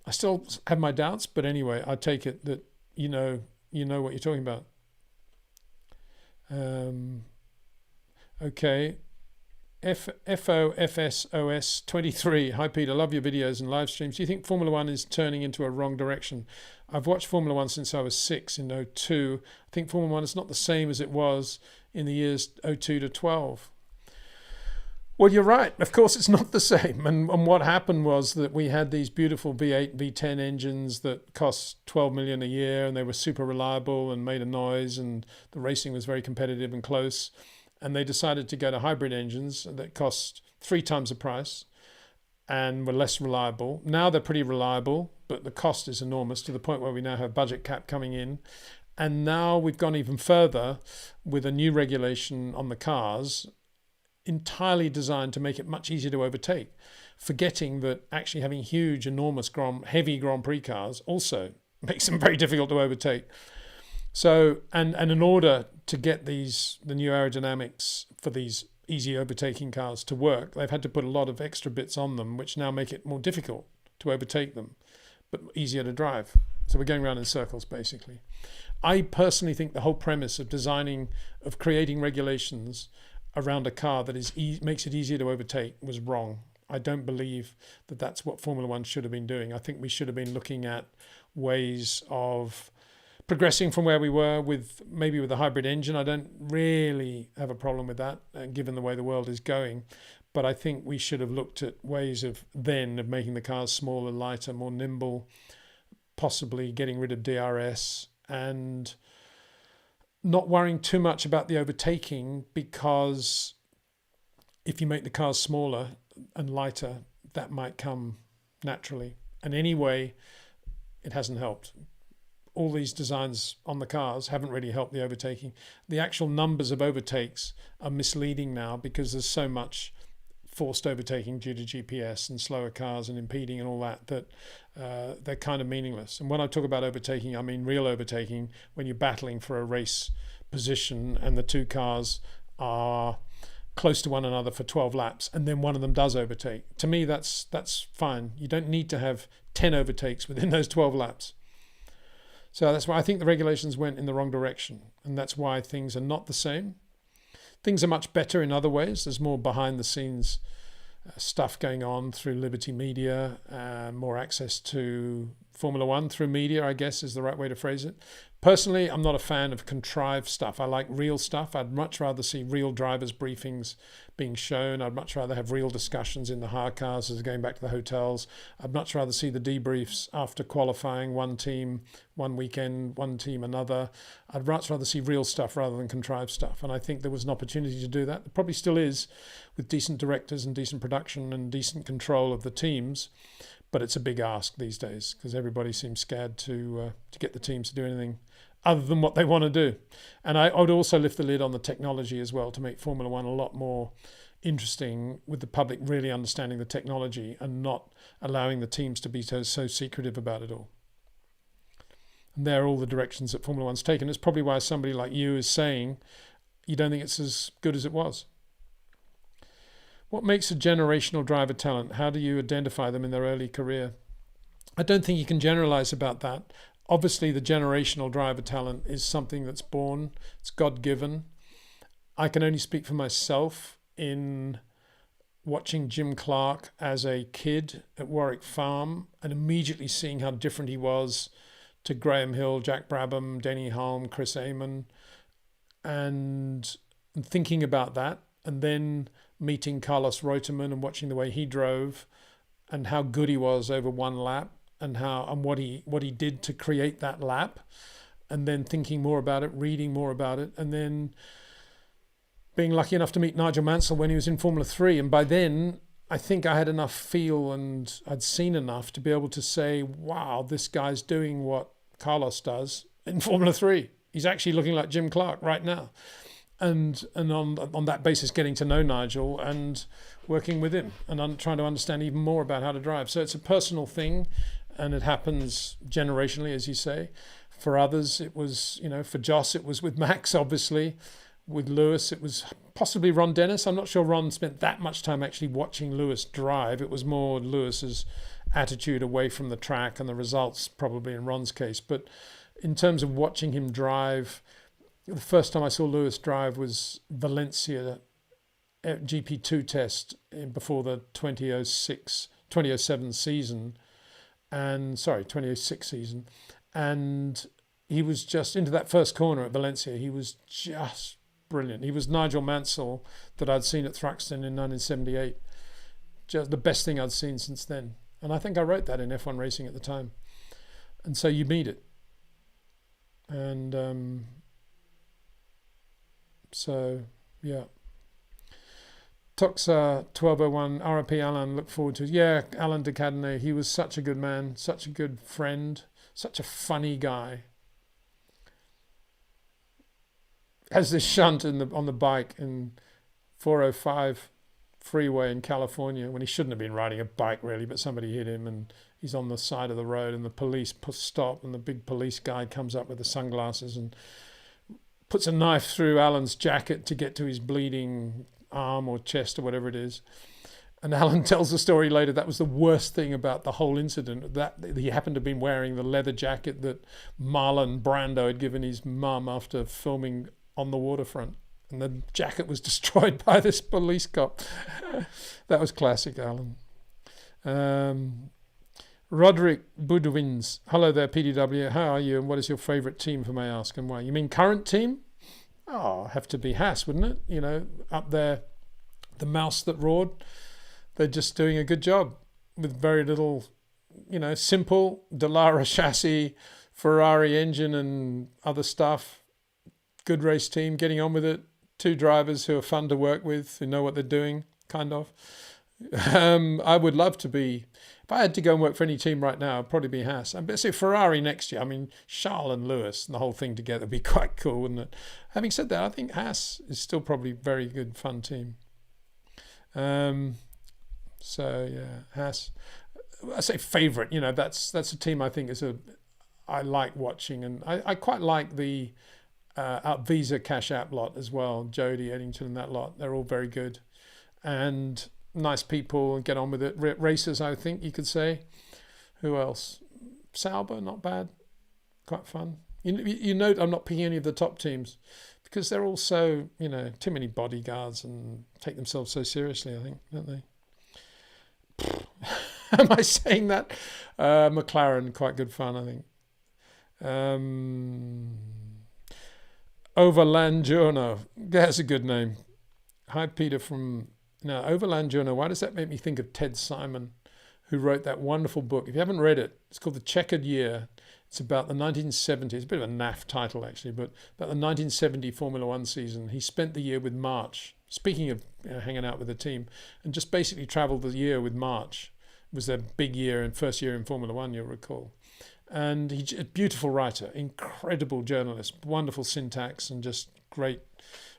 S1: I still have my doubts, but anyway, I take it that you know what you're talking about. Okay. FOFSOS23. Hi, Peter. Love your videos and live streams. Do you think Formula One is turning into a wrong direction? I've watched Formula One since I was 6 in '02. I think Formula One is not the same as it was in the years '02 to '12. Well, you're right. Of course, it's not the same. And what happened was that we had these beautiful V8, V10 engines that cost $12 million a year, and they were super reliable and made a noise, and the racing was very competitive and close. And they decided to go to hybrid engines that cost 3 times the price and were less reliable. Now they're pretty reliable, but the cost is enormous to the point where we now have budget cap coming in. And now we've gone even further with a new regulation on the cars entirely designed to make it much easier to overtake, forgetting that actually having huge, enormous, heavy Grand Prix cars also makes them very difficult to overtake. So, and in order to get the new aerodynamics for these easy overtaking cars to work, they've had to put a lot of extra bits on them, which now make it more difficult to overtake them, but easier to drive. So we're going around in circles, basically. I personally think the whole premise of creating regulations around a car that makes it easier to overtake was wrong. I don't believe that that's what Formula One should have been doing. I think we should have been looking at ways of progressing from where we were with a hybrid engine. I don't really have a problem with that, given the way the world is going. But I think we should have looked at ways of making the cars smaller, lighter, more nimble, possibly getting rid of DRS and not worrying too much about the overtaking, because if you make the cars smaller and lighter, that might come naturally. And anyway, it hasn't helped. All these designs on the cars haven't really helped the overtaking. The actual numbers of overtakes are misleading now because there's so much forced overtaking due to GPS and slower cars and impeding and all that they're kind of meaningless. And when I talk about overtaking, I mean real overtaking, when you're battling for a race position and the two cars are close to one another for 12 laps and then one of them does overtake. To me, that's fine. You don't need to have 10 overtakes within those 12 laps. So that's why I think the regulations went in the wrong direction, and that's why things are not the same. Things are much better in other ways. There's more behind the scenes stuff going on through Liberty Media, more access to Formula One through media, I guess is the right way to phrase it. Personally, I'm not a fan of contrived stuff. I like real stuff. I'd much rather see real drivers' briefings being shown. I'd much rather have real discussions in the hire cars as going back to the hotels. I'd much rather see the debriefs after qualifying, one team one weekend, one team another. I'd much rather see real stuff rather than contrived stuff. And I think there was an opportunity to do that. There probably still is, with decent directors and decent production and decent control of the teams. But it's a big ask these days because everybody seems scared to get the teams to do anything other than what they want to do. And I would also lift the lid on the technology as well to make Formula One a lot more interesting, with the public really understanding the technology and not allowing the teams to be so secretive about it all. And there are all the directions that Formula One's taken. It's probably why somebody like you is saying you don't think it's as good as it was. What makes a generational driver talent? How do you identify them in their early career? I don't think you can generalize about that. Obviously, the generational driver talent is something that's born. It's God-given. I can only speak for myself in watching Jim Clark as a kid at Warwick Farm and immediately seeing how different he was to Graham Hill, Jack Brabham, Denny Hulme, Chris Amon, and thinking about that, and then meeting Carlos Reutemann and watching the way he drove and how good he was over one lap and what he did to create that lap, and then thinking more about it, reading more about it, and then being lucky enough to meet Nigel Mansell when he was in Formula 3. And by then, I think I had enough feel and I'd seen enough to be able to say, wow, this guy's doing what Carlos does in Formula 3. He's actually looking like Jim Clark right now. And on that basis, getting to know Nigel and working with him and trying to understand even more about how to drive. So it's a personal thing, and it happens generationally, as you say. For others, it was, for Joss, it was with Max, obviously. With Lewis, it was possibly Ron Dennis. I'm not sure Ron spent that much time actually watching Lewis drive. It was more Lewis's attitude away from the track and the results, probably in Ron's case. But in terms of watching him drive, the first time I saw Lewis drive was Valencia GP2 test before the 2007 season. 2006 season. And he was just into that first corner at Valencia. He was just brilliant. He was Nigel Mansell that I'd seen at Thruxton in 1978. Just the best thing I'd seen since then. And I think I wrote that in F1 Racing at the time. And so you meet it. And so, yeah. Toxa 1201, RIP Alan, look forward to it. Yeah, Alan de Cadenet, he was such a good man, such a good friend, such a funny guy. Has this shunt on the bike in 405 freeway in California when he shouldn't have been riding a bike really, but somebody hit him and he's on the side of the road and the police stop and the big police guy comes up with the sunglasses and puts a knife through Alan's jacket to get to his bleeding arm or chest or whatever it is. And Alan tells the story later, that was the worst thing about the whole incident, that he happened to have been wearing the leather jacket that Marlon Brando had given his mum after filming On the Waterfront. And the jacket was destroyed by this police cop. That was classic, Alan. Roderick Budwins. Hello there, PDW. How are you and what is your favourite team, if I may ask, and why? You mean current team? Oh, have to be Haas, wouldn't it? You know, up there, the mouse that roared. They're just doing a good job with very little, you know, simple Dallara chassis, Ferrari engine and other stuff. Good race team, getting on with it. 2 drivers who are fun to work with, who know what they're doing, kind of. I would love to be, if I had to go and work for any team right now, I'd probably be Haas. I'd say Ferrari next year. I mean, Charles and Lewis and the whole thing together would be quite cool, wouldn't it? Having said that, I think Haas is still probably a very good, fun team. So yeah, Haas. I say favourite. You know, that's a team I think I like watching, and I quite like the Visa Cash App lot as well. Jody, Eddington, and that lot. They're all very good, and nice people, and get on with it. Racers, I think you could say. Who else? Sauber, not bad, quite fun. You note I'm not picking any of the top teams because they're all so, you know, too many bodyguards and take themselves so seriously, I think, don't they? Am I saying that? McLaren, quite good fun, I think. Overland Journo. That's a good name. Hi, Peter from... Now, Overland Journo, why does that make me think of Ted Simon, who wrote that wonderful book? If you haven't read it, it's called The Checkered Year. It's about the 1970s. It's a bit of a naff title, actually, but about the 1970 Formula One season. He spent the year with March. Speaking of hanging out with the team, and just basically travelled the year with March. It was their big year and first year in Formula One, you'll recall. And he's a beautiful writer, incredible journalist, wonderful syntax, and just great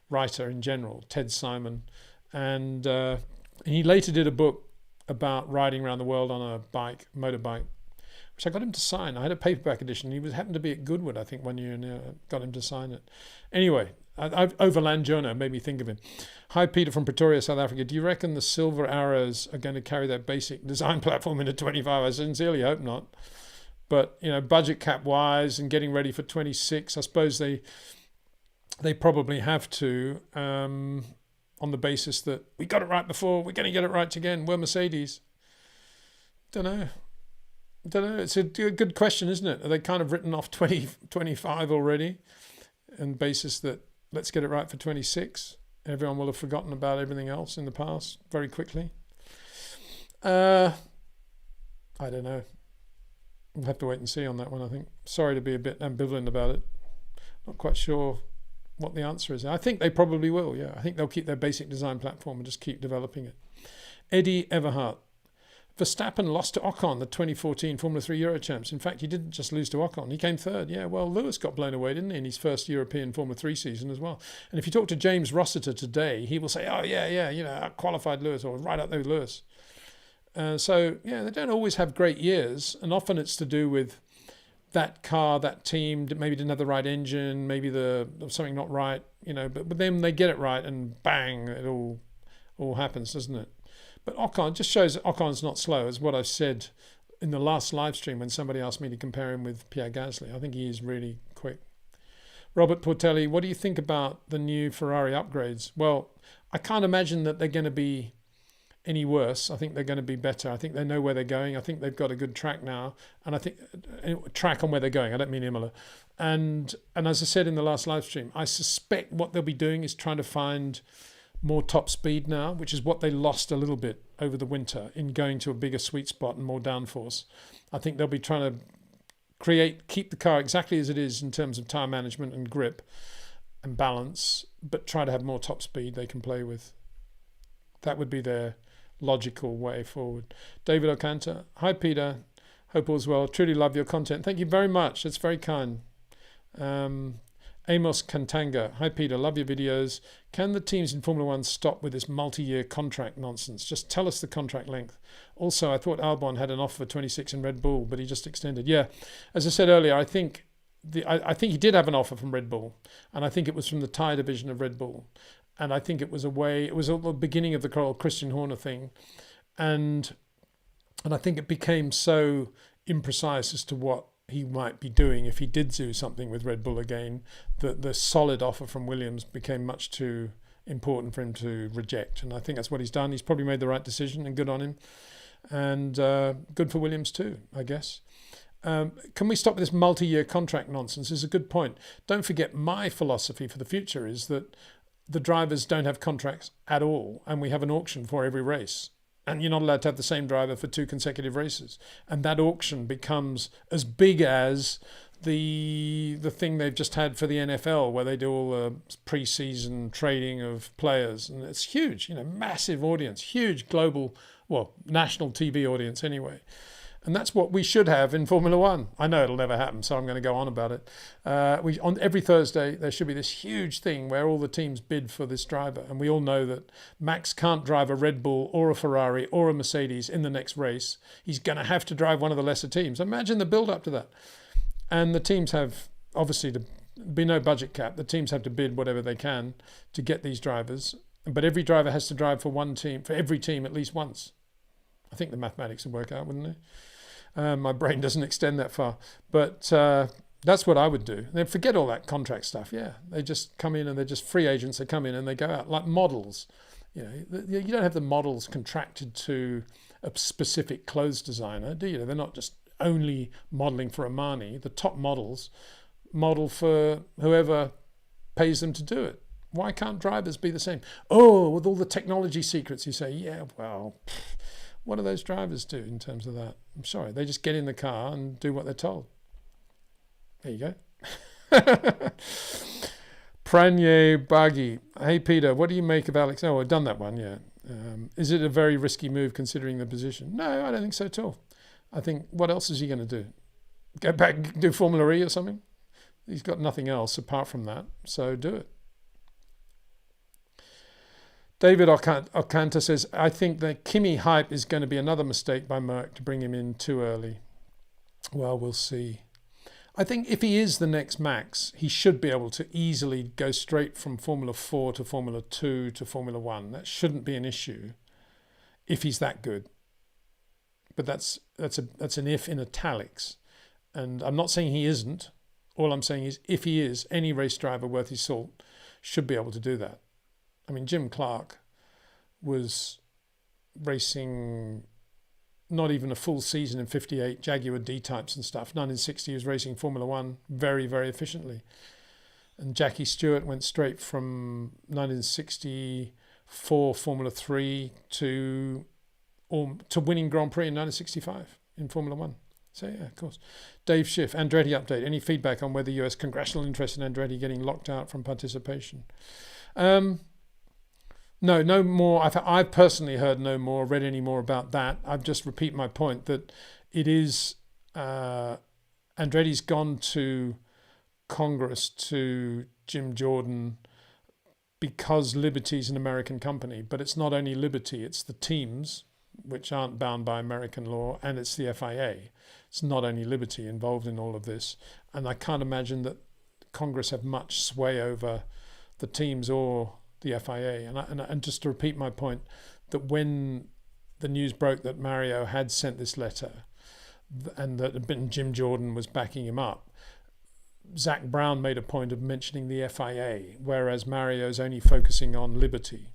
S1: writer in general, Ted Simon. And he later did a book about riding around the world on a motorbike, which I got him to sign. I had a paperback edition. He happened to be at Goodwood, I think, one year, and got him to sign it. Anyway, Overland Journo made me think of him. Hi, Peter from Pretoria, South Africa. Do you reckon the Silver Arrows are going to carry their basic design platform into 25? I sincerely hope not. But, you know, budget cap wise and getting ready for 26, I suppose they probably have to, on the basis that we got it right before, we're going to get it right again. We're Mercedes. Don't know. It's a good question, isn't it? Are they kind of written off 2025 already on the basis that let's get it right for 26? Everyone will have forgotten about everything else in the past very quickly. I don't know. We'll have to wait and see on that one, I think. Sorry to be a bit ambivalent about it. Not quite sure what the answer is. I think they probably will, yeah. I think they'll keep their basic design platform and just keep developing it. Eddie Everhart. Verstappen lost to Ocon, the 2014 Formula 3 Euro champs. In fact, he didn't just lose to Ocon. He came third. Yeah, well, Lewis got blown away, didn't he, in his first European Formula 3 season as well. And if you talk to James Rossiter today, he will say, oh, yeah, you know, I qualified Lewis, or right up there with Lewis. So, yeah, they don't always have great years. And often it's to do with that car, that team, maybe didn't have the right engine, maybe there was something not right, you know. But then they get it right and bang, it all happens, doesn't it? But Ocon just shows that Ocon's not slow, as what I said in the last live stream when somebody asked me to compare him with Pierre Gasly. I think he is really quick. Robert Portelli, what do you think about the new Ferrari upgrades? Well, I can't imagine that they're going to be any worse. I think they're going to be better. I think they know where they're going. I think they've got a good track now, and I think track on where they're going. I don't mean Imola. And as I said in the last live stream, I suspect what they'll be doing is trying to find more top speed now, which is what they lost a little bit over the winter in going to a bigger sweet spot and more downforce. I think they'll be trying to keep the car exactly as it is in terms of tyre management and grip and balance, but try to have more top speed they can play with. That would be their logical way forward. David Ocanta. Hi, Peter. Hope all's well. Truly love your content. Thank you very much. That's very kind. Amos Kantanga. Hi, Peter. Love your videos. Can the teams in Formula One stop with this multi-year contract nonsense? Just tell us the contract length. Also, I thought Albon had an offer for 26 in Red Bull, but he just extended. Yeah, as I said earlier, I think he did have an offer from Red Bull, and I think it was from the tyre division of Red Bull, and I think it was at the beginning of the Christian Horner thing, and I think it became so imprecise as to what he might be doing if he did do something with Red Bull again, that the solid offer from Williams became much too important for him to reject. And I think that's what he's done. He's probably made the right decision, and good on him. And good for Williams too, I guess. Can we stop with this multi-year contract nonsense? This is a good point. Don't forget, my philosophy for the future is that the drivers don't have contracts at all, and we have an auction for every race. And you're not allowed to have the same driver for 2 consecutive races. And that auction becomes as big as the thing they've just had for the NFL, where they do all the pre-season trading of players. And it's huge, massive audience, huge global, national TV audience anyway. And that's what we should have in Formula One. I know it'll never happen, so I'm going to go on about it. On every Thursday, there should be this huge thing where all the teams bid for this driver. And we all know that Max can't drive a Red Bull or a Ferrari or a Mercedes in the next race. He's going to have to drive one of the lesser teams. Imagine the build-up to that. And the teams have, obviously, to be no budget cap. The teams have to bid whatever they can to get these drivers. But every driver has to drive for one team, for every team at least once. I think the mathematics would work out, wouldn't it? My brain doesn't extend that far, but that's what I would do. Then forget all that contract stuff. Yeah, they just come in and they're just free agents. They come in and they go out like models. You don't have the models contracted to a specific clothes designer, do you? They're not just only modeling for Armani. The top models model for whoever pays them to do it. Why can't drivers be the same? Oh, with all the technology secrets, you say, yeah, well. What do those drivers do in terms of that? I'm sorry, they just get in the car and do what they're told. There you go. Pranye Buggy. Hey, Peter, what do you make of Alex? Oh, I've done that one, yeah. Is it a very risky move considering the position? No, I don't think so at all. I think, what else is he going to do? Go back, do Formula E or something? He's got nothing else apart from that, so do it. David Alcanta says, I think the Kimi hype is going to be another mistake by Merc to bring him in too early. Well, we'll see. I think if he is the next Max, he should be able to easily go straight from Formula 4 to Formula 2 to Formula 1. That shouldn't be an issue if he's that good. But that's an if in italics. And I'm not saying he isn't. All I'm saying is if he is, any race driver worth his salt should be able to do that. I mean, Jim Clark was racing not even a full season in 58 Jaguar D-types and stuff. 1960 he was racing Formula 1 very, very efficiently. And Jackie Stewart went straight from 1964 Formula 3 to winning Grand Prix in 1965 in Formula 1. So, yeah, of course. Dave Schiff, Andretti update. Any feedback on whether US congressional interest in Andretti getting locked out from participation? No more. I've personally heard no more, read any more about that. I've just repeat my point that it is Andretti's gone to Congress to Jim Jordan because Liberty's an American company, but it's not only Liberty, it's the teams which aren't bound by American law, and it's the FIA. It's not only Liberty involved in all of this, and I can't imagine that Congress have much sway over the teams or the FIA. And just to repeat my point, that when the news broke that Mario had sent this letter and that Jim Jordan was backing him up, Zach Brown made a point of mentioning the FIA, whereas Mario's only focusing on Liberty.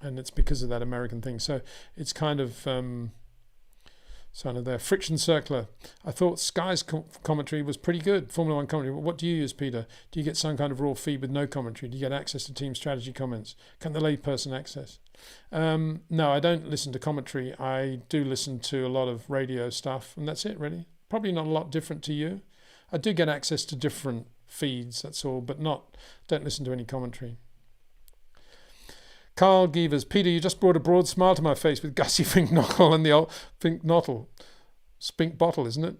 S1: And it's because of that American thing. So it's kind of there. Friction Circular. I thought Sky's commentary was pretty good. Formula One commentary. What do you use, Peter? Do you get some kind of raw feed with no commentary? Do you get access to team strategy comments? Can the layperson access? No, I don't listen to commentary. I do listen to a lot of radio stuff, and that's it, really. Probably not a lot different to you. I do get access to different feeds, that's all, but don't listen to any commentary. Carl Gevers, Peter, you just brought a broad smile to my face with Gussie Finknottle and the old Finknottle. Spink bottle, isn't it?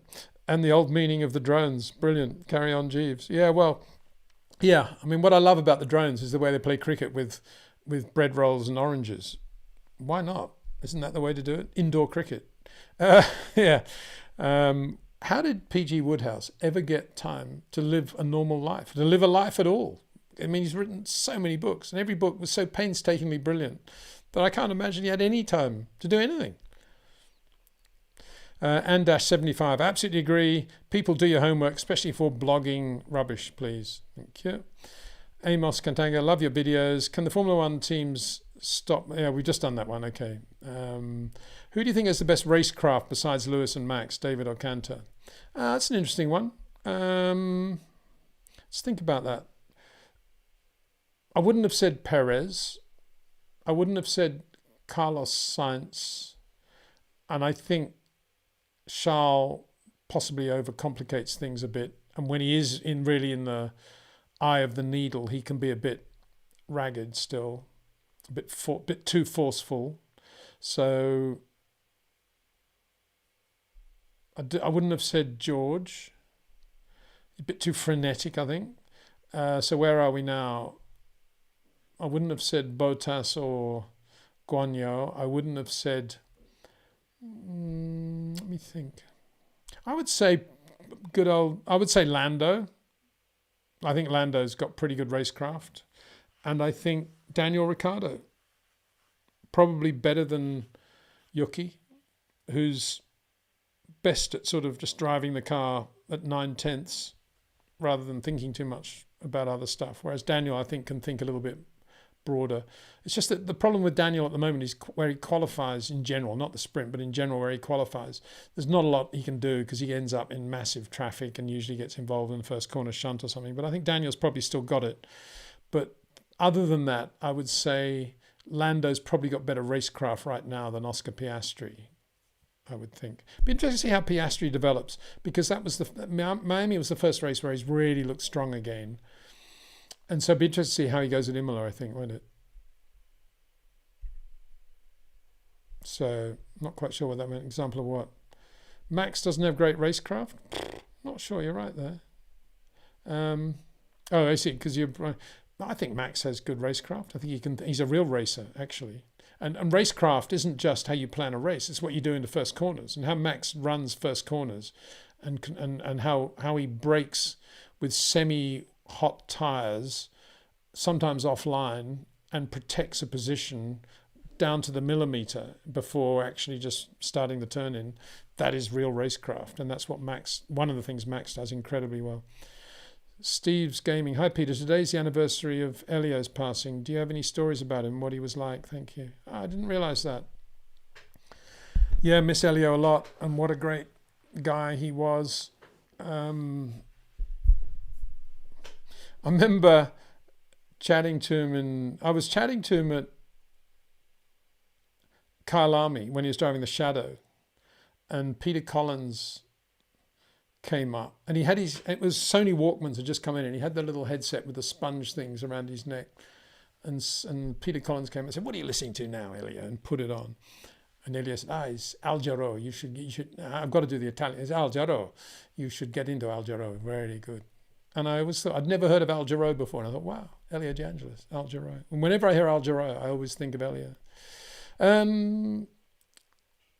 S1: And the old meaning of the drones. Brilliant. Carry on, Jeeves. Yeah, well, Yeah, I mean, what I love about the drones is the way they play cricket with bread rolls and oranges. Why not? Isn't that the way to do it? Indoor cricket. Yeah. How did PG Woodhouse ever get time to live a normal life, to live a life at all? I mean, he's written so many books, and every book was so painstakingly brilliant that I can't imagine he had any time to do anything. And-75, absolutely agree. People, do your homework, especially for blogging rubbish, please. Thank you. Amos Cantanga, love your videos. Can the Formula One teams stop? Yeah, we've just done that one. Okay. Who do you think is the best racecraft besides Lewis and Max, David or Cantor? That's an interesting one. Let's think about that. I wouldn't have said Perez. I wouldn't have said Carlos Sainz. And I think Charles possibly overcomplicates things a bit. And when he is really in the eye of the needle, he can be a bit ragged still, a bit too forceful. So I wouldn't have said George. A bit too frenetic, I think. So where are we now? I wouldn't have said Bottas or Guan Yu. I wouldn't have said... let me think. I would say Lando. I think Lando's got pretty good racecraft. And I think Daniel Ricciardo, probably better than Yuki, who's best at sort of just driving the car at 9/10 rather than thinking too much about other stuff. Whereas Daniel, I think, can think a little bit broader. It's just that the problem with Daniel at the moment is where he qualifies in general, not the sprint, but in general where he qualifies. There's not a lot he can do because he ends up in massive traffic and usually gets involved in the first corner shunt or something. But I think Daniel's probably still got it. But other than that, I would say Lando's probably got better racecraft right now than Oscar Piastri, I would think. Be interesting to see how Piastri develops, because that was Miami was the first race where he's really looked strong again. And so it'd be interesting to see how he goes at Imola, I think, won't it? So, not quite sure what that meant. Example of what? Max doesn't have great racecraft? Not sure, you're right there. Oh, I see, because I think Max has good racecraft. I think he's a real racer, actually. And racecraft isn't just how you plan a race, it's what you do in the first corners, and how Max runs first corners, and how he brakes with semi-hot tyres, sometimes offline, and protects a position down to the millimetre before actually just starting the turn in. That is real racecraft, and that's what one of the things Max does incredibly well. Steve's Gaming. Hi, Peter. Today's the anniversary of Elio's passing. Do you have any stories about him, what he was like? Thank you. I didn't realise that. Yeah, miss Elio a lot, and what a great guy he was. I remember chatting to him, I was chatting to him at Kyalami when he was driving the Shadow, and Peter Collins came up, and it was Sony Walkmans had just come in, and he had the little headset with the sponge things around his neck, and Peter Collins came and said, "What are you listening to now, Elio?" and put it on. And Elio said, it's Al Jarreau. You should. I've got to do the Italian. It's Al Jarreau. You should get into Al Jarreau. Very good. And I always thought, I'd never heard of Al Jarreau before, and I thought, wow, Elio De Angelis, Al Jarreau. And whenever I hear Al Jarreau, I always think of Elio.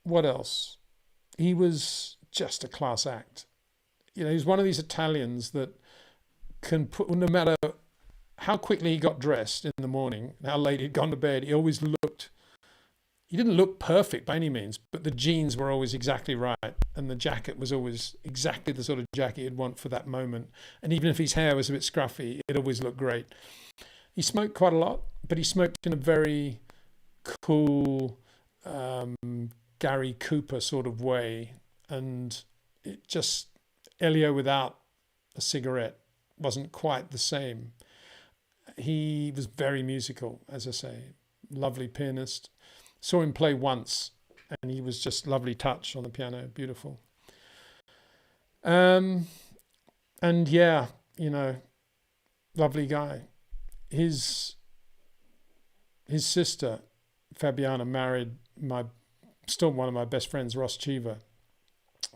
S1: What else? He was just a class act. You know, he's one of these Italians that can put, no matter how quickly he got dressed in the morning, how late he'd gone to bed, he didn't look perfect by any means, but the jeans were always exactly right, and the jacket was always exactly the sort of jacket you'd want for that moment. And even if his hair was a bit scruffy, it always looked great. He smoked quite a lot, but he smoked in a very cool, Gary Cooper sort of way, and it just... Elio without a cigarette wasn't quite the same. He was very musical, as I say, lovely pianist. Saw him play once, and he was just lovely touch on the piano, beautiful. And yeah, you know, lovely guy. His sister, Fabiana, married still one of my best friends, Ross Cheever,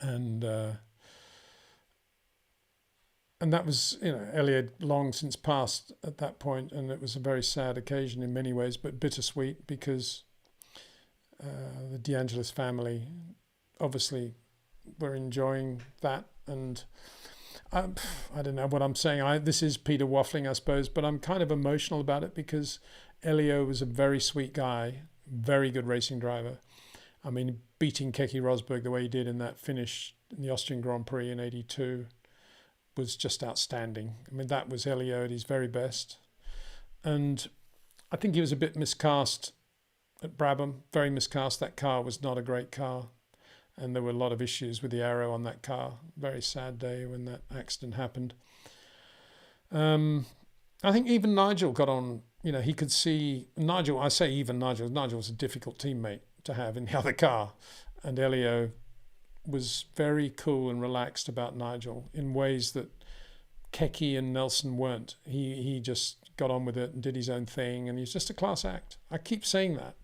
S1: and And that was, Elio had long since passed at that point, and it was a very sad occasion in many ways, but bittersweet because the De Angelis family obviously were enjoying that. And I don't know what I'm saying. This is Peter waffling, I suppose, but I'm kind of emotional about it because Elio was a very sweet guy, very good racing driver. I mean, beating Keke Rosberg the way he did in that finish in the Austrian Grand Prix in '82 was just outstanding. I mean, that was Elio at his very best. And I think he was a bit miscast at Brabham, very miscast. That car was not a great car. And there were a lot of issues with the aero on that car. Very sad day when that accident happened. I think even Nigel got on, he could see Nigel. I say even Nigel. Nigel was a difficult teammate to have in the other car. And Elio was very cool and relaxed about Nigel in ways that Keke and Nelson weren't. He just got on with it and did his own thing, and he's just a class act. I keep saying that,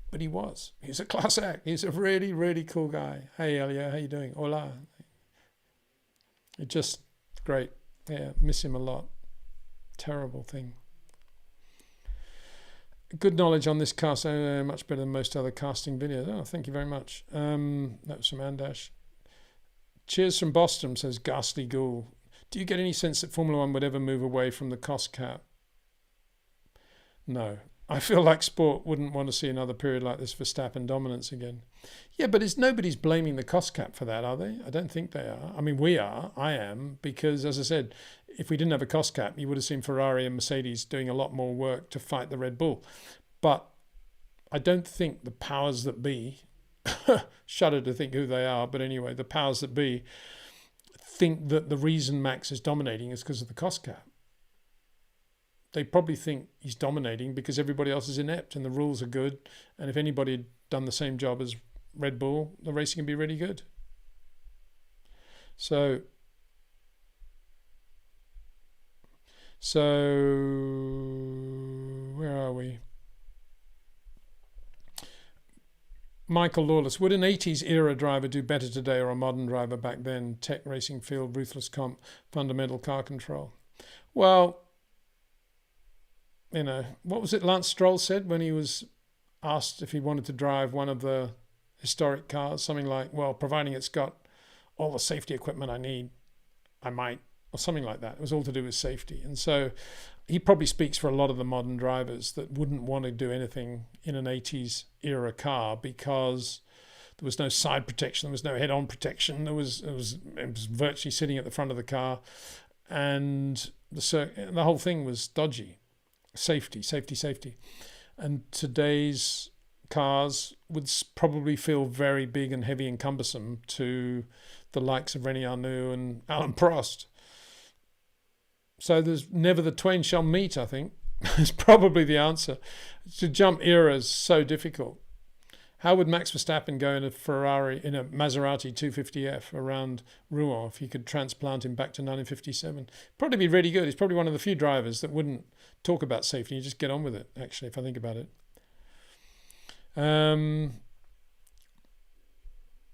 S1: but he was. He's a class act. He's a really, really cool guy. Hey, Elio, how you doing? Hola. It's just great. Yeah, miss him a lot. Terrible thing. Good knowledge on this cast, much better than most other casting videos. Oh, thank you very much. That was from Andash. Cheers from Boston, says Ghastly Ghoul. Do you get any sense that Formula One would ever move away from the cost cap? No. I feel like sport wouldn't want to see another period like this for Verstappen dominance again. Yeah, but nobody's blaming the cost cap for that, are they? I don't think they are. I mean, we are. I am. Because, as I said, if we didn't have a cost cap, you would have seen Ferrari and Mercedes doing a lot more work to fight the Red Bull. But I don't think the powers that be, shudder to think who they are, but anyway, the powers that be think that the reason Max is dominating is because of the cost cap. They probably think he's dominating because everybody else is inept and the rules are good. And if anybody had done the same job as Red Bull, the racing would be really good. So where are we? Michael Lawless, would an 80s era driver do better today or a modern driver back then? Tech, racing field, ruthless comp, fundamental car control. Well, what was it Lance Stroll said when he was asked if he wanted to drive one of the historic cars? Something like, well, providing it's got all the safety equipment I need, I might, or something like that. It was all to do with safety. And so he probably speaks for a lot of the modern drivers that wouldn't want to do anything in an 80s era car because there was no side protection, there was no head-on protection, it was virtually sitting at the front of the car, and the whole thing was dodgy. Safety. And today's cars would probably feel very big and heavy and cumbersome to the likes of René Arnoux and Alan Prost. So there's never the twain shall meet, I think, is probably the answer. To jump era is so difficult. How would Max Verstappen go in a Maserati 250F around Rouen if you could transplant him back to 1957? Probably be really good. He's probably one of the few drivers that wouldn't talk about safety. You just get on with it, actually, if I think about it.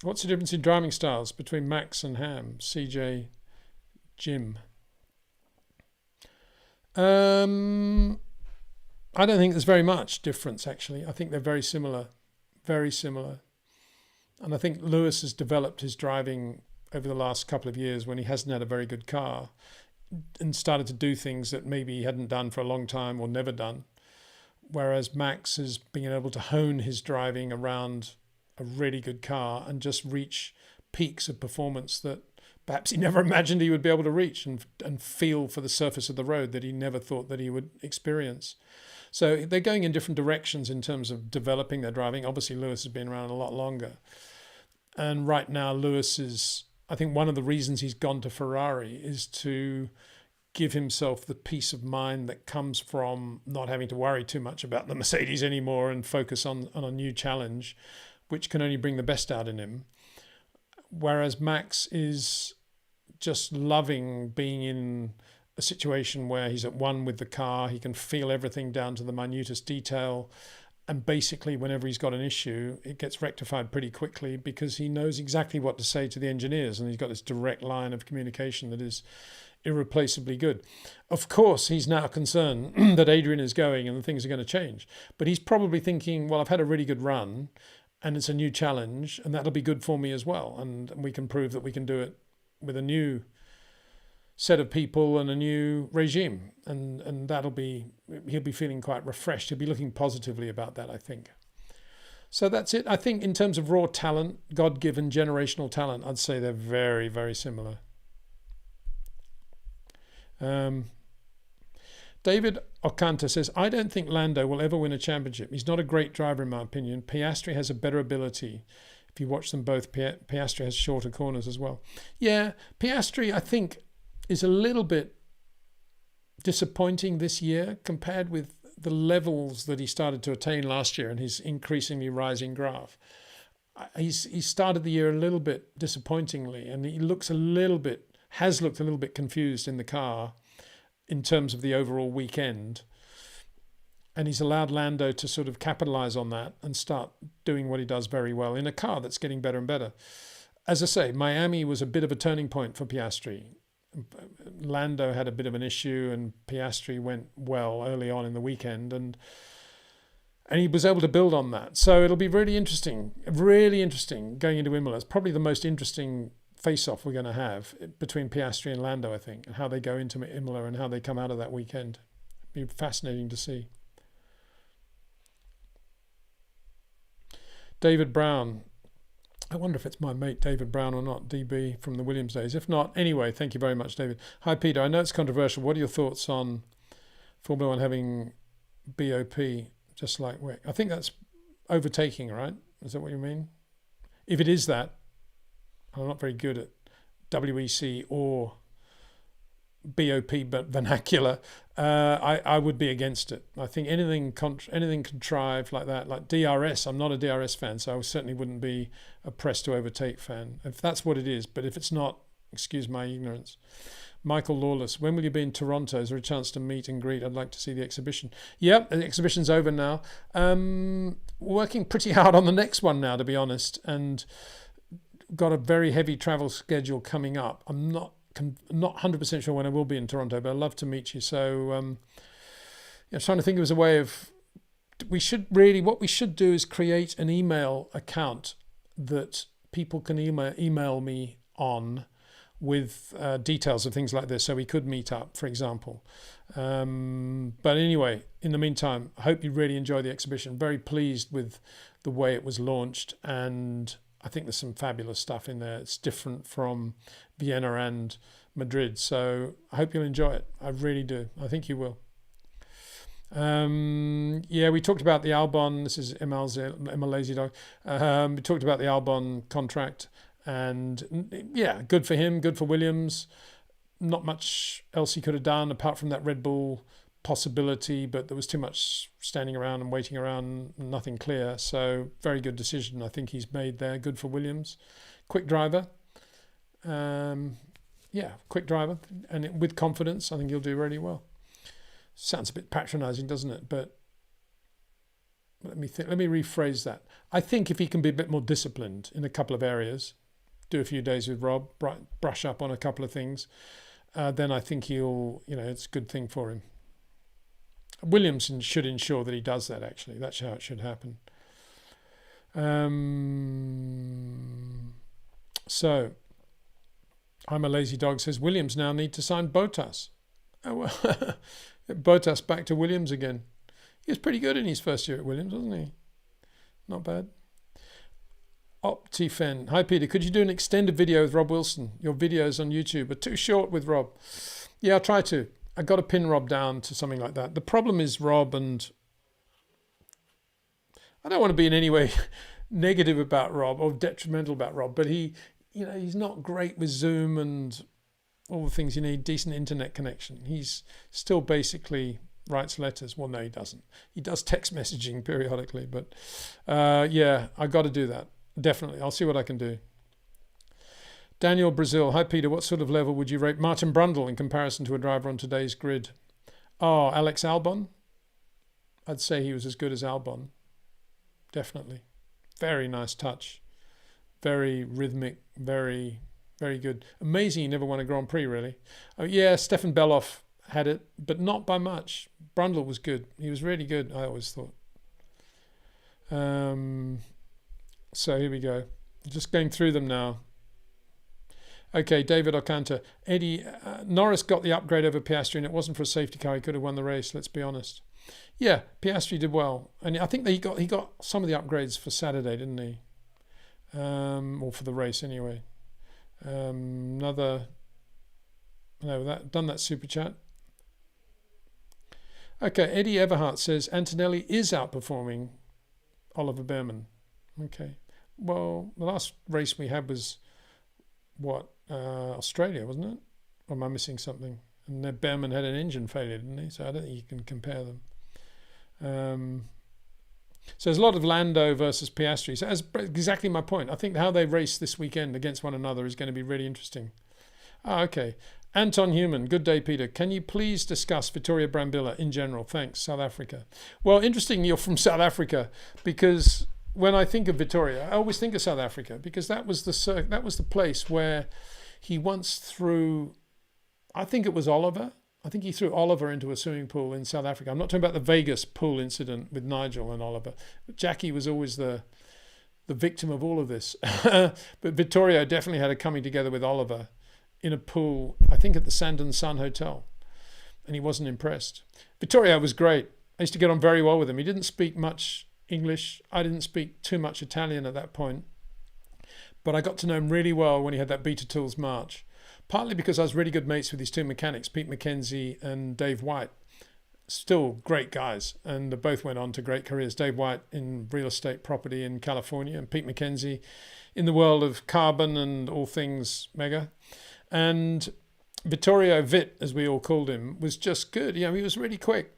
S1: What's the difference in driving styles between Max and Ham? CJ Jim. I don't think there's very much difference, actually. I think they're very similar. Very similar. And I think Lewis has developed his driving over the last couple of years when he hasn't had a very good car and started to do things that maybe he hadn't done for a long time or never done. Whereas Max has been able to hone his driving around a really good car and just reach peaks of performance that perhaps he never imagined he would be able to reach and feel for the surface of the road that he never thought that he would experience. So they're going in different directions in terms of developing their driving. Obviously, Lewis has been around a lot longer. And right now, Lewis is, I think one of the reasons he's gone to Ferrari is to give himself the peace of mind that comes from not having to worry too much about the Mercedes anymore and focus on a new challenge, which can only bring the best out in him. Whereas Max is just loving being in a situation where he's at one with the car, he can feel everything down to the minutest detail, and basically whenever he's got an issue, it gets rectified pretty quickly because he knows exactly what to say to the engineers, and he's got this direct line of communication that is irreplaceably good. Of course, he's now concerned that Adrian is going and things are going to change. But he's probably thinking, well, I've had a really good run and it's a new challenge and that'll be good for me as well. And we can prove that we can do it with a new set of people and a new regime. And he'll be feeling quite refreshed. He'll be looking positively about that, I think. So that's it. I think in terms of raw talent, God-given generational talent, I'd say they're very, very similar. David Ocanta says, I don't think Lando will ever win a championship. He's not a great driver in my opinion. Piastri has a better ability. If you watch them both, Piastri has shorter corners as well. Yeah, Piastri, I think, is a little bit disappointing this year compared with the levels that he started to attain last year and his increasingly rising graph. He started the year a little bit disappointingly, and he has looked a little bit confused in the car in terms of the overall weekend. And he's allowed Lando to sort of capitalize on that and start doing what he does very well in a car that's getting better and better. As I say, Miami was a bit of a turning point for Piastri. Lando had a bit of an issue and Piastri went well early on in the weekend, and he was able to build on that. So it'll be really interesting going into Imola. It's probably the most interesting face-off we're going to have between Piastri and Lando, I think, and how they go into Imola and how they come out of that weekend. It'll be fascinating to see. David Brown. I wonder if it's my mate David Brown or not, DB from the Williams days. If not, anyway, thank you very much, David. Hi, Peter. I know it's controversial. What are your thoughts on Formula One having BOP just like WEC? I think that's overtaking, right? Is that what you mean? If it is that, I'm not very good at WEC or BOP but vernacular. I would be against it. I think anything contrived like that, like DRS. I'm not a DRS fan, so I certainly wouldn't be a press to overtake fan if that's what it is. But if it's not, excuse my ignorance. Michael Lawless, when will you be in Toronto? Is there a chance to meet and greet? I'd like to see the exhibition. Yep, the exhibition's over now. Working pretty hard on the next one now, to be honest, and got a very heavy travel schedule coming up. I'm not 100% sure when I will be in Toronto, but I'd love to meet you. So I was trying to think of as a way of, what we should do is create an email account that people can email me on with details of things like this, so we could meet up, for example. But anyway, in the meantime, I hope you really enjoy the exhibition. Very pleased with the way it was launched, and I think there's some fabulous stuff in there. It's different from Vienna and Madrid. So I hope you'll enjoy it. I really do. I think you will. We talked about the Albon. This is Emma Lazy Dog. We talked about the Albon contract. And yeah, good for him, good for Williams. Not much else he could have done apart from that Red Bull possibility, but there was too much standing around and waiting around, nothing clear. So very good decision I think he's made there. Good for Williams. Quick driver. Quick driver, and with confidence I think he'll do really well. Sounds a bit patronizing, doesn't it? But let me rephrase that. I think if he can be a bit more disciplined in a couple of areas, do a few days with Rob, brush up on a couple of things, then I think he'll, it's a good thing for him. Williams should ensure that he does that, actually. That's how it should happen. So, I'm a Lazy Dog says, Williams now need to sign Bottas. Oh, well, Bottas back to Williams again. He was pretty good in his first year at Williams, wasn't he? Not bad. Optifen. Hi, Peter. Could you do an extended video with Rob Wilson? Your videos on YouTube are too short with Rob. Yeah, I'll try to. I got to pin Rob down to something like that. The problem is Rob, and I don't want to be in any way negative about Rob or detrimental about Rob, but he's not great with Zoom and all the things you need, decent internet connection. He's still basically writes letters. Well, no, he doesn't. He does text messaging periodically, but I got to do that. Definitely. I'll see what I can do. Daniel Brazil. Hi, Peter. What sort of level would you rate Martin Brundle in comparison to a driver on today's grid? Oh, Alex Albon. I'd say he was as good as Albon. Definitely. Very nice touch. Very rhythmic. Very, Very good. Amazing he never won a Grand Prix, really. Oh, yeah, Stefan Beloff had it, but not by much. Brundle was good. He was really good, I always thought. So here we go. Just going through them now. Okay, David Ocanta. Eddie, Norris got the upgrade over Piastri, and it wasn't for a safety car. He could have won the race, let's be honest. Yeah, Piastri did well. And I think that he got some of the upgrades for Saturday, didn't he? Or for the race, anyway. Done that super chat. Okay, Eddie Everhart says Antonelli is outperforming Oliver Behrman. Okay. Well, the last race we had was Australia, wasn't it? Or am I missing something? And then Behrman had an engine failure, didn't he? So I don't think you can compare them. So there's a lot of Lando versus Piastri. So that's exactly my point. I think how they race this weekend against one another is going to be really interesting. Okay. Anton Human, good day, Peter. Can you please discuss Vittorio Brambilla in general? Thanks, South Africa. Well, interesting you're from South Africa, because when I think of Vittorio, I always think of South Africa, because that was the place where he once threw, I think it was Oliver. I think he threw Oliver into a swimming pool in South Africa. I'm not talking about the Vegas pool incident with Nigel and Oliver. But Jackie was always the victim of all of this. But Vittorio definitely had a coming together with Oliver in a pool, I think at the Sand and Sun Hotel. And he wasn't impressed. Vittorio was great. I used to get on very well with him. He didn't speak much English. I didn't speak too much Italian at that point. But I got to know him really well when he had that Beta Tools March. Partly because I was really good mates with his two mechanics, Pete McKenzie and Dave White. Still great guys, and they both went on to great careers. Dave White in real estate property in California, and Pete McKenzie in the world of carbon and all things mega. And Vittorio Vit, as we all called him, was just good. He was really quick.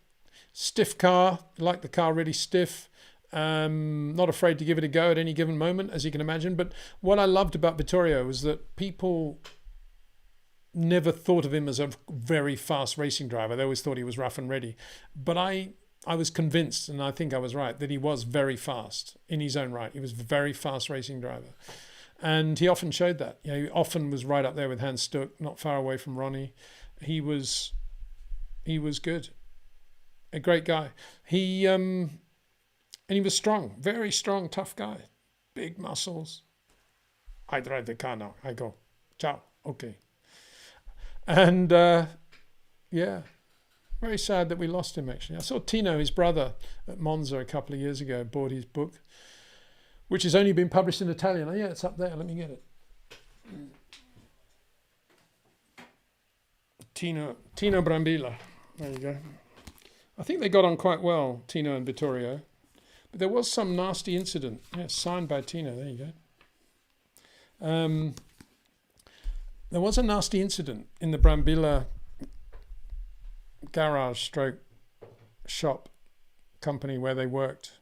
S1: Stiff car, liked the car really stiff. Not afraid to give it a go at any given moment, as you can imagine. But what I loved about Vittorio was that people never thought of him as a very fast racing driver. They always thought he was rough and ready. But I was convinced, and I think I was right, that he was very fast in his own right. He was a very fast racing driver. And he often showed that. He often was right up there with Hans Stuck, not far away from Ronnie. He was good. A great guy. And he was strong, very strong, tough guy. Big muscles. I drive the car now. I go, ciao, okay. And very sad that we lost him, actually. I saw Tino, his brother, at Monza a couple of years ago, bought his book, which has only been published in Italian. Oh, yeah, it's up there. Let me get it. Tino Brambilla. There you go. I think they got on quite well, Tino and Vittorio. But there was some nasty incident. Yeah, signed by Tino. There you go. There was a nasty incident in the Brambilla garage / shop company where they worked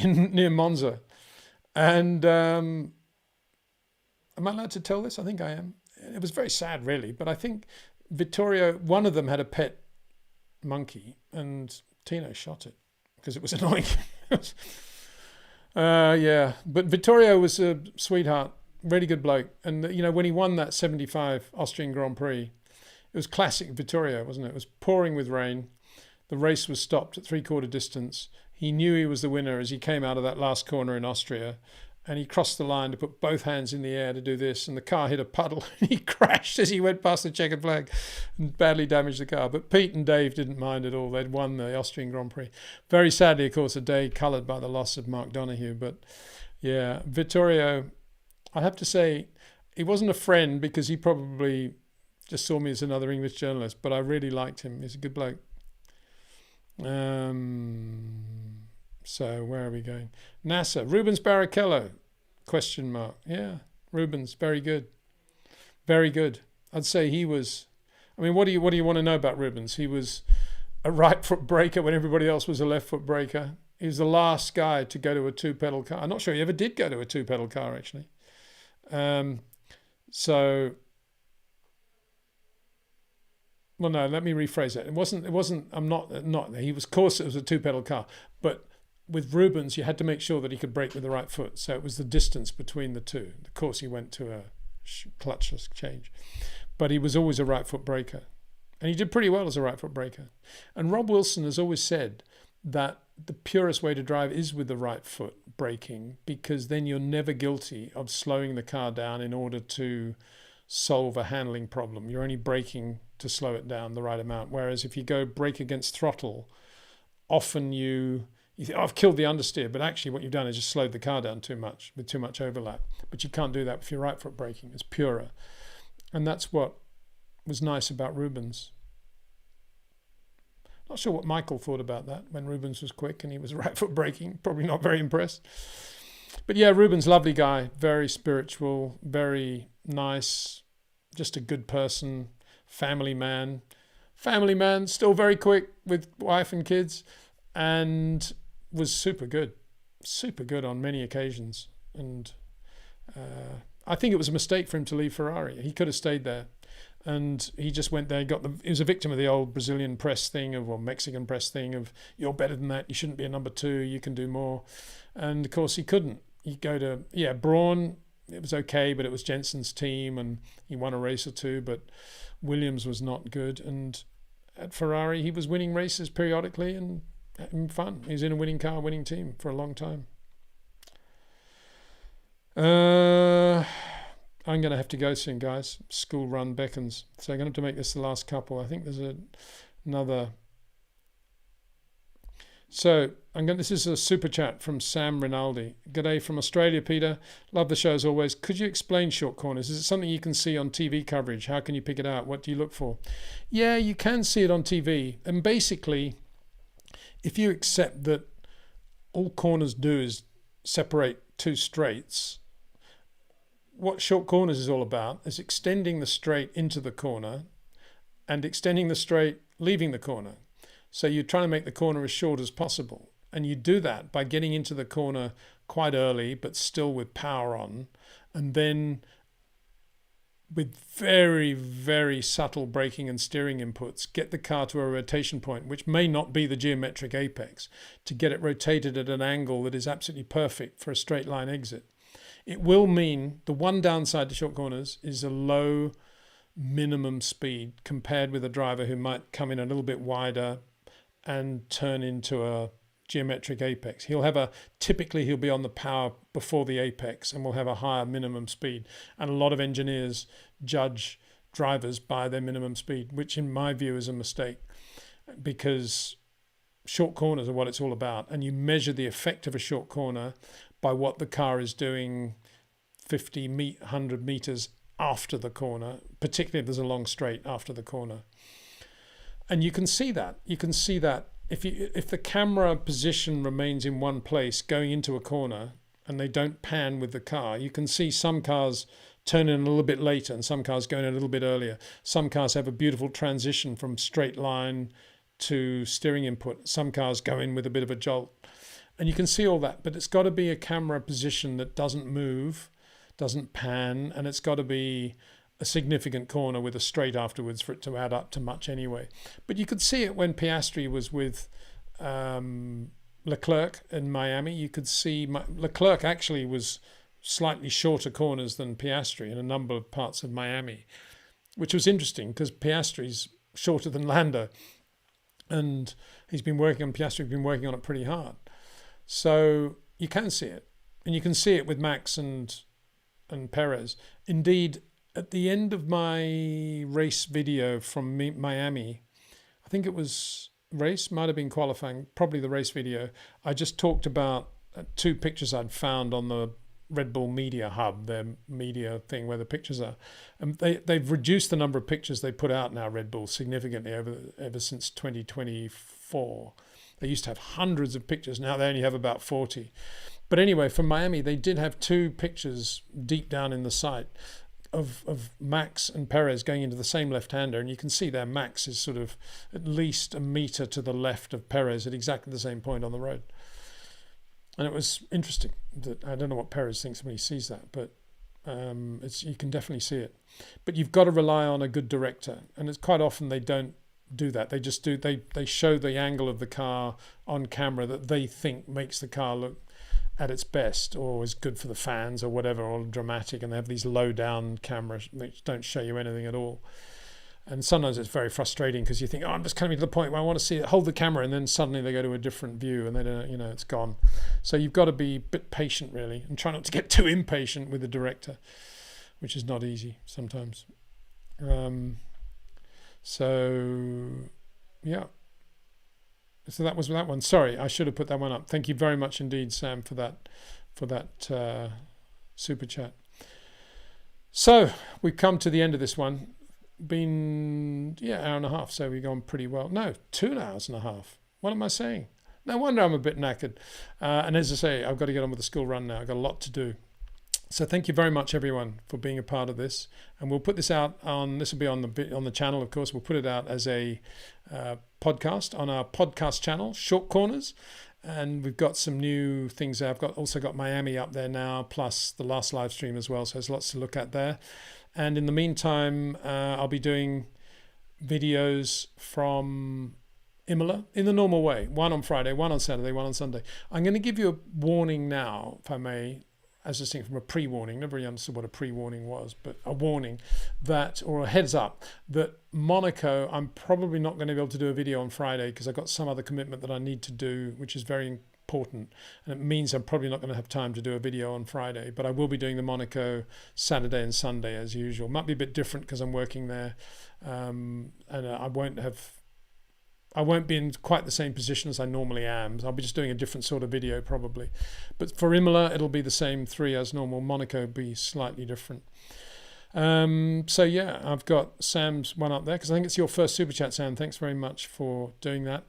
S1: near Monza. And am I allowed to tell this? I think I am. It was very sad, really. But I think Vittorio, one of them had a pet monkey, and Tino shot it because it was annoying. But Vittorio was a sweetheart. Really good bloke. And, when he won that 75 Austrian Grand Prix, it was classic Vittorio, wasn't it? It was pouring with rain. The race was stopped at 3/4 distance. He knew he was the winner as he came out of that last corner in Austria. And he crossed the line to put both hands in the air to do this. And the car hit a puddle. And he crashed as he went past the checkered flag and badly damaged the car. But Pete and Dave didn't mind at all. They'd won the Austrian Grand Prix. Very sadly, of course, a day coloured by the loss of Mark Donoghue. But, yeah, Vittorio, I'd have to say, he wasn't a friend because he probably just saw me as another English journalist. But I really liked him. He's a good bloke. So where are we going? NASA, Rubens Barrichello, ? Yeah, Rubens, very good. Very good. I'd say he was, what do you want to know about Rubens? He was a right foot braker when everybody else was a left foot braker. He was the last guy to go to a two-pedal car. I'm not sure he ever did go to a two-pedal car, actually. Well, no, let me rephrase that. It wasn't, of course it was a two-pedal car, but with Rubens, you had to make sure that he could brake with the right foot. So it was the distance between the two. Of course, he went to clutchless change. But he was always a right foot braker. And he did pretty well as a right foot braker. And Rob Wilson has always said that the purest way to drive is with the right foot braking, because then you're never guilty of slowing the car down in order to solve a handling problem. You're only braking to slow it down the right amount. Whereas if you go brake against throttle, often you think, oh, I've killed the understeer, but actually what you've done is just slowed the car down too much with too much overlap. But you can't do that with your right foot braking. It's purer. And that's what was nice about Rubens. Not sure what Michael thought about that when Rubens was quick and he was right foot braking. Probably not very impressed. But yeah, Rubens, lovely guy, very spiritual, very nice, just a good person, family man, still very quick with wife and kids, and was super good on many occasions. And I think it was a mistake for him to leave Ferrari. He could have stayed there. And he just went there, he was a victim of the old Brazilian press thing or Mexican press thing of, you're better than that, you shouldn't be a number 2, you can do more. And of course he couldn't. He'd go to, Braun, it was okay, but it was Jensen's team and he won a race or two, but Williams was not good. And at Ferrari, he was winning races periodically and having fun. He was in a winning car, winning team for a long time. I'm going to have to go soon, guys. School run beckons. So I'm going to have to make this the last couple. I think there's another. So this is a super chat from Sam Rinaldi. G'day from Australia, Peter. Love the show as always. Could you explain short corners? Is it something you can see on TV coverage? How can you pick it out? What do you look for? Yeah, you can see it on TV. And basically, if you accept that all corners do is separate two straights, what short corners is all about is extending the straight into the corner and extending the straight, leaving the corner. So you're trying to make the corner as short as possible. And you do that by getting into the corner quite early, but still with power on. And then with very, very subtle braking and steering inputs, get the car to a rotation point, which may not be the geometric apex, to get it rotated at an angle that is absolutely perfect for a straight line exit. It will mean the one downside to short corners is a low minimum speed compared with a driver who might come in a little bit wider and turn into a geometric apex. Typically he'll be on the power before the apex and will have a higher minimum speed. And a lot of engineers judge drivers by their minimum speed, which in my view is a mistake, because short corners are what it's all about. And you measure the effect of a short corner by what the car is doing 100 meters after the corner, particularly if there's a long straight after the corner. And you can see that. If the camera position remains in one place going into a corner and they don't pan with the car, you can see some cars turn in a little bit later and some cars going a little bit earlier. Some cars have a beautiful transition from straight line to steering input. Some cars go in with a bit of a jolt. And you can see all that, but it's got to be a camera position that doesn't move, doesn't pan, and it's got to be a significant corner with a straight afterwards for it to add up to much anyway. But you could see it when Piastri was with Leclerc in Miami. You could see Leclerc actually was slightly shorter corners than Piastri in a number of parts of Miami, which was interesting because Piastri's shorter than Lando, and Piastri's been working on it pretty hard. So you can see it, and you can see it with Max and Perez. Indeed, at the end of my race video from Miami, I think it was race, might have been qualifying, probably the race video, I just talked about 2 pictures I'd found on the Red Bull Media Hub, their media thing where the pictures are. And they've reduced the number of pictures they put out now, Red Bull, significantly ever since 2024. They used to have hundreds of pictures. Now they only have about 40. But anyway, from Miami, they did have 2 pictures deep down in the site of Max and Perez going into the same left-hander. And you can see there Max is sort of at least a meter to the left of Perez at exactly the same point on the road. And it was interesting. I don't know what Perez thinks when he sees that, but you can definitely see it. But you've got to rely on a good director. And it's quite often they don't do that. They just do. They show the angle of the car on camera that they think makes the car look at its best, or is good for the fans or whatever, or dramatic, and they have these low down cameras which don't show you anything at all. And sometimes it's very frustrating because you think, oh, I'm just coming to the point where I want to see it, hold the camera, and then suddenly they go to a different view and they don't, it's gone. So you've got to be a bit patient, really, and try not to get too impatient with the director, which is not easy sometimes. So yeah. So that was that one. Sorry, I should have put that one up. Thank you very much indeed, Sam, for that super chat. So we've come to the end of this one. Been hour and a half, so we've gone pretty well. No, 2 hours and a half. What am I saying? No wonder I'm a bit knackered. And as I say, I've got to get on with the school run now. I've got a lot to do. So thank you very much, everyone, for being a part of this. And we'll put this out on. This will be on the channel, of course. We'll put it out as a podcast on our podcast channel, Short Corners. And we've got some new things there. I've also got Miami up there now, plus the last live stream as well. So there's lots to look at there. And in the meantime, I'll be doing videos from Imola in the normal way. One on Friday, one on Saturday, one on Sunday. I'm going to give you a warning now, if I may, as I think from a pre-warning. Never really understood what a pre-warning was, but a warning that, or a heads up, that Monaco, I'm probably not going to be able to do a video on Friday because I've got some other commitment that I need to do, which is very important. And it means I'm probably not going to have time to do a video on Friday, but I will be doing the Monaco Saturday and Sunday as usual. Might be a bit different because I'm working there. And I won't be in quite the same position as I normally am. I'll be just doing a different sort of video probably. But for Imola, it'll be the same 3 as normal. Monaco will be slightly different. So yeah, I've got Sam's one up there because I think it's your first super chat, Sam. Thanks very much for doing that.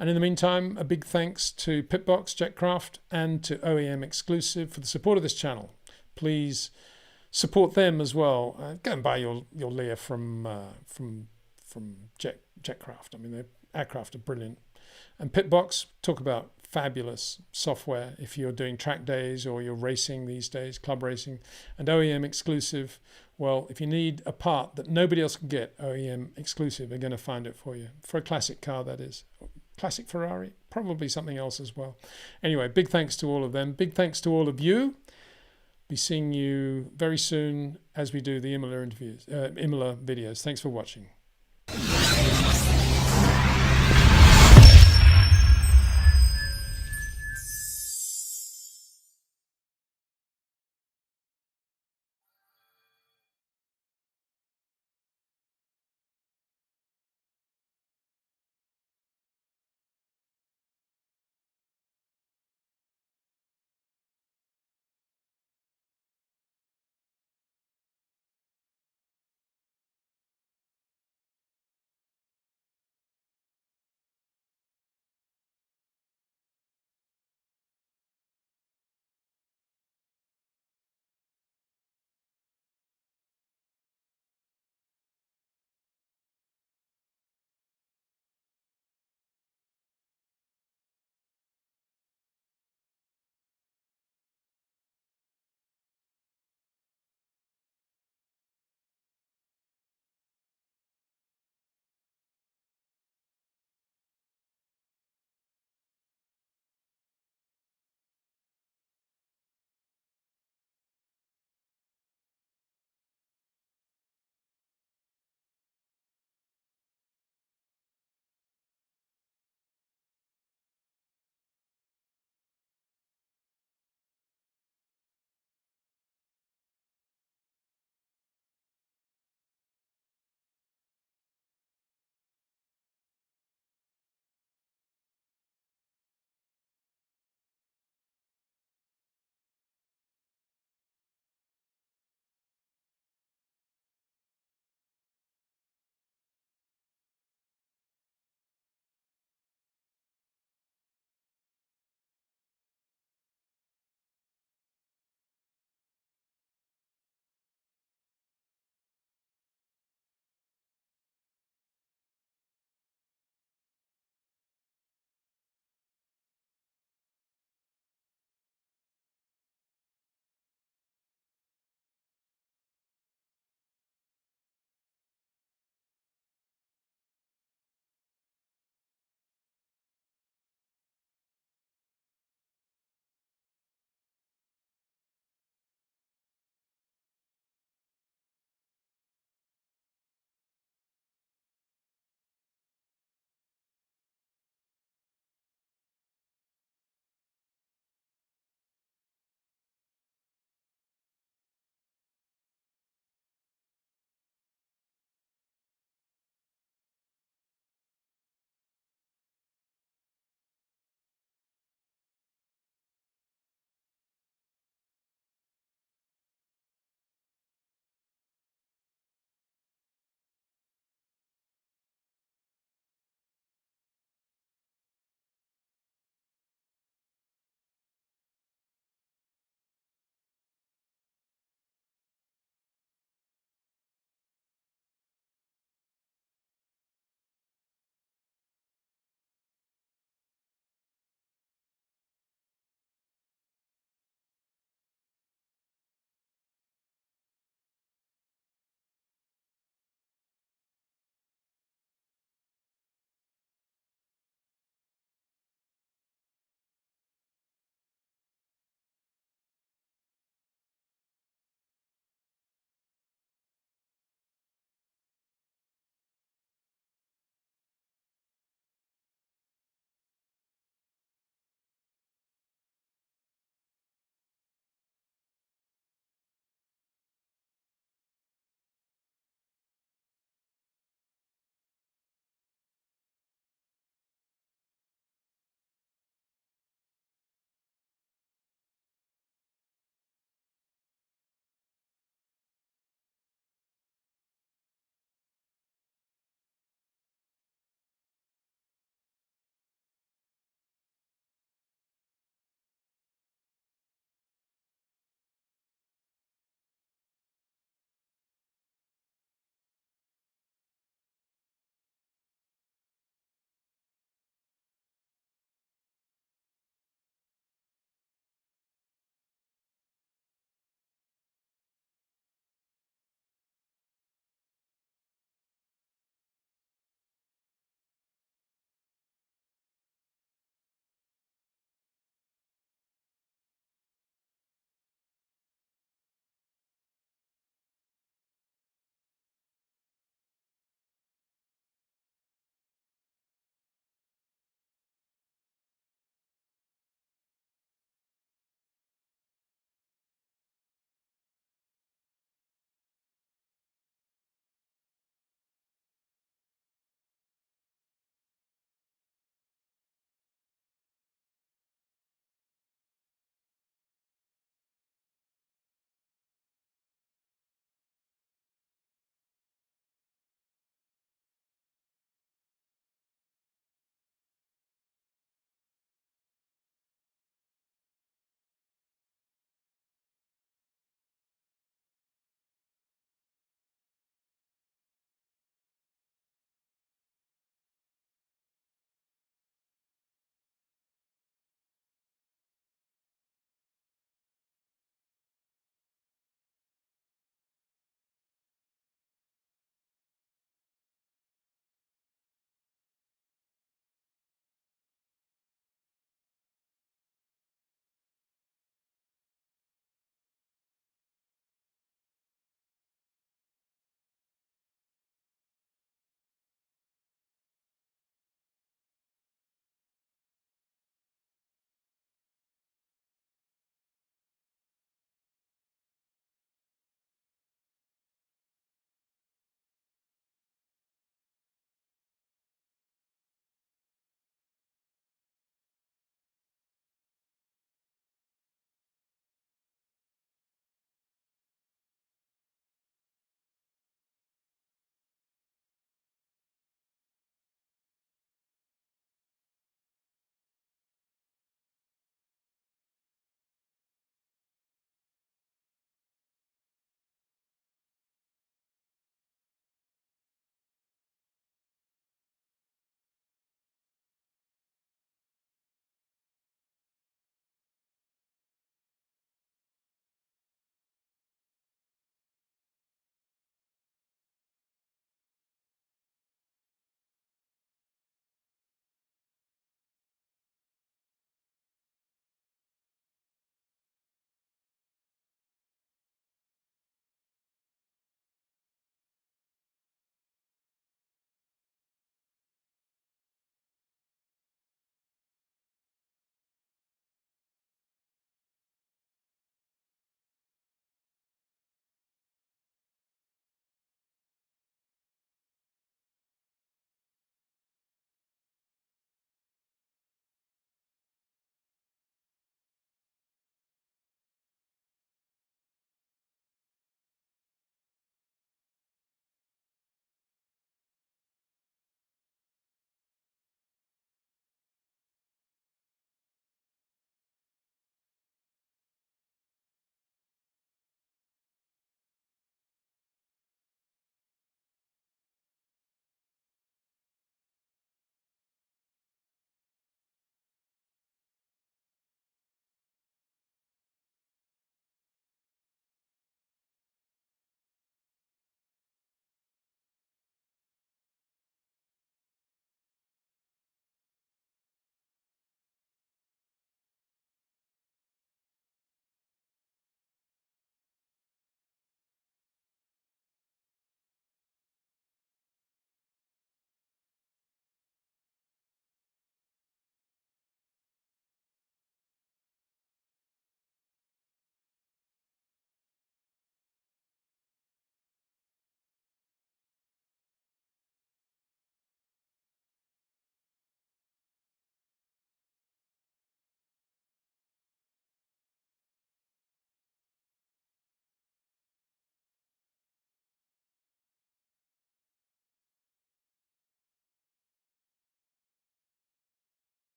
S1: And in the meantime, a big thanks to Pitbox, Jetcraft, and to OEM Exclusive for the support of this channel. Please support them as well. Go and buy your Lear from Jetcraft. I mean, their aircraft are brilliant. And Pitbox, talk about fabulous software if you're doing track days or you're racing these days, club racing. And OEM Exclusive, well, if you need a part that nobody else can get, OEM Exclusive are going to find it for you. For a classic car, that is. Classic Ferrari, probably something else as well. Anyway, big thanks to all of them. Big thanks to all of you. Be seeing you very soon as we do the Imola videos. Thanks for watching.